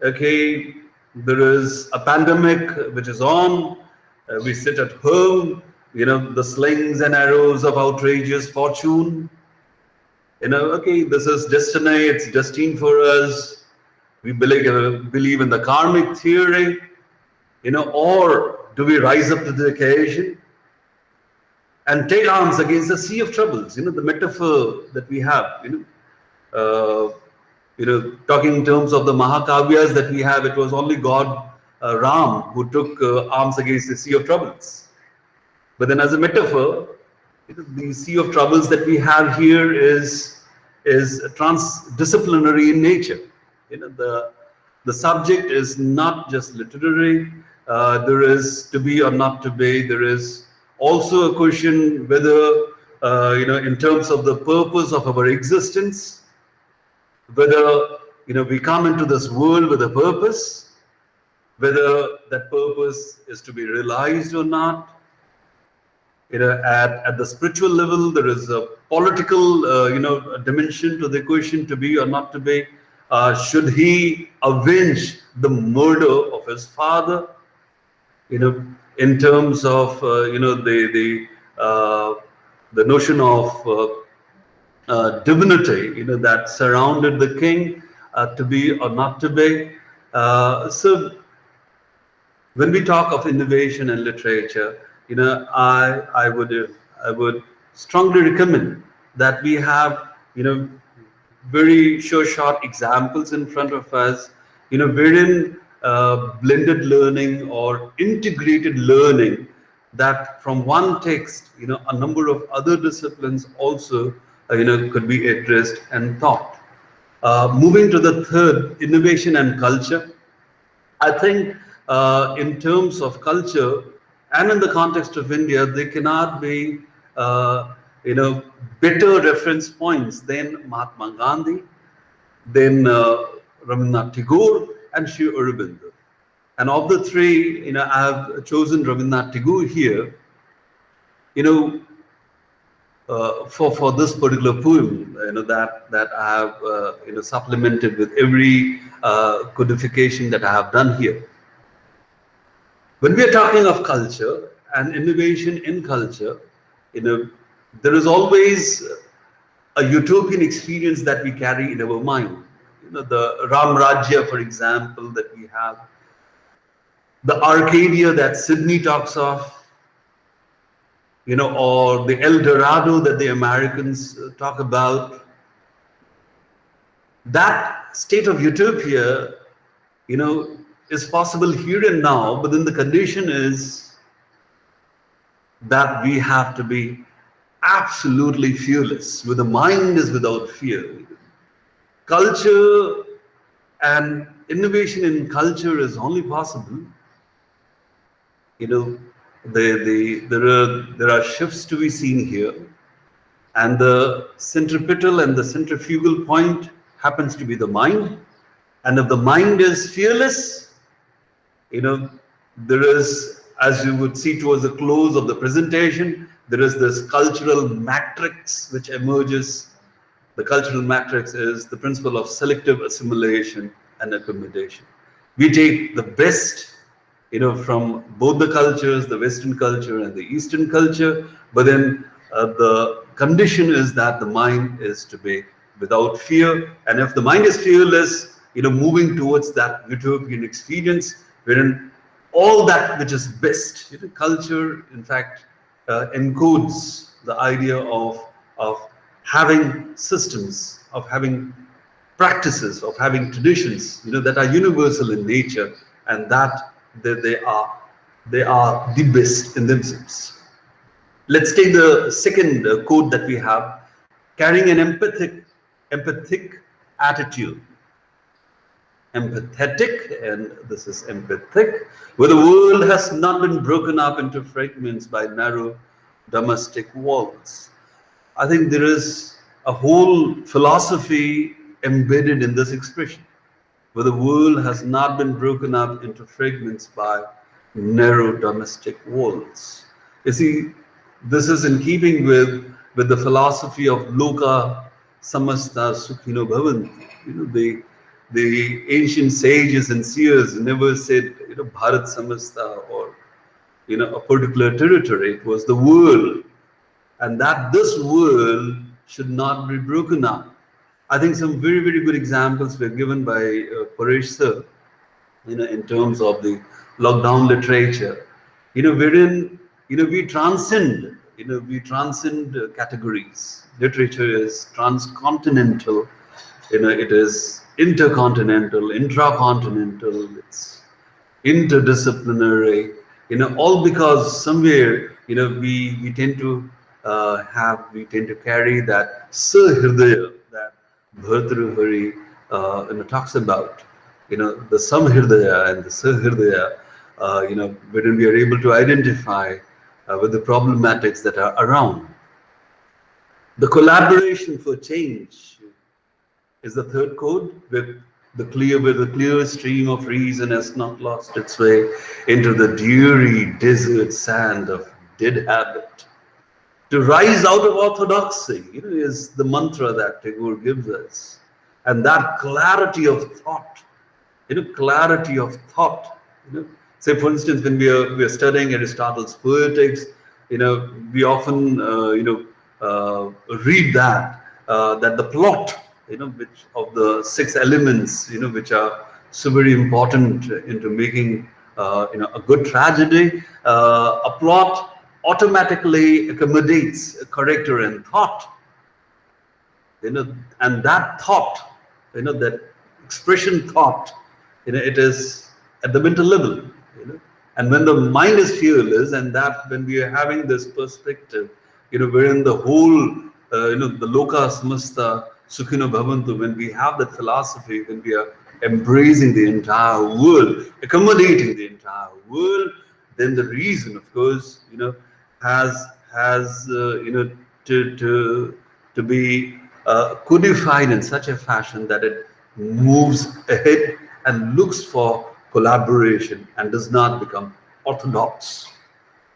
Okay, there is a pandemic which is on. We sit at home. The slings and arrows of outrageous fortune. Okay, this is destiny. It's destined for us. We believe in the karmic theory. Or do we rise up to the occasion and take arms against the sea of troubles? The metaphor that we have, talking in terms of the Mahakavyas that we have, it was only God, Ram, who took arms against the sea of troubles. But then as a metaphor, the sea of troubles that we have here is transdisciplinary in nature. The subject is not just literary. There is to be or not to be. There is also a question whether, in terms of the purpose of our existence, whether, we come into this world with a purpose, whether that purpose is to be realized or not. At the spiritual level, there is a political, dimension to the question to be or not to be. Should he avenge the murder of his father? In terms of the notion of divinity, that surrounded the king, to be or not to be. So when we talk of innovation and literature, I would strongly recommend that we have very short examples in front of us, wherein blended learning or integrated learning, that from one text, a number of other disciplines also, could be addressed and taught. Moving to the third, innovation and culture. I think in terms of culture and in the context of India, there cannot be better reference points than Mahatma Gandhi, then Rabindranath Tagore, and Sri Aurobindo. And of the three, I have chosen Rabindranath Tagore here. For this particular poem, that I have supplemented with every codification that I have done here. When we are talking of culture and innovation in culture, there is always a utopian experience that we carry in our mind. The Ram Rajya, for example, that we have, the Arcadia that Sydney talks of, or the El Dorado that the Americans talk about. That state of utopia, is possible here and now, but then the condition is that we have to be absolutely fearless, where the mind is without fear. Culture and innovation in culture is only possible. There are shifts to be seen here, and the centripetal and the centrifugal point happens to be the mind. And if the mind is fearless, there is, as you would see towards the close of the presentation, there is this cultural matrix which emerges. The cultural matrix is the principle of selective assimilation and accommodation. We take the best from both the cultures, the Western culture and the Eastern culture, but then the condition is that the mind is to be without fear. And if the mind is fearless, moving towards that utopian experience, wherein all that which is best, culture, in fact, encodes the idea of having systems, of having practices, of having traditions, that are universal in nature, and that they are the best in themselves. Let's take the second quote that we have: carrying an empathic attitude. Empathetic, and this is empathic, where the world has not been broken up into fragments by narrow domestic walls. I think there is a whole philosophy embedded in this expression, where the world has not been broken up into fragments by narrow domestic walls. You see, this is in keeping with the philosophy of Loka Samasta Sukhino Bhavanti. The ancient sages and seers never said, Bharat Samasta, or a particular territory. It was the world, and that this world should not be broken up. I think some very, very good examples were given by Paresh sir, in terms of the lockdown literature, wherein, we transcend categories. Literature is transcontinental, it is intercontinental, intracontinental, it's interdisciplinary, all because somewhere, we tend to carry that Sahridaya that Bhartrihari talks about, the Samhirdaya and the Sahridaya, wherein we are able to identify with the problematics that are around. The collaboration for change is the third code, where the clear stream of reason has not lost its way into the dreary desert sand of dead habit. To rise out of orthodoxy, is the mantra that Tagore gives us. And that clarity of thought, say for instance, when we are studying Aristotle's Poetics, we often, read that the plot, which of the 6 elements, which are so very important into making, a good tragedy, a plot automatically accommodates a character and thought, and that thought, that expression thought, it is at the mental level, and when the mind is fearless, and that when we are having this perspective, wherein the whole, the Loka Samasta Sukhino Bhavantu, when we have that philosophy, when we are embracing the entire world, accommodating the entire world, then the reason, of course, has to be codified in such a fashion that it moves ahead and looks for collaboration and does not become orthodox.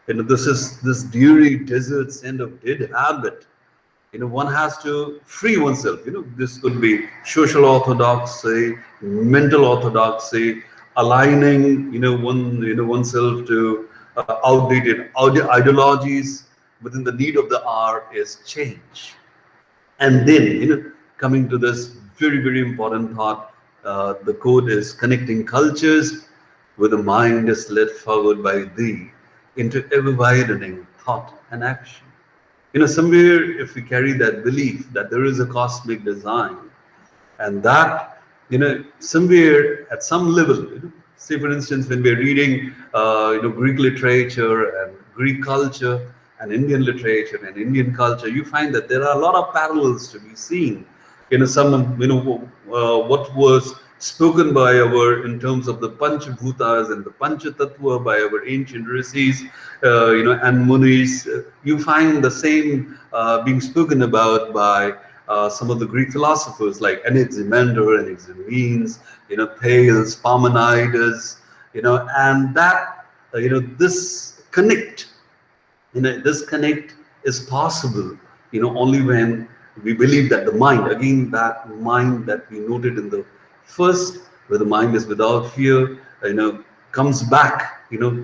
This is this dreary desert scent of dead habit. One has to free oneself. This could be social orthodoxy, mental orthodoxy, aligning oneself to outdated ideologies within the need of the hour is change. And then, coming to this very, very important thought, the code is connecting cultures with the mind is led forward by thee into ever-widening thought and action. Somewhere if we carry that belief that there is a cosmic design, and that, somewhere at some level, say for instance, when we're reading, Greek literature and Greek culture and Indian literature and Indian culture, you find that there are a lot of parallels to be seen. What was spoken by in terms of the Panchabhutas and the Panchatattva by our ancient rishis, and munis, you find the same being spoken about by some of the Greek philosophers like Anaximander, Anaximenes, Thales, Parmenides, and that, this connect, this connect is possible, only when we believe that the mind, again, that mind that we noted in the first, where the mind is without fear, comes back,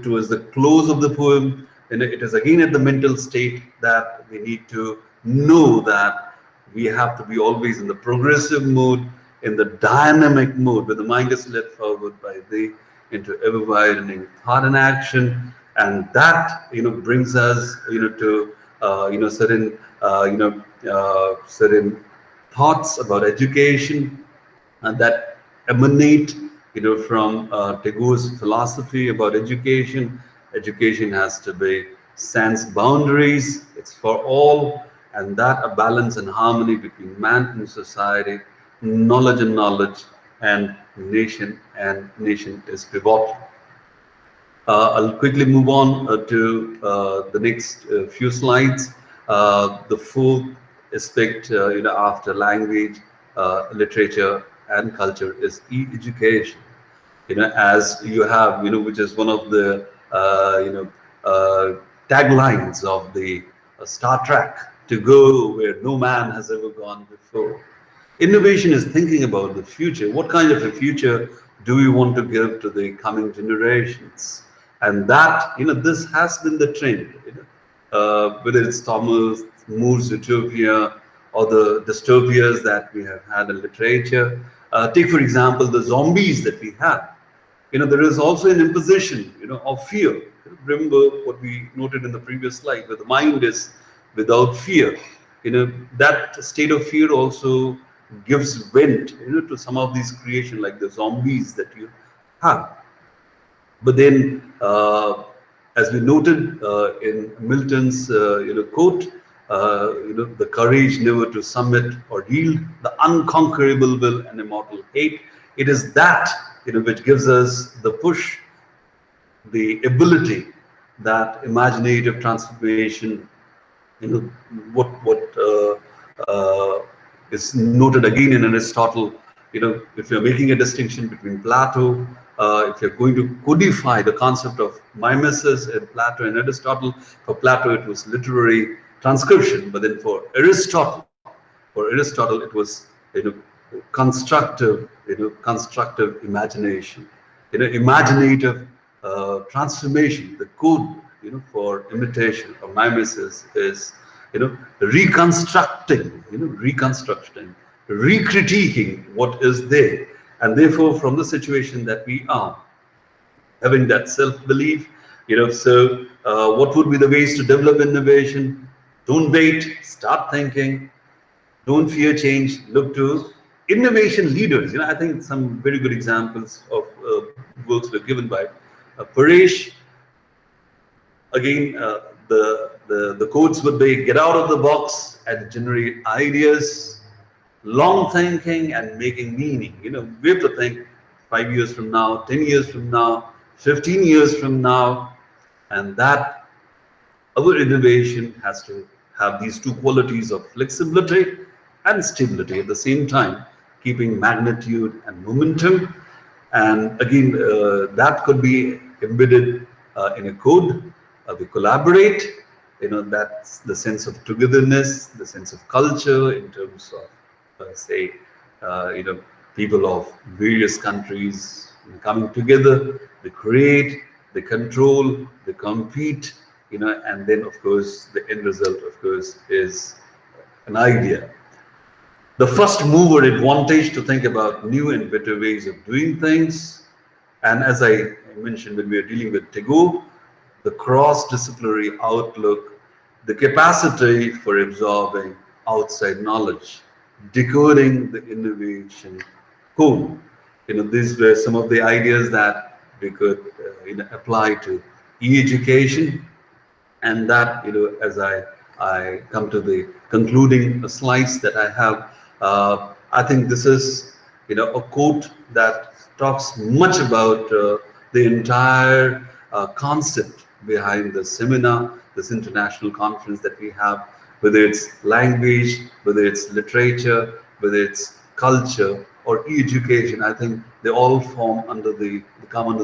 towards the close of the poem, and it is again at the mental state that we need to know that we have to be always in the progressive mode, in the dynamic mode, where the mind is led forward by the into ever-widening thought and action, and that brings us to certain thoughts about education that emanate from Tagore's philosophy about education. Education has to be sans boundaries, it's for all, and that a balance and harmony between man and society, knowledge and nation is pivotal. I'll quickly move on to the next few slides. The fourth aspect, after language, literature, and culture is e-education. As you have, which is one of the taglines of the Star Trek, to go where no man has ever gone before. Innovation is thinking about the future. What kind of a future do we want to give to the coming generations? And that, this has been the trend, whether it's Thomas More's utopia or the dystopias that we have had in literature. Take, for example, the zombies that we have. There is also an imposition, of fear. Remember what we noted in the previous slide, where the mind is without fear. That state of fear also gives vent, to some of these creation, like the zombies that you have. But then, as we noted in Milton's, quote, the courage never to submit or yield, the unconquerable will and immortal hate. It is that, which gives us the push, the ability, that imaginative transformation. What is noted again in Aristotle. If you're making a distinction between Plato, if you're going to codify the concept of mimesis in Plato and Aristotle, for Plato it was literary transcription, but then for Aristotle it was constructive imagination, imaginative transformation. The code for imitation or mimesis is reconstructing, re-critiquing what is there, and therefore from the situation that we are, having that self-belief, so what would be the ways to develop innovation? Don't wait, start thinking, don't fear change, look to innovation leaders. I think some very good examples of works were given by Paresh. Again, the codes would be: get out of the box and generate ideas, long thinking and making meaning. We have to think 5 years from now, 10 years from now, 15 years from now, and that our innovation has to have these two qualities of flexibility and stability at the same time, keeping magnitude and momentum. And again, that could be embedded in a code. We collaborate. That's the sense of togetherness, the sense of culture in terms of, say, people of various countries coming together. They create, they control, they compete. And then of course the end result, of course, is an idea. The first mover advantage to think about new and better ways of doing things. And as I mentioned, when we are dealing with Tagore, the cross-disciplinary outlook, the capacity for absorbing outside knowledge, decoding the innovation code. These were some of the ideas that we could apply to e-education. And that, as I come to the concluding slides that I have, I think this is, a quote that talks much about the entire concept behind the seminar, this international conference that we have, whether it's language, whether it's literature, whether it's culture or education. I think they all come under the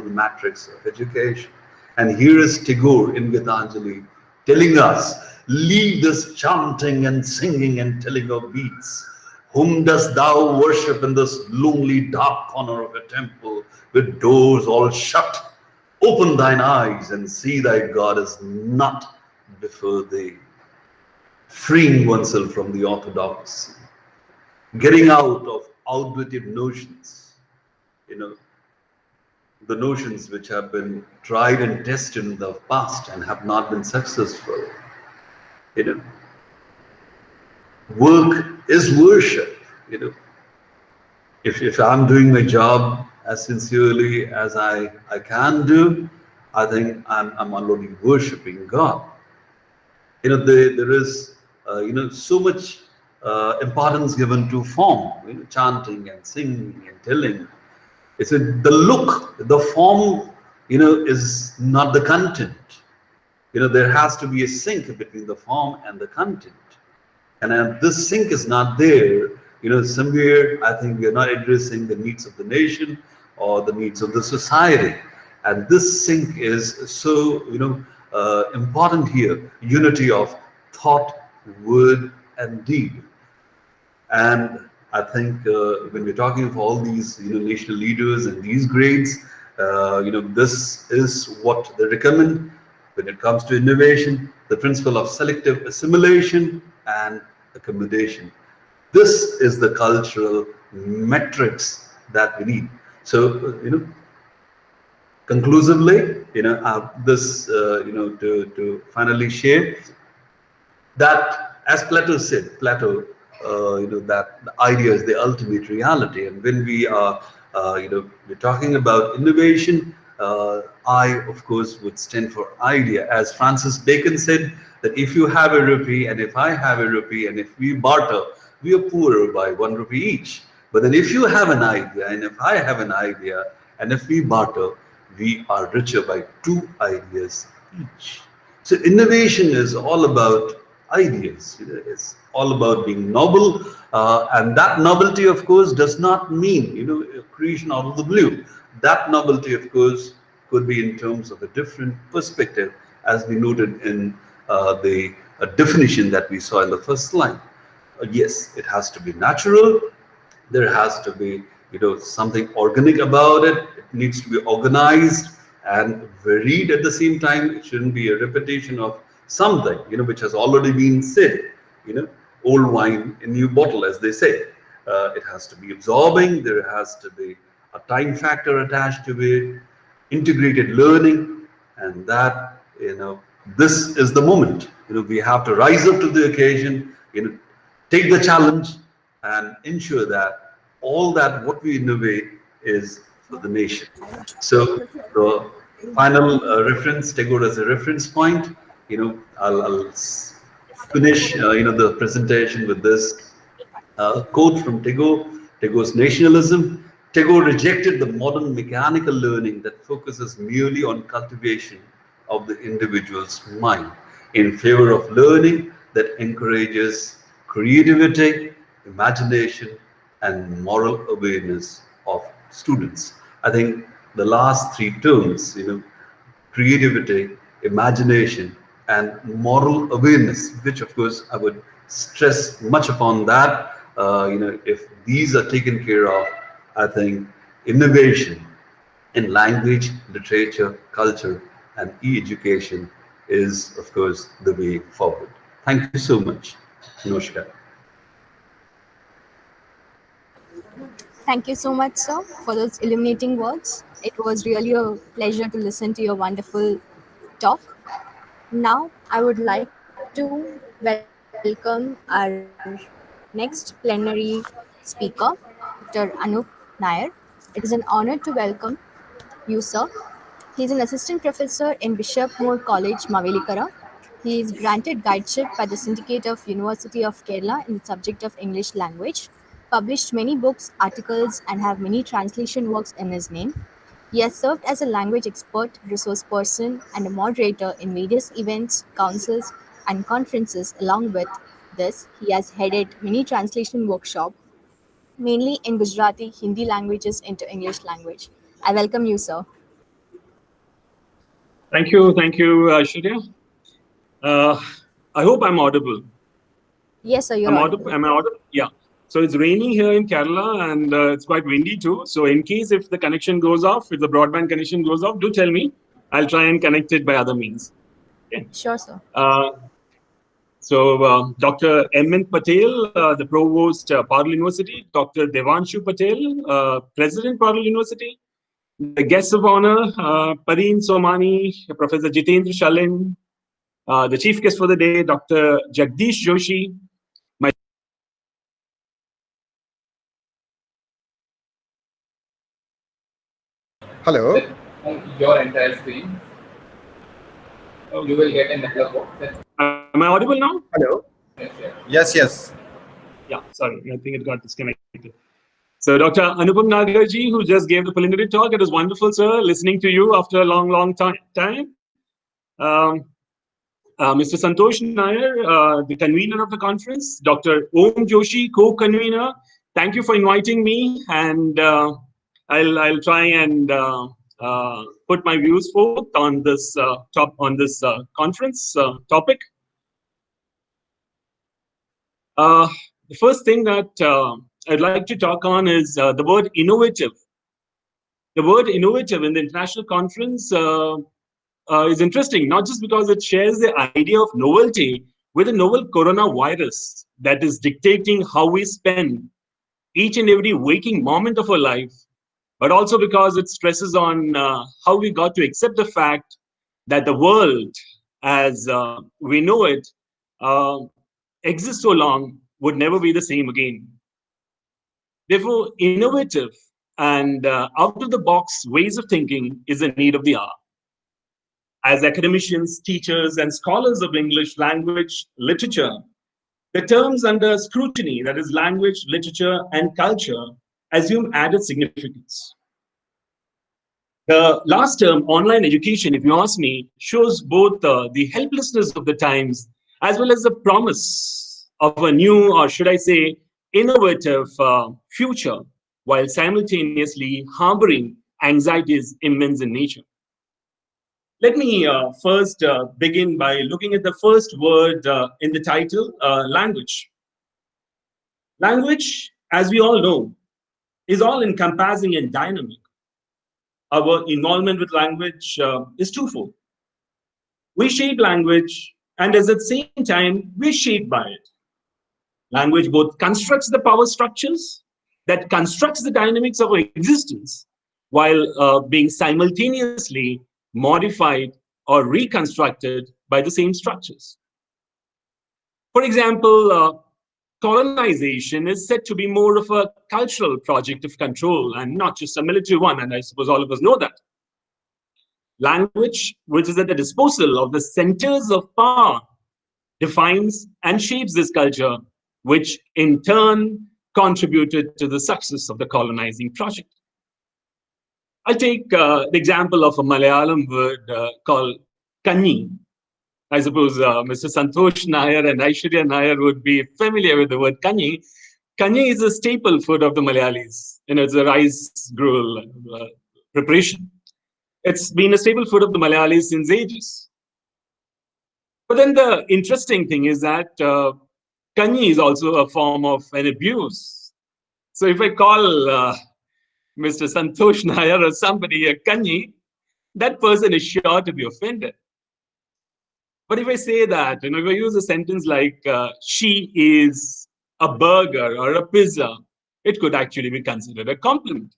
matrix of education. And here is Tagore in Gitanjali telling us, leave this chanting and singing and telling of beats. Whom dost thou worship in this lonely dark corner of a temple with doors all shut? Open thine eyes and see thy God is not before thee. Freeing oneself from the orthodoxy, getting out of outdated notions, the notions which have been tried and tested in the past and have not been successful. Work is worship. If I'm doing my job as sincerely as I can do, I think I'm already worshiping God. There is so much importance given to form, chanting and singing and telling. It's the look, the form, is not the content. There has to be a sync between the form and the content. And if this sync is not there, somewhere I think we are not addressing the needs of the nation or the needs of the society. And this sync is so, important here, unity of thought, word, and deed. And I think when we're talking of all these, national leaders and these grades, this is what they recommend when it comes to innovation, the principle of selective assimilation and accommodation. This is the cultural metrics that we need. So, conclusively, this, to finally share that, as Plato said, that the idea is the ultimate reality. And when we are, we're talking about innovation, I, of course, would stand for idea. As Francis Bacon said, that if you have a rupee and if I have a rupee and if we barter, we are poorer by 1 rupee each. But then if you have an idea and if I have an idea and if we barter, we are richer by 2 ideas each. So innovation is all about ideas. It's all about being novel, and that novelty, of course, does not mean creation out of the blue. That novelty, of course, could be in terms of a different perspective, as we noted in the definition that we saw in the first slide. Yes, it has to be natural. There has to be something organic about it. It needs to be organized and varied at the same time. It shouldn't be a repetition of something which has already been said. Old wine in new bottle, as they say. It has to be absorbing. There has to be a time factor attached to it, integrated learning, and that this is the moment. We have to rise up to the occasion, take the challenge, and ensure that all that what we innovate is for the nation. So the final reference, Tagore as a reference point. I'll finish the presentation with this. A quote from Tagore's nationalism. Tagore rejected the modern mechanical learning that focuses merely on cultivation of the individual's mind in favor of learning that encourages creativity, imagination, and moral awareness of students. I think the last three terms, creativity, imagination, and moral awareness, which of course I would stress much upon that. If these are taken care of, I think innovation in language, literature, culture, and e-education is, of course, the way forward. Thank you so much. Namaskar. Thank you so much, sir, for those illuminating words. It was really a pleasure to listen to your wonderful talk. Now, I would like to welcome our next plenary speaker, Dr. Anup Nair. It is an honor to welcome you, sir. He is an assistant professor in Bishop Moore College, Mavelikara. He is granted guideship by the Syndicate of University of Kerala in the subject of English language, published many books, articles, and have many translation works in his name. He has served as a language expert, resource person, and a moderator in various events, councils, and conferences. Along with this, he has headed many translation workshops, mainly in Gujarati, Hindi languages into English language. I welcome you, sir. Thank you, Shreya. Uh, I hope I'm audible. Yes, sir, you're audible. Am I audible? Yeah. So it's raining here in Kerala and it's quite windy too. So in case if the connection goes off, if the broadband connection goes off, do tell me. I'll try and connect it by other means. Okay. Sure, sir. Dr. M.N.Patel, the Provost, Parul University, Dr. Devanshu Patel, President, Parul University, the guests of honor, Paresh Joshi, Professor Jitendra Shalin, the chief guest for the day, Dr. Jagdish Joshi, my Hello. Your entire screen. You will get a network. Am I audible now? Hello. Yes, yes. Yeah, sorry, I think it got disconnected. So Dr. Anupam Nagarji, who just gave the preliminary talk, it was wonderful, sir, listening to you after a long time. Mr. Santosh Nair, the convener of the conference, Dr. Om Joshi, co-convener. Thank you for inviting me, and I'll try and put my views forth on this conference topic. The first thing that I'd like to talk on is the word innovative. The word innovative in the international conference is interesting, not just because it shares the idea of novelty with a novel coronavirus that is dictating how we spend each and every waking moment of our life, but also because it stresses on how we got to accept the fact that the world, as we know it, exists so long, would never be the same again. Therefore, innovative and out-of-the-box ways of thinking is a need of the hour. As academicians, teachers, and scholars of English language literature, the terms under scrutiny, that is language, literature, and culture, assume added significance. The last term, online education, if you ask me, shows both the helplessness of the times as well as the promise of a new, or should I say, innovative future, while simultaneously harboring anxieties immense in nature. Let me first begin by looking at the first word in the title, language. Language, as we all know, is all-encompassing and dynamic. Our involvement with language is twofold. We shape language, and at the same time, we're shaped by it. Language both constructs the power structures that constructs the dynamics of our existence, while being simultaneously modified or reconstructed by the same structures. For example, colonization is said to be more of a cultural project of control and not just a military one, and I suppose all of us know that. Language, which is at the disposal of the centers of power, defines and shapes this culture which in turn contributed to the success of the colonizing project. I'll take the example of a Malayalam word called kanyi. I suppose Mr. Santosh Nair and Aishwarya Nair would be familiar with the word kanyi. Kanyi is a staple food of the Malayalis. It's a rice gruel preparation. It's been a staple food of the Malayalis since ages. But then the interesting thing is that kanyi is also a form of an abuse. So if I call Mr. Santosh Nair or somebody a kanyi, that person is sure to be offended. But if I say that, if I use a sentence like, she is a burger or a pizza, it could actually be considered a compliment.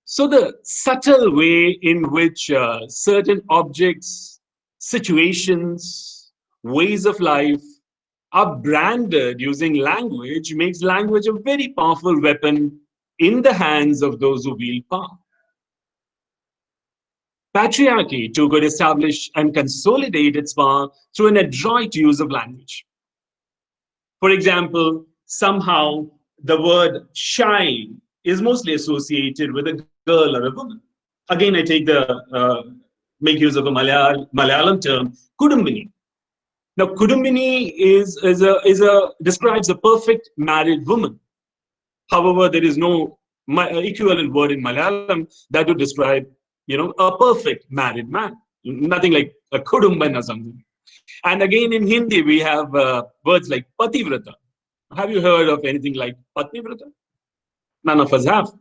So the subtle way in which certain objects, situations, ways of life are branded using language makes language a very powerful weapon in the hands of those who wield power. Patriarchy too could establish and consolidate its power through an adroit use of language. For example, somehow the word shy is mostly associated with a girl or a woman. Again, I take make use of a Malayalam term, kudumbini. Now, kudumbini describes a perfect married woman. However, there is no equivalent word in Malayalam that would describe, a perfect married man. Nothing like a kudumban or something. And again, in Hindi, we have words like pativrata. Have you heard of anything like pativrata? None of us have.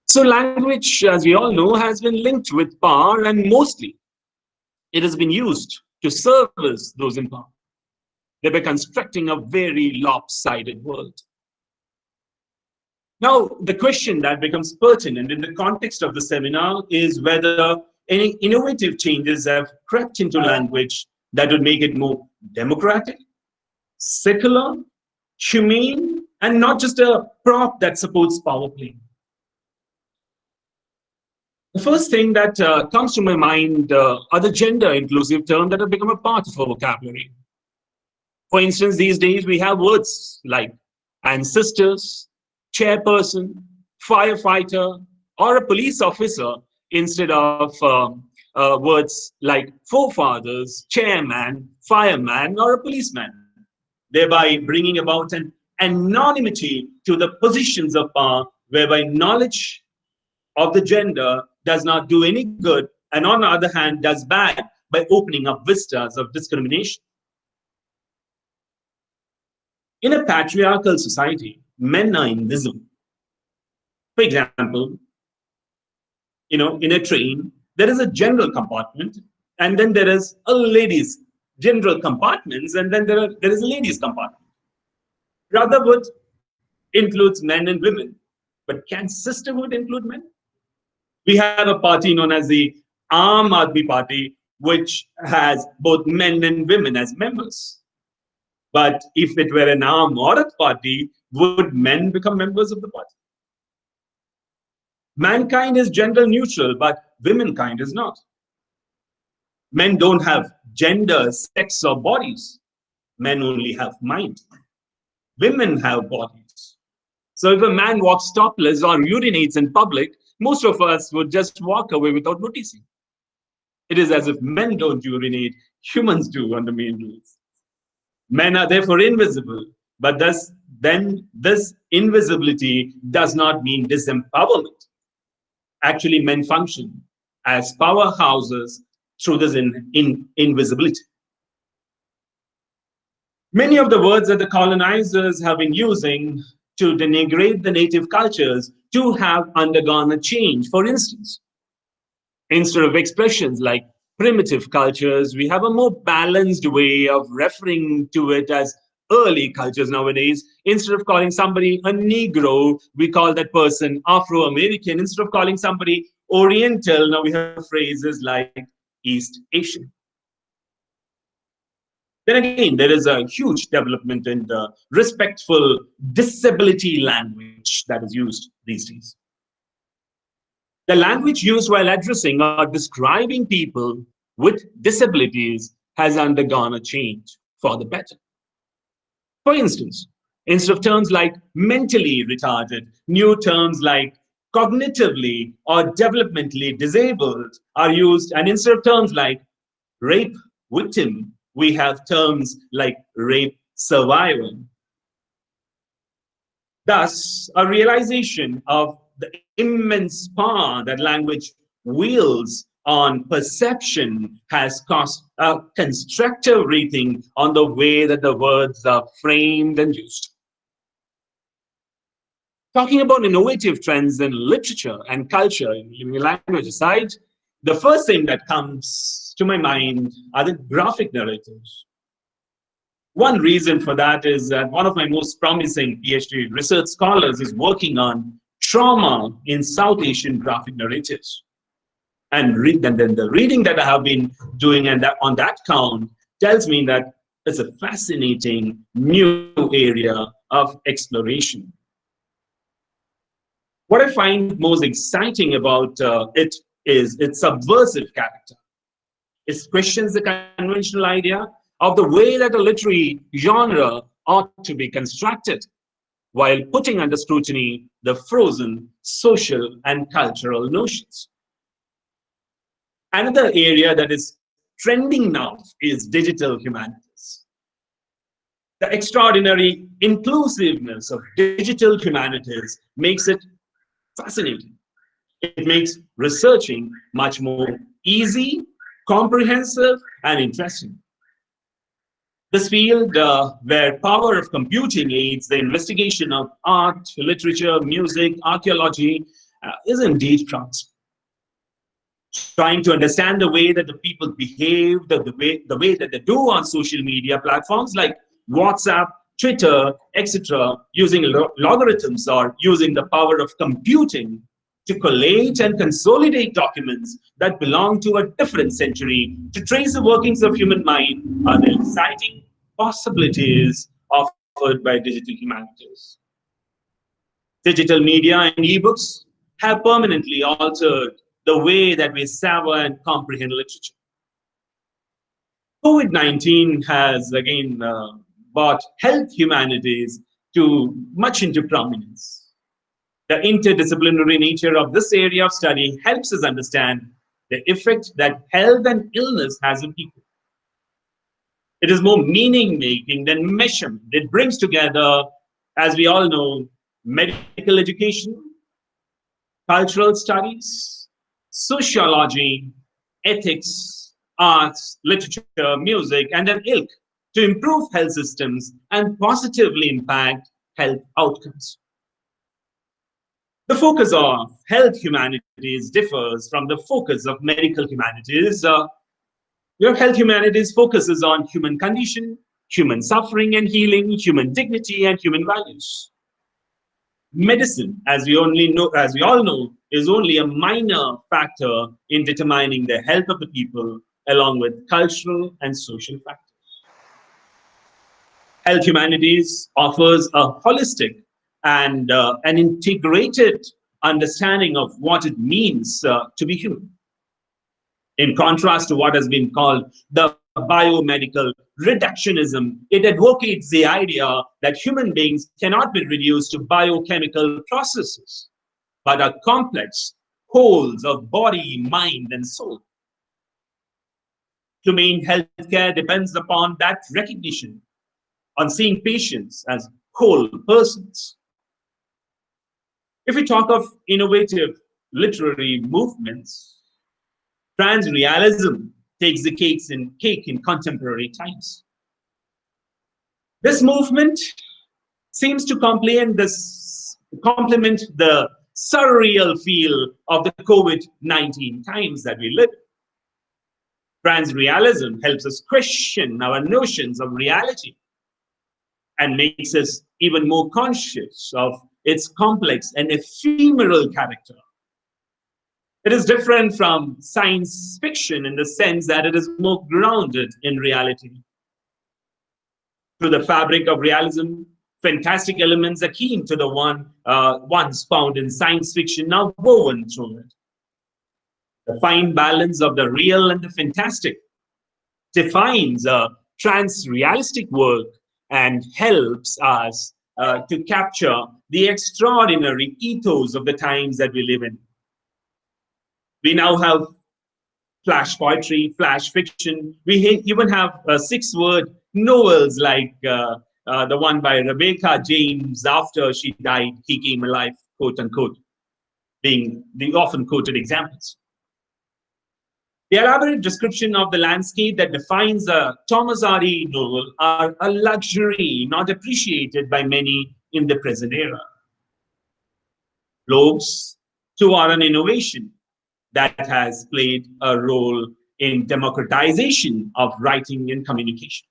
So language, as we all know, has been linked with power, and mostly it has been used to service those in power, thereby constructing a very lopsided world. Now, the question that becomes pertinent in the context of the seminar is whether any innovative changes have crept into language that would make it more democratic, secular, humane, and not just a prop that supports power play. The first thing that comes to my mind are the gender-inclusive terms that have become a part of our vocabulary. For instance, these days we have words like ancestors, chairperson, firefighter, or a police officer instead of words like forefathers, chairman, fireman, or a policeman, thereby bringing about an anonymity to the positions of power, whereby knowledge of the gender does not do any good, and on the other hand, does bad by opening up vistas of discrimination. In a patriarchal society, men are invisible. For example, in a train, there is a general compartment, and then there is a ladies' general compartments, and then there is a ladies' compartment. Brotherhood includes men and women, but can sisterhood include men? We have a party known as the Aam Aadmi Party, which has both men and women as members. But if it were an Aam Aurat party, would men become members of the party? Mankind is gender neutral, but womankind is not. Men don't have gender, sex, or bodies. Men only have mind. Women have bodies. So if a man walks topless or urinates in public, most of us would just walk away without noticing. It is as if men don't urinate, humans do on the main roads. Men are therefore invisible, but then this invisibility does not mean disempowerment. Actually, men function as powerhouses through this invisibility. Many of the words that the colonizers have been using to denigrate the native cultures too have undergone a change. For instance, instead of expressions like primitive cultures, we have a more balanced way of referring to it as early cultures nowadays. Instead of calling somebody a Negro, we call that person Afro-American. Instead of calling somebody Oriental, now we have phrases like East Asian. Then again, there is a huge development in the respectful disability language that is used these days. The language used while addressing or describing people with disabilities has undergone a change for the better. For instance, instead of terms like mentally retarded, new terms like cognitively or developmentally disabled are used, and instead of terms like rape victim, we have terms like rape survivor. Thus, a realization of the immense power that language wields on perception has caused a constructive rethink on the way that the words are framed and used. Talking about innovative trends in literature and culture in living language aside, the first thing that comes to my mind are the graphic narratives. One reason for that is that one of my most promising PhD research scholars is working on trauma in South Asian graphic narratives. And then the reading that I have been doing and that on that count tells me that it's a fascinating new area of exploration. What I find most exciting about it is its subversive character. It questions the conventional idea of the way that a literary genre ought to be constructed, while putting under scrutiny the frozen social and cultural notions. Another area that is trending now is digital humanities. The extraordinary inclusiveness of digital humanities makes it fascinating. It makes researching much more easy, comprehensive, and interesting. This field, where power of computing aids the investigation of art, literature, music, archaeology, is indeed transformed. Trying to understand the way that the people behave, the way that they do on social media platforms like WhatsApp, Twitter, etc., using logarithms or using the power of computing to collate and consolidate documents that belong to a different century, to trace the workings of human mind, are the exciting possibilities offered by digital humanities. Digital media and ebooks have permanently altered the way that we savor and comprehend literature. COVID-19 has again brought health humanities to much into prominence. The interdisciplinary nature of this area of study helps us understand the effect that health and illness has on people. It is more meaning-making than measurement. It brings together, as we all know, medical education, cultural studies, sociology, ethics, arts, literature, music, and an ilk to improve health systems and positively impact health outcomes. The focus of health humanities differs from the focus of medical humanities. Your health humanities focuses on human condition, human suffering and healing, human dignity, and human values. Medicine, as we all know, is only a minor factor in determining the health of the people, along with cultural and social factors. Health humanities offers a holistic and an integrated understanding of what it means to be human. In contrast to what has been called the biomedical reductionism, it advocates the idea that human beings cannot be reduced to biochemical processes, but are complex wholes of body, mind, and soul. Humane healthcare depends upon that recognition, on seeing patients as whole persons. If we talk of innovative literary movements, transrealism takes the cake in contemporary times. This movement seems to complement the surreal feel of the COVID-19 times that we live in. Transrealism helps us question our notions of reality and makes us even more conscious of its complex and ephemeral character. It is different from science fiction in the sense that it is more grounded in reality. Through the fabric of realism, fantastic elements akin to the ones found in science fiction are woven through it. The fine balance of the real and the fantastic defines a trans-realistic work and helps us to capture the extraordinary ethos of the times that we live in. We now have flash poetry, flash fiction. We even have 6-word novels like the one by Rebecca James, after she died, he came alive, quote unquote, being the often quoted examples. The elaborate description of the landscape that defines a Tomasari novel are a luxury not appreciated by many in the present era. Blogs, too, are an innovation that has played a role in democratization of writing and communication.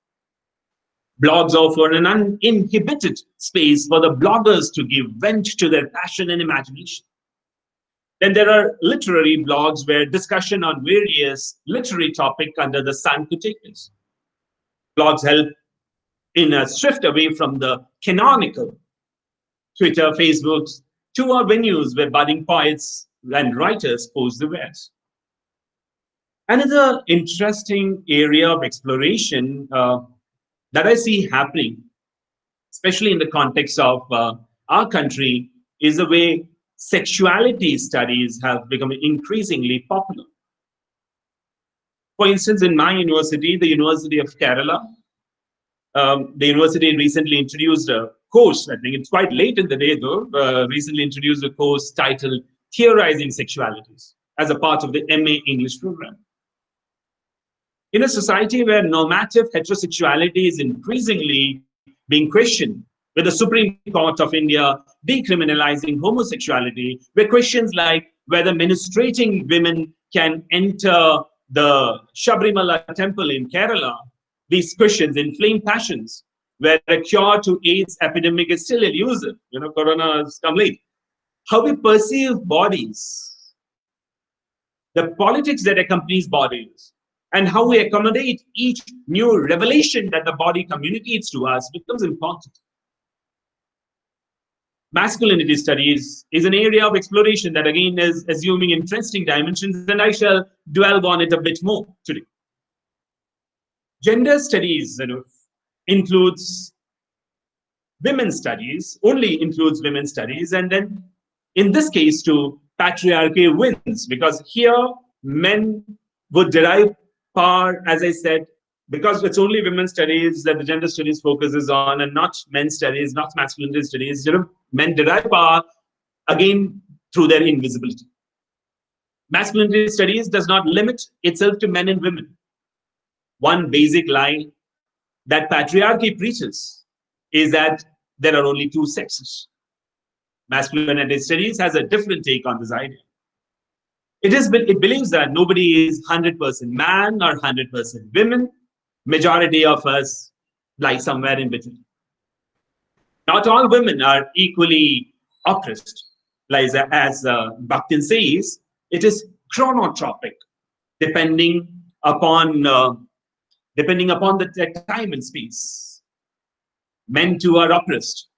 Blogs offer an uninhibited space for the bloggers to give vent to their passion and imagination. Then there are literary blogs where discussion on various literary topics under the sun could take place. Blogs help in a shift away from the canonical Twitter, Facebook, to our venues where budding poets and writers pose the wares. Another interesting area of exploration that I see happening, especially in the context of our country, is the way sexuality studies have become increasingly popular. For instance, in my university, the University of Kerala, the university recently introduced a course, I think it's quite late in the day though, recently introduced a course titled Theorizing Sexualities as a part of the MA English program. In a society where normative heterosexuality is increasingly being questioned, with the Supreme Court of India decriminalizing homosexuality, where questions like whether menstruating women can enter the Sabrimala temple in Kerala, these questions inflame passions, where a cure to AIDS epidemic is still elusive. You know, Corona has come late. How we perceive bodies, the politics that accompanies bodies, and how we accommodate each new revelation that the body communicates to us becomes important. Masculinity studies is an area of exploration that again is assuming interesting dimensions, and I shall dwell on it a bit more today. Gender studies includes women's studies, only includes women's studies, and then in this case too, patriarchy wins, because here men would derive power, as I said, because it's only women's studies that the gender studies focuses on, and not men's studies, not masculinity studies. You know, men derive power again through their invisibility. Masculinity studies does not limit itself to men and women. One basic lie that patriarchy preaches is that there are only two sexes. Masculinity studies has a different take on this idea. It believes that nobody is 100% man or 100% women. Majority of us lie somewhere in between. Not all women are equally oppressed. Like as Bhakta says, it is chronotropic, depending upon the time and space. Men too are oppressed.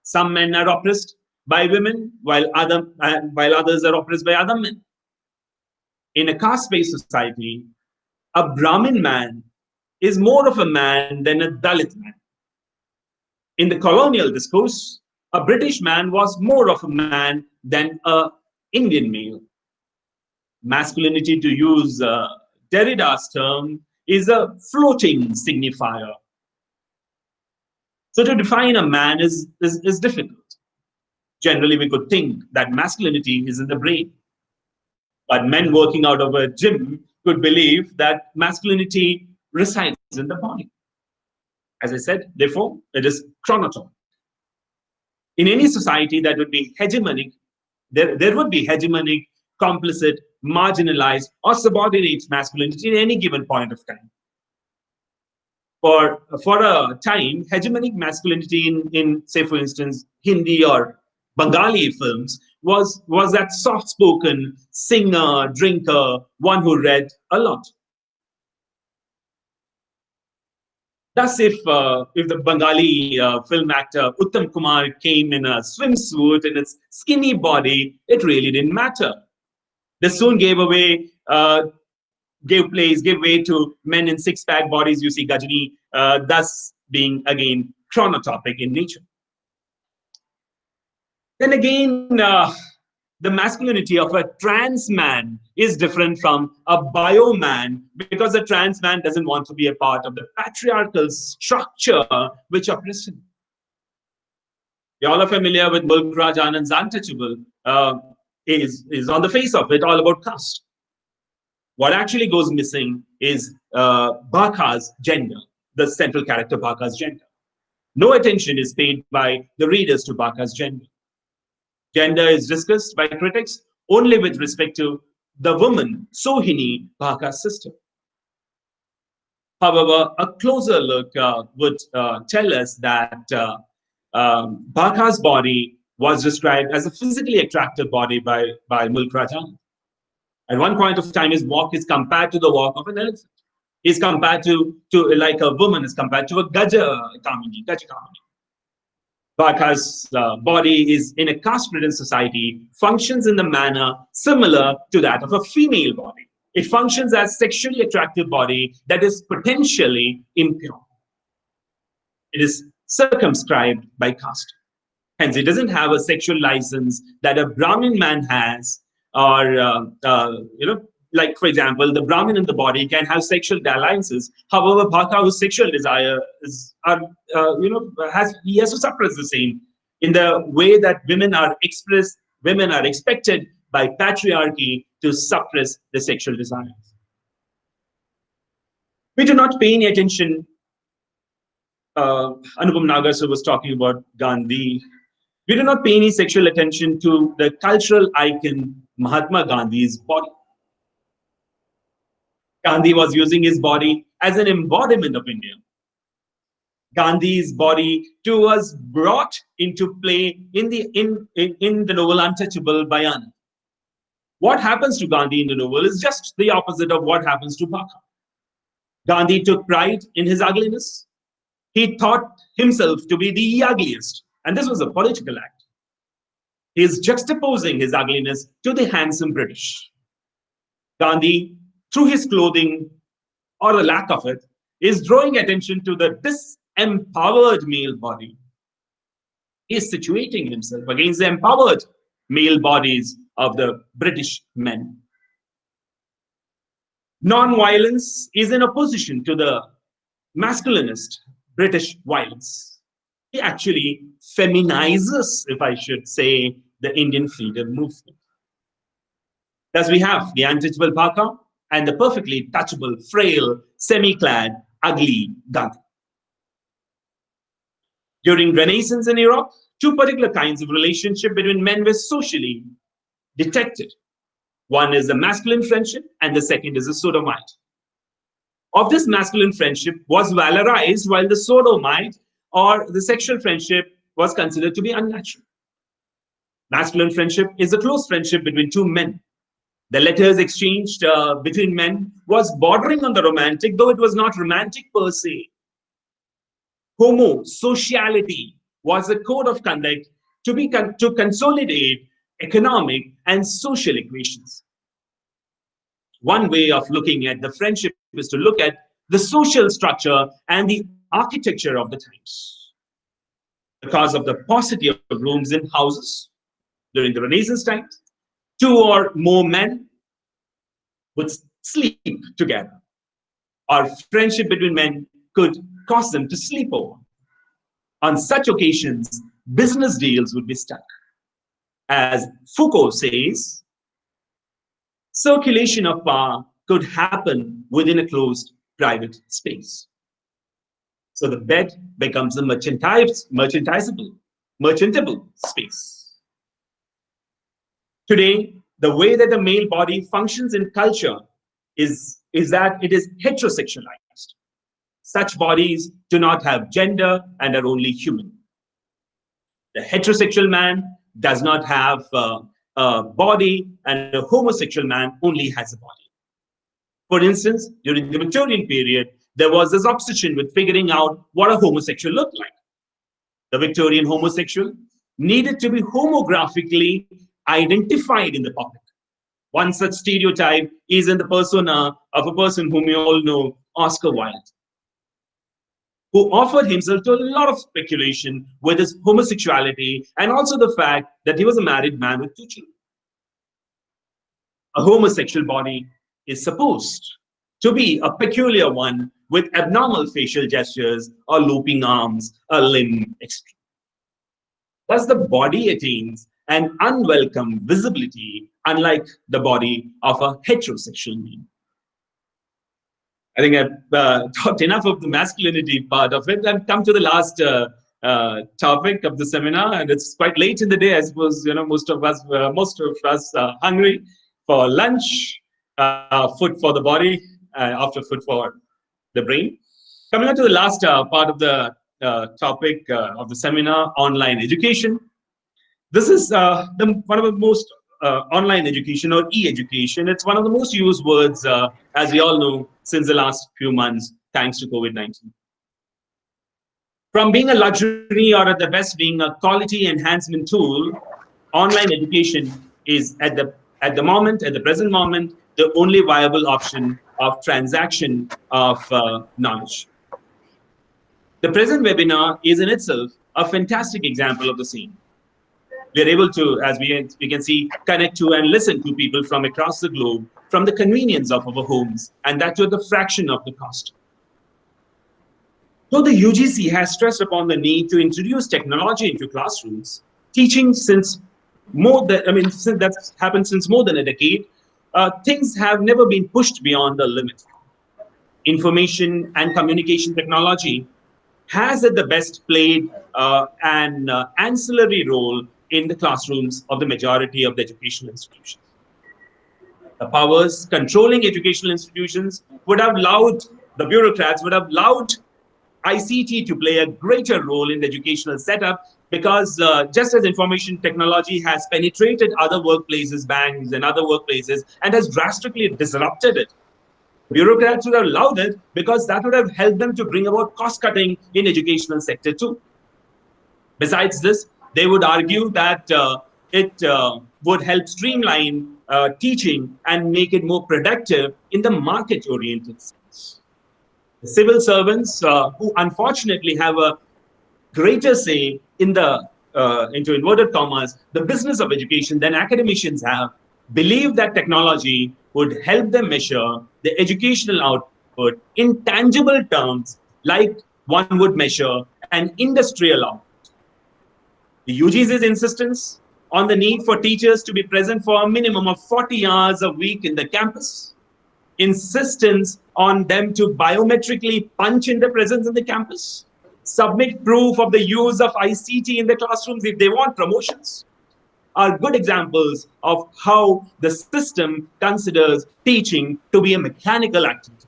Some men are oppressed by women, while others are oppressed by other men. In a caste-based society, a Brahmin man is more of a man than a Dalit man. In the colonial discourse, a British man was more of a man than an Indian male. Masculinity, to use Derrida's term, is a floating signifier. So to define a man is difficult. Generally, we could think that masculinity is in the brain. But men working out of a gym could believe that masculinity resides in the body. As I said, therefore, it is chronotropic. In any society that would be hegemonic, there would be hegemonic, complicit, marginalized, or subordinate masculinity at any given point of time. For a time, hegemonic masculinity in, say, for instance, Hindi or Bengali films was that soft-spoken singer, drinker, one who read a lot. Thus, if the Bengali film actor Uttam Kumar came in a swimsuit in its skinny body, it really didn't matter. They soon gave way to men in six-pack bodies. You see Gajini, thus being again chronotopic in nature. Then again, the masculinity of a trans man is different from a bio man, because a trans man doesn't want to be a part of the patriarchal structure which oppresses him. You all are familiar with Mulk Raj Anand's Untouchable, is on the face of it all about caste. What actually goes missing is Bhakta's gender, the central character Bhakta's gender. No attention is paid by the readers to Bhakta's gender. Gender is discussed by critics only with respect to the woman, Sohini, Bhakta's sister. However, a closer look would tell us that Bhakta's body was described as a physically attractive body by Mulk Raj Anand. At one point of time, his walk is compared to the walk of an elephant. He's compared to like a woman is compared to a Gaja Kamini. Bhakta's body is in a caste-ridden society, functions in the manner similar to that of a female body. It functions as sexually attractive body that is potentially impure. It is circumscribed by caste. Hence, it doesn't have a sexual license that a Brahmin man has, or like for example, the Brahmin in the body can have sexual dalliances. However, Bhakta, whose sexual desire is, he has to suppress the same in the way that women are expressed. Women are expected by patriarchy to suppress the sexual desires. We do not pay any attention. Anupam Nagarsu was talking about Gandhi. We do not pay any sexual attention to the cultural icon Mahatma Gandhi's body. Gandhi was using his body as an embodiment of India. Gandhi's body too was brought into play in the novel Untouchable by Anand. What happens to Gandhi in the novel is just the opposite of what happens to Bhakta. Gandhi took pride in his ugliness. He thought himself to be the ugliest, and this was a political act. He is juxtaposing his ugliness to the handsome British. Gandhi, through his clothing, or the lack of it, is drawing attention to the disempowered male body. He is situating himself against the empowered male bodies of the British men. Non-violence is in opposition to the masculinist British violence. He actually feminizes, if I should say, the Indian freedom movement. Thus, we have the untouchable Bhakta and the perfectly touchable, frail, semi-clad, ugly Gandhi. During Renaissance in Europe, two particular kinds of relationship between men were socially detected. One is the masculine friendship, and the second is a sodomite. Of this masculine friendship was valorized, while the sodomite or the sexual friendship was considered to be unnatural. Masculine friendship is a close friendship between two men. The letters exchanged between men was bordering on the romantic, though it was not romantic per se. Homosociality was a code of conduct to consolidate economic and social equations. One way of looking at the friendship is to look at the social structure and the architecture of the times. Because of the paucity of rooms in houses during the Renaissance times, two or more men would sleep together, or friendship between men could cause them to sleep over. On such occasions, business deals would be struck. As Foucault says, circulation of power could happen within a closed private space. So the bed becomes a merchantable space. Today, the way that the male body functions in culture is that it is heterosexualized. Such bodies do not have gender and are only human. The heterosexual man does not have a body, and a homosexual man only has a body. For instance, during the Victorian period, there was this obsession with figuring out what a homosexual looked like. The Victorian homosexual needed to be homographically identified in the public. One such stereotype is in the persona of a person whom you all know, Oscar Wilde. who offered himself to a lot of speculation with his homosexuality and also the fact that he was a married man with 2 children. A homosexual body is supposed to be a peculiar one with abnormal facial gestures or looping arms, a limb, etc. Thus, the body attains an unwelcome visibility, unlike the body of a heterosexual being. I think I've talked enough of the masculinity part of it. I've come to the last topic of the seminar, and it's quite late in the day. I suppose most of us hungry for lunch, food for the body, after food for the brain. Coming on to the last part of the topic of the seminar, online education. This is one of the most online education or e-education. It's one of the most used words, as we all know, since the last few months, thanks to COVID-19. From being a luxury or at the best being a quality enhancement tool, online education is at the present moment, the only viable option of transaction of knowledge. The present webinar is in itself a fantastic example of the same. We are able to, as we can see, connect to and listen to people from across the globe from the convenience of our homes, and that to the fraction of the cost. Though the UGC has stressed upon the need to introduce technology into classrooms, teaching since since that's happened since more than a decade, things have never been pushed beyond the limit. Information and communication technology has at the best played an ancillary role in the classrooms of the majority of the educational institutions. The powers controlling educational institutions would have allowed, the bureaucrats would have allowed ICT to play a greater role in the educational setup, because just as information technology has penetrated other workplaces, banks and other workplaces, and has drastically disrupted it, bureaucrats would have allowed it because that would have helped them to bring about cost cutting in educational sector too. Besides this, they would argue that it would help streamline teaching and make it more productive in the market-oriented sense. The civil servants, who unfortunately have a greater say in the, into inverted commas, the business of education than academicians have, believe that technology would help them measure the educational output in tangible terms, like one would measure an industrial output. The UGC's insistence on the need for teachers to be present for a minimum of 40 hours a week in the campus, insistence on them to biometrically punch in the presence in the campus, submit proof of the use of ICT in the classrooms if they want promotions, are good examples of how the system considers teaching to be a mechanical activity.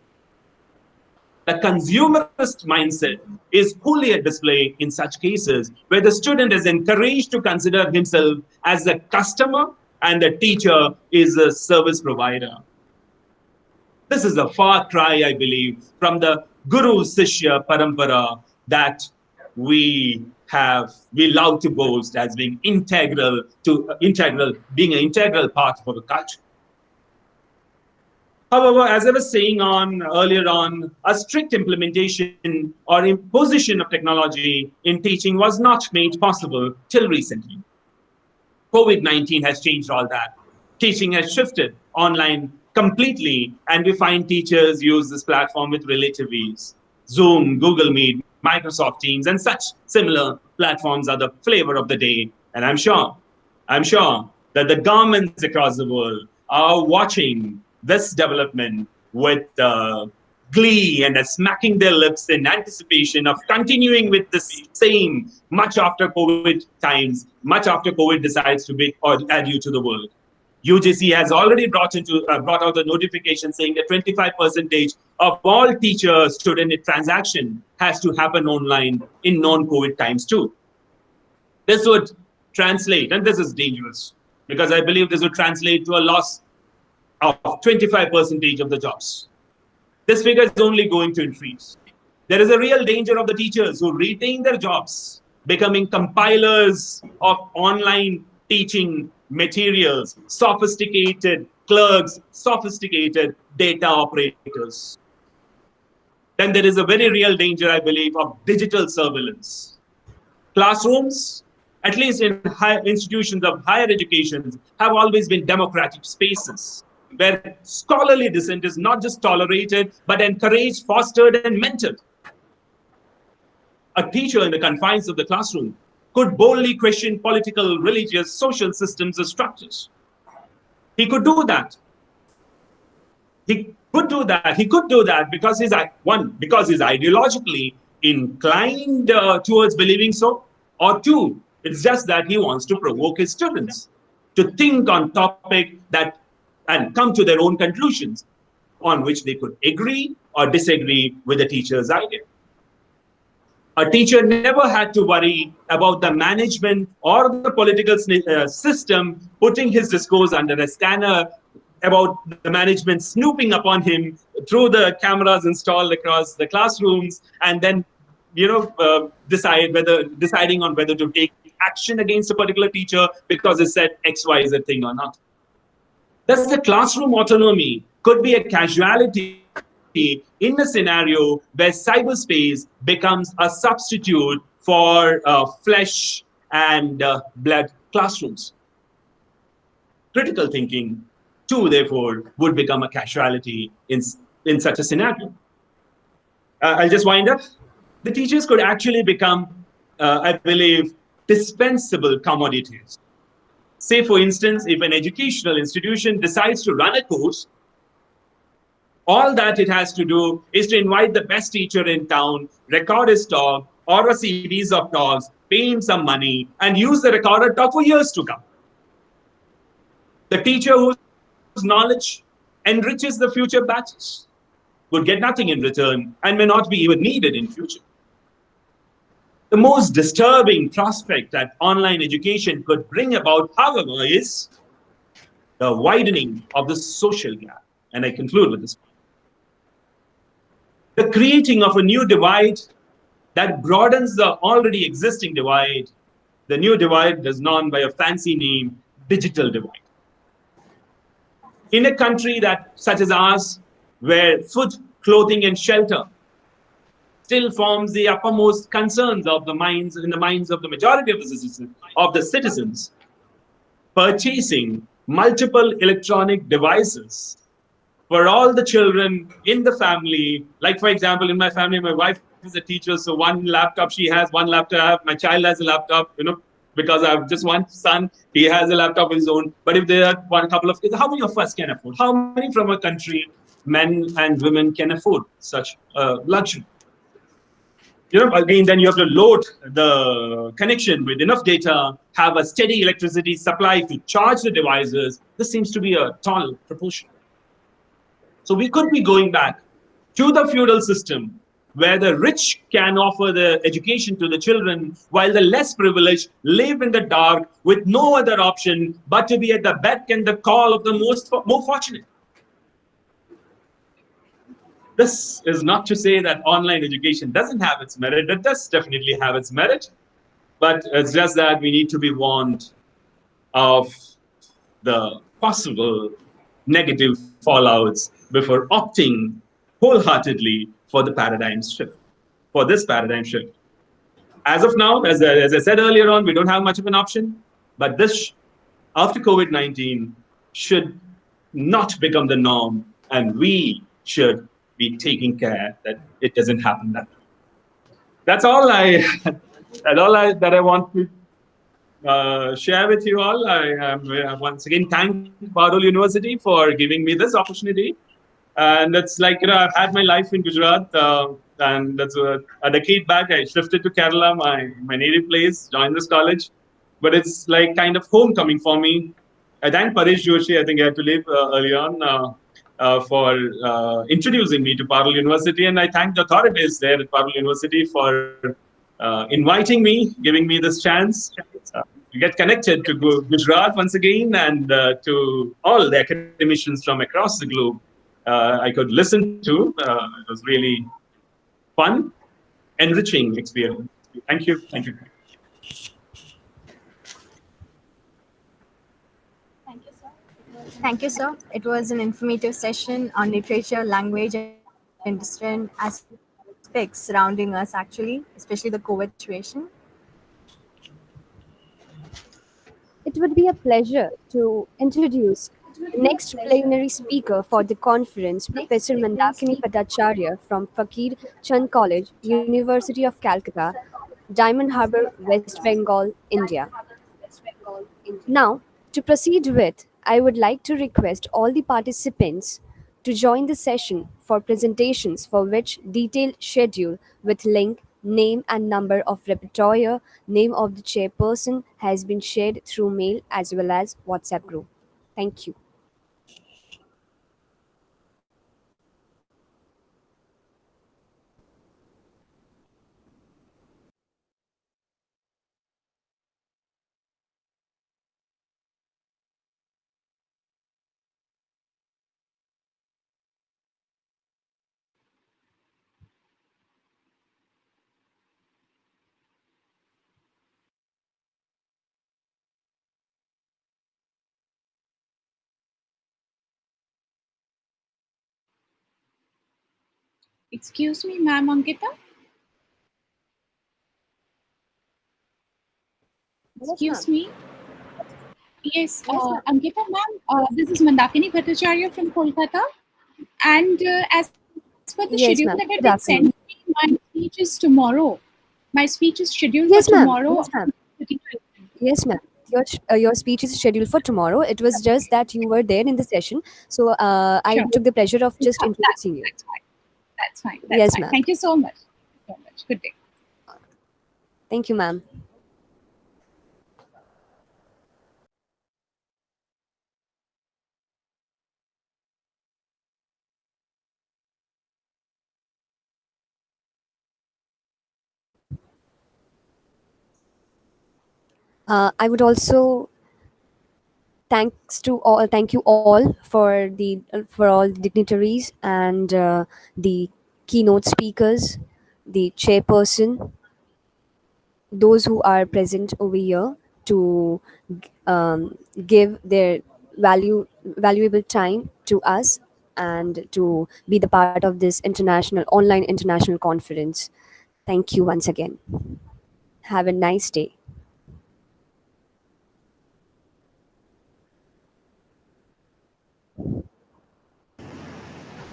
The consumerist mindset is fully at display in such cases where the student is encouraged to consider himself as a customer and the teacher is a service provider. This is a far cry, I believe, from the Guru Sishya Parampara that we love to boast as being being an integral part of our culture. However, as I was saying earlier on, a strict implementation or imposition of technology in teaching was not made possible till recently. COVID-19 has changed all that. Teaching has shifted online completely, and we find teachers use this platform with relative ease. Zoom, Google Meet, Microsoft Teams, and such similar platforms are the flavor of the day. And I'm sure that the governments across the world are watching this development with glee and smacking their lips in anticipation of continuing with this same much after COVID times, much after COVID decides to be or add you to the world. UGC has already brought out a notification saying that 25% of all teacher-student transaction has to happen online in non-COVID times too. This would translate, and this is dangerous, because I believe this would translate to a loss of 25% of the jobs. This figure is only going to increase. There is a real danger of the teachers who retain their jobs becoming compilers of online teaching materials, sophisticated clerks, sophisticated data operators. then there is a very real danger, I believe, of digital surveillance. Classrooms, at least in high institutions of higher education, have always been democratic spaces where scholarly dissent is not just tolerated, but encouraged, fostered, and mentored. A teacher in the confines of the classroom could boldly question political, religious, social systems or structures. He could do that. He could do that. He could do that because because he's ideologically inclined towards believing so, or two, it's just that he wants to provoke his students to think on topic that and come to their own conclusions on which they could agree or disagree with the teacher's idea. A teacher never had to worry about the management or the political system putting his discourse under a scanner, about the management snooping upon him through the cameras installed across the classrooms, and then deciding on whether to take action against a particular teacher because it said XYZ thing or not. Thus, the classroom autonomy could be a casualty in a scenario where cyberspace becomes a substitute for flesh and blood classrooms. Critical thinking, too, therefore, would become a casualty in such a scenario. I'll just wind up. The teachers could actually become, I believe, dispensable commodities. Say, for instance, if an educational institution decides to run a course, all that it has to do is to invite the best teacher in town, record his talk or a series of talks, pay him some money, and use the recorded talk for years to come. The teacher whose knowledge enriches the future batches would get nothing in return and may not be even needed in future. The most disturbing prospect that online education could bring about, however, is the widening of the social gap. And I conclude with this. The creating of a new divide that broadens the already existing divide. The new divide is known by a fancy name, digital divide. In a country such as ours, where food, clothing, and shelter still forms the uppermost concerns in the minds of the majority of the citizens, purchasing multiple electronic devices for all the children in the family, like for example, in my family, my wife is a teacher, so one laptop she has, one laptop I have, my child has a laptop, because I have just one son, he has a laptop of his own. But if there are couple of kids, how many of us can afford? How many from a country, men and women, can afford such luxury? Again, then you have to load the connection with enough data, have a steady electricity supply to charge the devices. This seems to be a tall proportion. So we could be going back to the feudal system where the rich can offer the education to the children while the less privileged live in the dark with no other option but to be at the beck and the call of the more fortunate. This is not to say that online education doesn't have its merit. It does definitely have its merit. But it's just that we need to be warned of the possible negative fallouts before opting wholeheartedly for this paradigm shift. As of now, as I said earlier on, we don't have much of an option. But this, after COVID-19, should not become the norm. And we should be taking care that it doesn't happen that way. That's all that I want to share with you all. I once again thank Parul University for giving me this opportunity. And it's like, I've had my life in Gujarat, and that's a decade back. I shifted to Kerala, my native place, joined this college. But it's like kind of homecoming for me. I thank Paresh Joshi, I think I had to leave early on, for introducing me to Parul University. And I thank the authorities there at Parul University for inviting me, giving me this chance to get connected to Gujarat once again, and to all the academicians from across the globe I could listen to. It was really fun, enriching experience. Thank you. Thank you. Thank you, sir. It was an informative session on literature, language, and discipline as well as aspects surrounding us, actually, especially the COVID situation. It would be a pleasure to introduce the next plenary speaker for the conference, Professor Mandakini Bhattacharya from Fakir Chand College, University of Calcutta, Diamond Harbour, West Bengal, India. Now, to proceed with, I would like to request all the participants to join the session for presentations for which detailed schedule with link, name and number of repertoire, name of the chairperson has been shared through mail as well as WhatsApp group. Thank you. Excuse me, ma'am, Ankita? Excuse me? Yes, Ankita, ma'am, this is Mandakini Bhattacharya from Kolkata. And as per the schedule that Yes, had ma'am. been Good sent to afternoon. me, my speech is tomorrow. My speech is scheduled for Yes, ma'am. tomorrow. Yes, ma'am. Yes, ma'am. Your speech is scheduled for tomorrow. It was just that you were there in the session, so I Sure. took the pleasure of just introducing you. That's fine. That's fine. That's Yes, fine. ma'am. Thank you so much. Good day. Thank you, ma'am. I would also thank you all for all the dignitaries and the keynote speakers, the chairperson, those who are present over here to give their valuable time to us and to be the part of this international conference. Thank you once again. Have a nice day.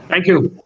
Thank you.